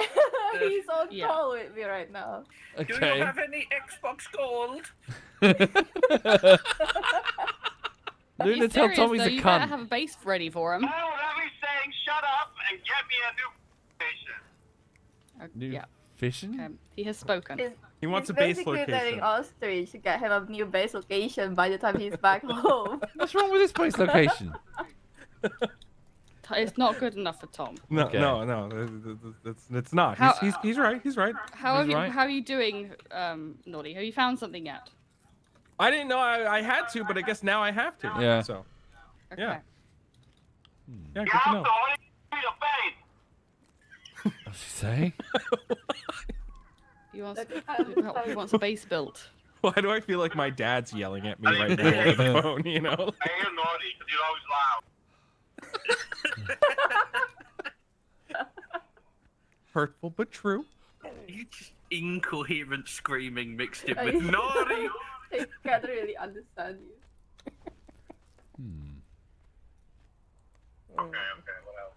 Speaker 9: He's on
Speaker 8: Yeah.
Speaker 9: call with me right now.
Speaker 4: Do
Speaker 1: Okay.
Speaker 4: you have any Xbox Gold?
Speaker 8: Are you
Speaker 1: Luna, tell
Speaker 8: serious,
Speaker 1: Tom he's
Speaker 8: though?
Speaker 1: a
Speaker 8: You better
Speaker 1: cunt.
Speaker 8: have a base ready for him.
Speaker 10: I don't have me saying shut up and get me a new station.
Speaker 1: New
Speaker 8: Yeah.
Speaker 1: fishing?
Speaker 8: Okay. He has spoken.
Speaker 3: He wants
Speaker 9: He's
Speaker 3: a base
Speaker 9: basically telling
Speaker 3: location.
Speaker 9: us three to get him a new base location by the time he's back home.
Speaker 1: What's wrong with this base location?
Speaker 8: It's not good enough for Tom.
Speaker 3: No,
Speaker 1: Okay.
Speaker 3: no, it's not.
Speaker 8: How-
Speaker 3: He's right. He's right.
Speaker 8: How
Speaker 1: He's right.
Speaker 8: are you doing, Naughty? Have you found something yet?
Speaker 3: I didn't know I had to, but I guess now I have to.
Speaker 1: Yeah.
Speaker 3: So
Speaker 8: Okay.
Speaker 3: Yeah. yeah, good
Speaker 10: Yeah,
Speaker 3: to
Speaker 10: so
Speaker 3: know.
Speaker 10: what do you need a base?
Speaker 1: What's he say?
Speaker 8: He wants a base built.
Speaker 3: Why do I feel like my dad's yelling at me right now over the phone? You know.
Speaker 10: I hear naughty because you're always loud.
Speaker 3: Hurtful but true.
Speaker 4: You just incoherent screaming mixed in
Speaker 9: I-
Speaker 4: with naughty.
Speaker 9: I can't really understand you.
Speaker 10: Okay, what else?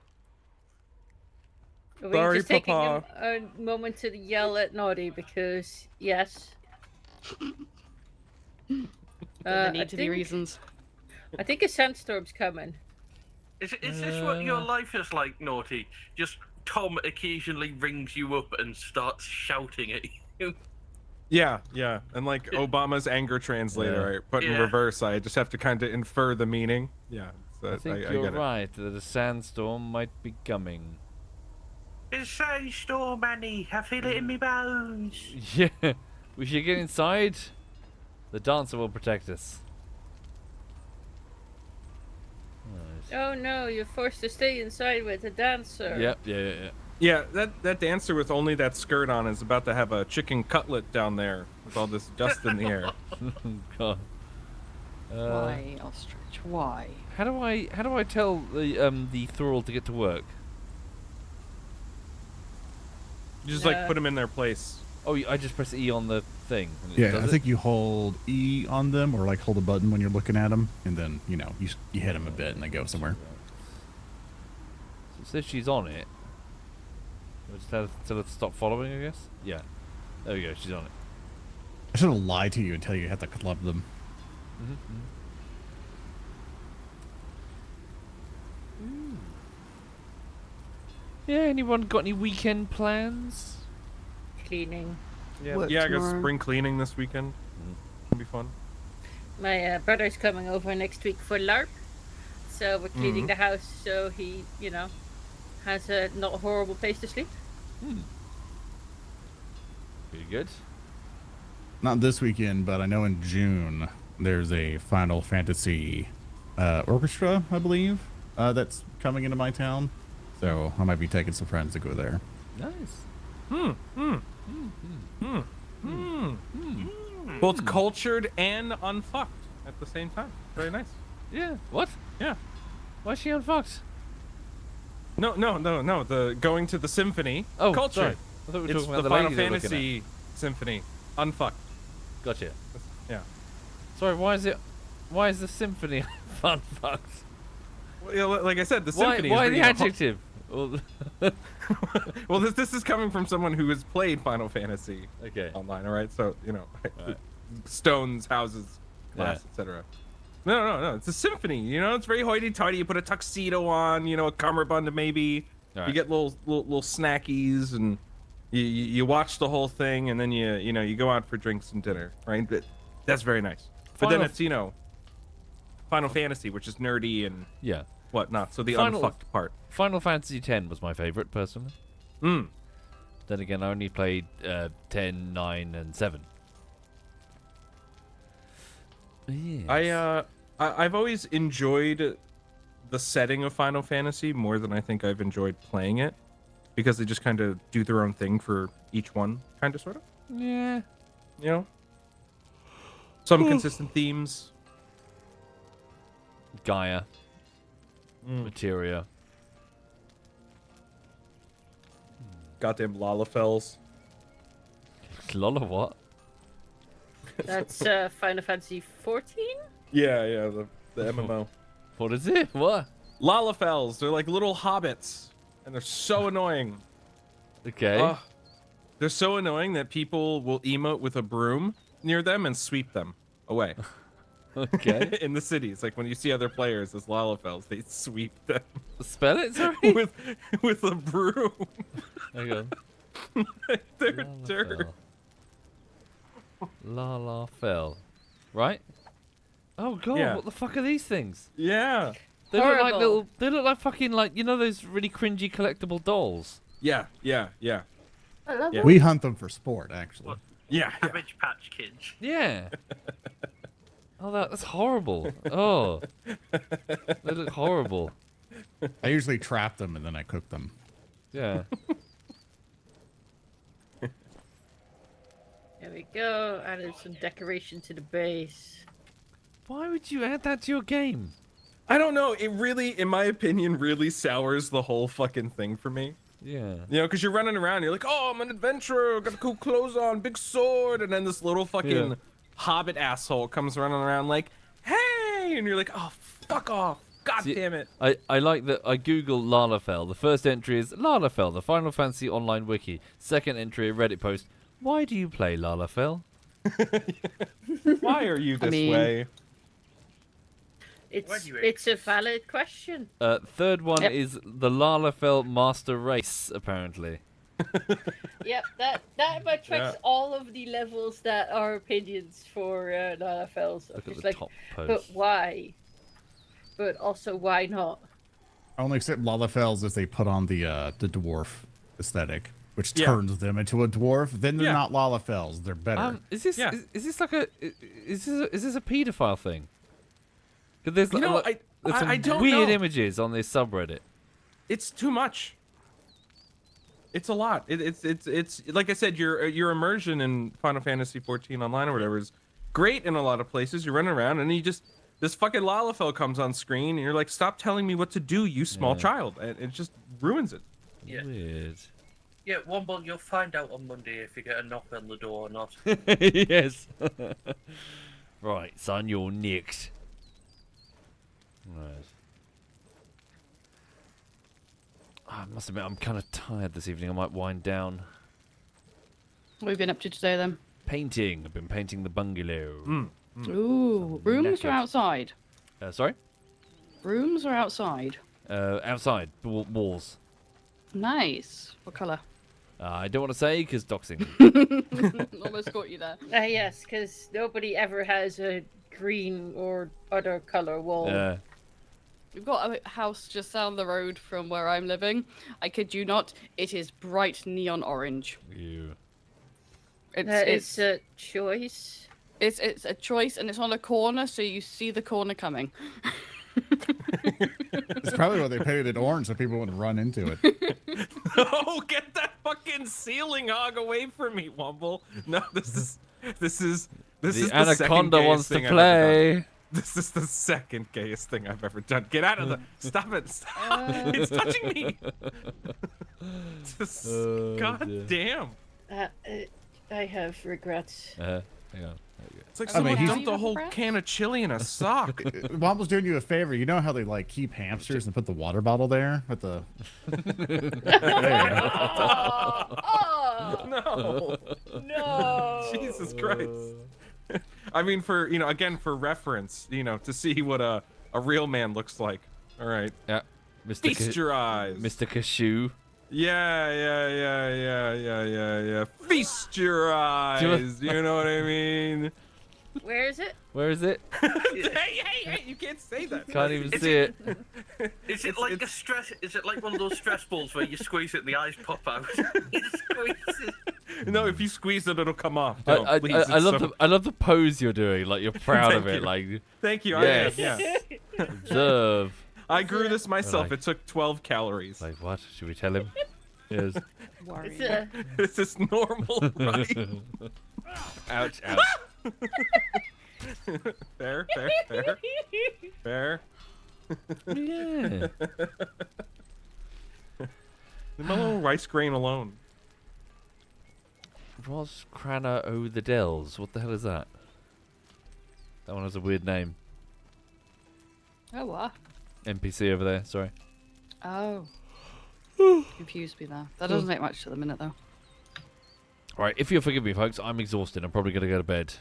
Speaker 6: We're
Speaker 3: Sorry,
Speaker 6: just taking
Speaker 3: Papa.
Speaker 6: a moment to yell at Naughty because, yes.
Speaker 8: There need
Speaker 6: I
Speaker 8: to be
Speaker 6: think-
Speaker 8: reasons.
Speaker 6: I think a sandstorm's coming.
Speaker 4: Is this what your life is like, naughty? Just Tom occasionally rings you up and starts shouting at you.
Speaker 3: Yeah, and like Obama's anger translator, I put in
Speaker 4: Yeah.
Speaker 3: reverse. I just have to kind of infer the meaning. Yeah, so
Speaker 1: I think
Speaker 3: I
Speaker 1: you're
Speaker 3: get it.
Speaker 1: right that a sandstorm might be coming.
Speaker 4: It's a storm, Annie. I feel it in me bones.
Speaker 1: Yeah, we should get inside. The dancer will protect us.
Speaker 6: Oh no, you're forced to stay inside with the dancer.
Speaker 1: Yep, yeah.
Speaker 3: Yeah, that dancer with only that skirt on is about to have a chicken cutlet down there with all this dust in the air.
Speaker 1: God.
Speaker 8: Why, Ostrich? Why?
Speaker 1: How do I tell the thrall to get to work?
Speaker 3: You just like put them in their place.
Speaker 1: Oh, I just press E on the thing. And it
Speaker 7: Yeah,
Speaker 1: does
Speaker 7: I
Speaker 1: it?
Speaker 7: think you hold E on them, or like hold a button when you're looking at them, and then you hit them a bit and they go somewhere.
Speaker 1: So it says she's on it. I just tell her to stop following, I guess. Yeah. There we go. She's on it.
Speaker 7: I should have lied to you and tell you you have to club them.
Speaker 1: Yeah. Anyone got any weekend plans?
Speaker 6: Cleaning.
Speaker 3: Yeah,
Speaker 8: Work
Speaker 3: I guess
Speaker 8: tomorrow.
Speaker 3: spring cleaning this weekend. It'll be fun.
Speaker 6: My brother's coming over next week for LARP. So we're cleaning
Speaker 3: Mm-hmm.
Speaker 6: the house so he, has a not horrible place to sleep.
Speaker 1: Pretty good.
Speaker 7: Not this weekend, but I know in June there's a Final Fantasy orchestra, I believe, that's coming into my town. So I might be taking some friends to go there.
Speaker 1: Nice.
Speaker 3: Both cultured and unfucked at the same time. Very nice.
Speaker 1: Yeah. What?
Speaker 3: Yeah.
Speaker 1: Why is she unfucked?
Speaker 3: No. The going to the symphony.
Speaker 1: Oh,
Speaker 3: cultured.
Speaker 1: sorry. I thought we were
Speaker 3: It's
Speaker 1: talking about
Speaker 3: the
Speaker 1: the
Speaker 3: Final
Speaker 1: lady they're looking
Speaker 3: Fantasy symphony. Unfucked.
Speaker 1: Gotcha.
Speaker 3: Yeah.
Speaker 1: Sorry, why is the symphony fun fucked?
Speaker 3: Well, like I said, the symphony.
Speaker 1: Why
Speaker 3: is
Speaker 1: the
Speaker 3: really
Speaker 1: adjective? Well,
Speaker 3: well, this is coming from someone who has played Final Fantasy
Speaker 1: okay.
Speaker 3: online, all right? So, you know,
Speaker 1: Right.
Speaker 3: stones, houses, glass,
Speaker 1: Yeah.
Speaker 3: etc. No. It's a symphony, you know? It's very hoity-toity. You put a tuxedo on, you know, a cummerbund maybe.
Speaker 1: All right.
Speaker 3: You get little snackies, and you watch the whole thing, and then you go out for drinks and dinner, right? That's very nice. But then it's, you know, Final Fantasy, which is nerdy and
Speaker 1: Yeah.
Speaker 3: whatnot. So the
Speaker 1: Final-
Speaker 3: unfucked part.
Speaker 1: Final Fantasy X was my favorite, personally.
Speaker 3: Mm.
Speaker 1: Then again, I only played 10, 9, and 7. Yes.
Speaker 3: I've always enjoyed the setting of Final Fantasy more than I think I've enjoyed playing it, because they just kind of do their own thing for each one, kind of, sort of.
Speaker 1: Yeah.
Speaker 3: You know, some consistent themes.
Speaker 1: Gaia. Materia.
Speaker 3: Goddamn Lalafels.
Speaker 1: Lola what?
Speaker 6: That's Final Fantasy 14?
Speaker 3: Yeah, the MMO.
Speaker 1: What is it? What?
Speaker 3: Lalafels. They're like little hobbits, and they're so annoying.
Speaker 1: Okay.
Speaker 3: Ugh. They're so annoying that people will emote with a broom near them and sweep them away.
Speaker 1: Okay.
Speaker 3: In the cities, like when you see other players as Lalafels, they sweep them
Speaker 1: Spell it, sorry?
Speaker 3: with a broom.
Speaker 1: Hang on.
Speaker 3: They're dirt.
Speaker 1: Lalafell. Right? Oh god,
Speaker 3: Yeah.
Speaker 1: what the fuck are these things?
Speaker 3: Yeah.
Speaker 1: They look like
Speaker 6: Horrible.
Speaker 1: they look like fucking like, you know those really cringy collectible dolls?
Speaker 3: Yeah.
Speaker 9: I love
Speaker 3: Yeah.
Speaker 9: it.
Speaker 7: We hunt them for sport, actually.
Speaker 3: Yeah.
Speaker 4: Cabbage Patch Kids.
Speaker 1: Yeah. Oh, that's horrible. Oh. They look horrible.
Speaker 7: I usually trap them and then I cook them.
Speaker 1: Yeah.
Speaker 6: There we go. Added some decoration to the base.
Speaker 1: Why would you add that to your game?
Speaker 3: I don't know. It really, in my opinion, really sours the whole fucking thing for me.
Speaker 1: Yeah.
Speaker 3: You know, because you're running around, you're like, oh, I'm an adventurer, got cool clothes on, big sword, and then this little fucking hobbit asshole comes running around like, hey, and you're like, oh, fuck off. God
Speaker 1: See,
Speaker 3: damn it.
Speaker 1: I like that I Google Lalafell. The first entry is Lalafell, the Final Fantasy Online Wiki. Second entry, a Reddit post. Why do you play Lalafell?
Speaker 3: Why are you this
Speaker 8: mean-
Speaker 3: way?
Speaker 6: It's
Speaker 4: do you
Speaker 6: it's a valid question.
Speaker 1: Third one
Speaker 8: Yep.
Speaker 1: is the Lalafell Master Race, apparently.
Speaker 6: Yep, that attracts
Speaker 3: Yeah.
Speaker 6: all of the levels that are opinions for Lalafels.
Speaker 1: Look at
Speaker 6: It's
Speaker 1: the
Speaker 6: like,
Speaker 1: top
Speaker 6: but
Speaker 1: post.
Speaker 6: why? But also, why not?
Speaker 7: I only accept Lalafells if they put on the dwarf aesthetic, which
Speaker 3: Yeah.
Speaker 7: turns them into a dwarf. Then they're
Speaker 3: Yeah.
Speaker 7: not Lalafells. They're better.
Speaker 1: Is this
Speaker 3: Yeah.
Speaker 1: is this like a is this a pedophile thing? 'Cause there's
Speaker 3: You know,
Speaker 1: like, there's some
Speaker 3: I don't
Speaker 1: weird
Speaker 3: know.
Speaker 1: images on this subreddit.
Speaker 3: It's too much. It's a lot. It's like I said, your immersion in Final Fantasy 14 online or whatever is great in a lot of places. You're running around and you just this fucking Lalafell comes on screen and you're like, stop telling me what to do, you small
Speaker 1: Yeah.
Speaker 3: child, and it just ruins it.
Speaker 4: Yeah.
Speaker 1: Weird.
Speaker 4: Yeah, Womble, you'll find out on Monday if you get a knock on the door or not.
Speaker 1: Yes. Right, son, you're next. Right. I must admit, I'm kind of tired this evening. I might wind down.
Speaker 8: What have you been up to today then?
Speaker 1: Painting. I've been painting the bungalow.
Speaker 8: Ooh, rooms or
Speaker 1: knackered.
Speaker 8: outside?
Speaker 1: Sorry?
Speaker 8: Rooms or outside?
Speaker 1: Outside. Walls.
Speaker 8: Nice. What colour?
Speaker 1: I don't want to say because doxing.
Speaker 8: Almost got you there.
Speaker 6: Yes, because nobody ever has a green or other color wall.
Speaker 8: We've got a house just down the road from where I'm living. I kid you not, it is bright neon orange.
Speaker 1: You.
Speaker 8: It's
Speaker 6: It's a choice.
Speaker 8: It's a choice, and it's on a corner, so you see the corner coming.
Speaker 7: It's probably why they painted it orange so people wouldn't run into it.
Speaker 3: Oh, get that fucking ceiling hog away from me, Wumble. No, this is
Speaker 1: The
Speaker 3: second
Speaker 1: anaconda
Speaker 3: gayest
Speaker 1: wants to
Speaker 3: thing I've ever done.
Speaker 1: play.
Speaker 3: This is the second gayest thing I've ever done. Get out of the... Stop it. Stop. It's touching me. Just... God damn.
Speaker 6: I have regrets.
Speaker 1: Hang on.
Speaker 3: It's like
Speaker 7: I mean,
Speaker 3: someone
Speaker 7: he's-
Speaker 3: dumped a whole can of chili in a sock.
Speaker 7: Womble's doing you a favor. You know how they like keep hamsters and put the water bottle there with the. There you go.
Speaker 6: Oh,
Speaker 3: No.
Speaker 6: no.
Speaker 3: Jesus Christ. I mean, for, again, for reference, to see what a real man looks like. All right.
Speaker 1: Yeah. Mr.
Speaker 3: Feast your eyes.
Speaker 1: Mr. Cashew.
Speaker 3: Yeah. Feast your eyes. You know what I mean?
Speaker 6: Where is it?
Speaker 1: Where is it?
Speaker 3: Hey, you can't say that.
Speaker 1: Can't even see it.
Speaker 4: Is it like a stress? Is it like one of those stress balls where you squeeze it and the eyes pop out? You squeeze it.
Speaker 3: No, if you squeeze it, it'll come off.
Speaker 1: I
Speaker 3: Don't, please,
Speaker 1: I
Speaker 3: it's
Speaker 1: love
Speaker 3: so-
Speaker 1: I love the pose you're doing. Like you're proud of
Speaker 3: Thank
Speaker 1: it.
Speaker 3: you.
Speaker 1: Like
Speaker 3: Thank you.
Speaker 1: Yes.
Speaker 3: Yeah.
Speaker 1: observe.
Speaker 3: I grew this myself.
Speaker 1: Like-
Speaker 3: It took 12 calories.
Speaker 1: Like what? Should we tell him? Yes.
Speaker 6: It's a,
Speaker 3: This is normal, right?
Speaker 1: Ouch! Ouch!
Speaker 3: Fair.
Speaker 1: Yeah.
Speaker 3: Leave my little rice grain alone.
Speaker 1: Ros Crana O the Dells. What the hell is that? That one has a weird name.
Speaker 8: Oh, what?
Speaker 1: NPC over there. Sorry.
Speaker 8: Oh. Confused me there. That doesn't make much to the minute, though.
Speaker 1: Right. If you'll forgive me, folks, I'm exhausted. I'm probably gonna go to bed.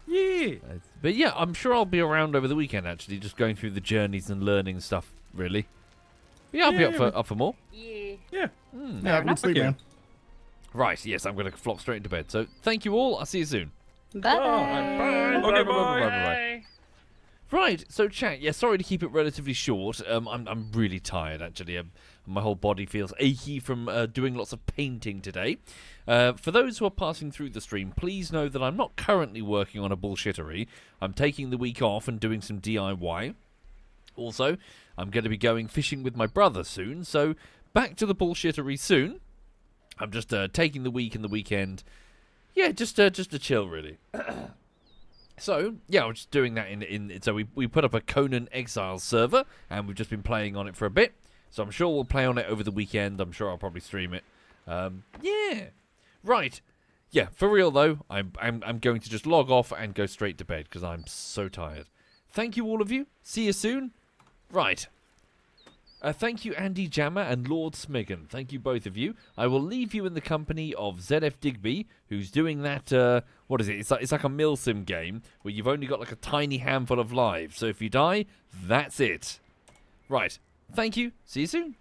Speaker 3: Yeah.
Speaker 1: But yeah, I'm sure I'll be around over the weekend. Actually, just going through the journeys and learning stuff. Really. But yeah, I'll be up for more.
Speaker 6: yeah.
Speaker 3: Yeah.
Speaker 7: Yeah, good sleep,
Speaker 3: Okay.
Speaker 7: man.
Speaker 1: Right. Yes, I'm gonna flop straight into bed. So thank you all. I'll see you soon.
Speaker 8: Bye.
Speaker 3: Okay, bye.
Speaker 6: Bye.
Speaker 1: Right, so chat. Yeah, sorry to keep it relatively short. I'm really tired actually. My whole body feels achy from doing lots of painting today. For those who are passing through the stream, please know that I'm not currently working on a bullshittery. I'm taking the week off and doing some DIY. Also, I'm going to be going fishing with my brother soon, so back to the bullshittery soon. I'm just taking the week and the weekend. Yeah, just to chill really. So, yeah, I was just doing that so we put up a Conan Exiles server, and we've just been playing on it for a bit. So I'm sure we'll play on it over the weekend. I'm sure I'll probably stream it. Yeah. Right. Yeah, for real though, I'm going to just log off and go straight to bed because I'm so tired. Thank you all of you. See you soon. Right. Thank you, Andy Jammer and Lord Smigan. Thank you, both of you. I will leave you in the company of ZF Digby, who's doing that, what is it? It's like a milsim game where you've only got like a tiny handful of lives. So if you die, that's it. Right. Thank you. See you soon.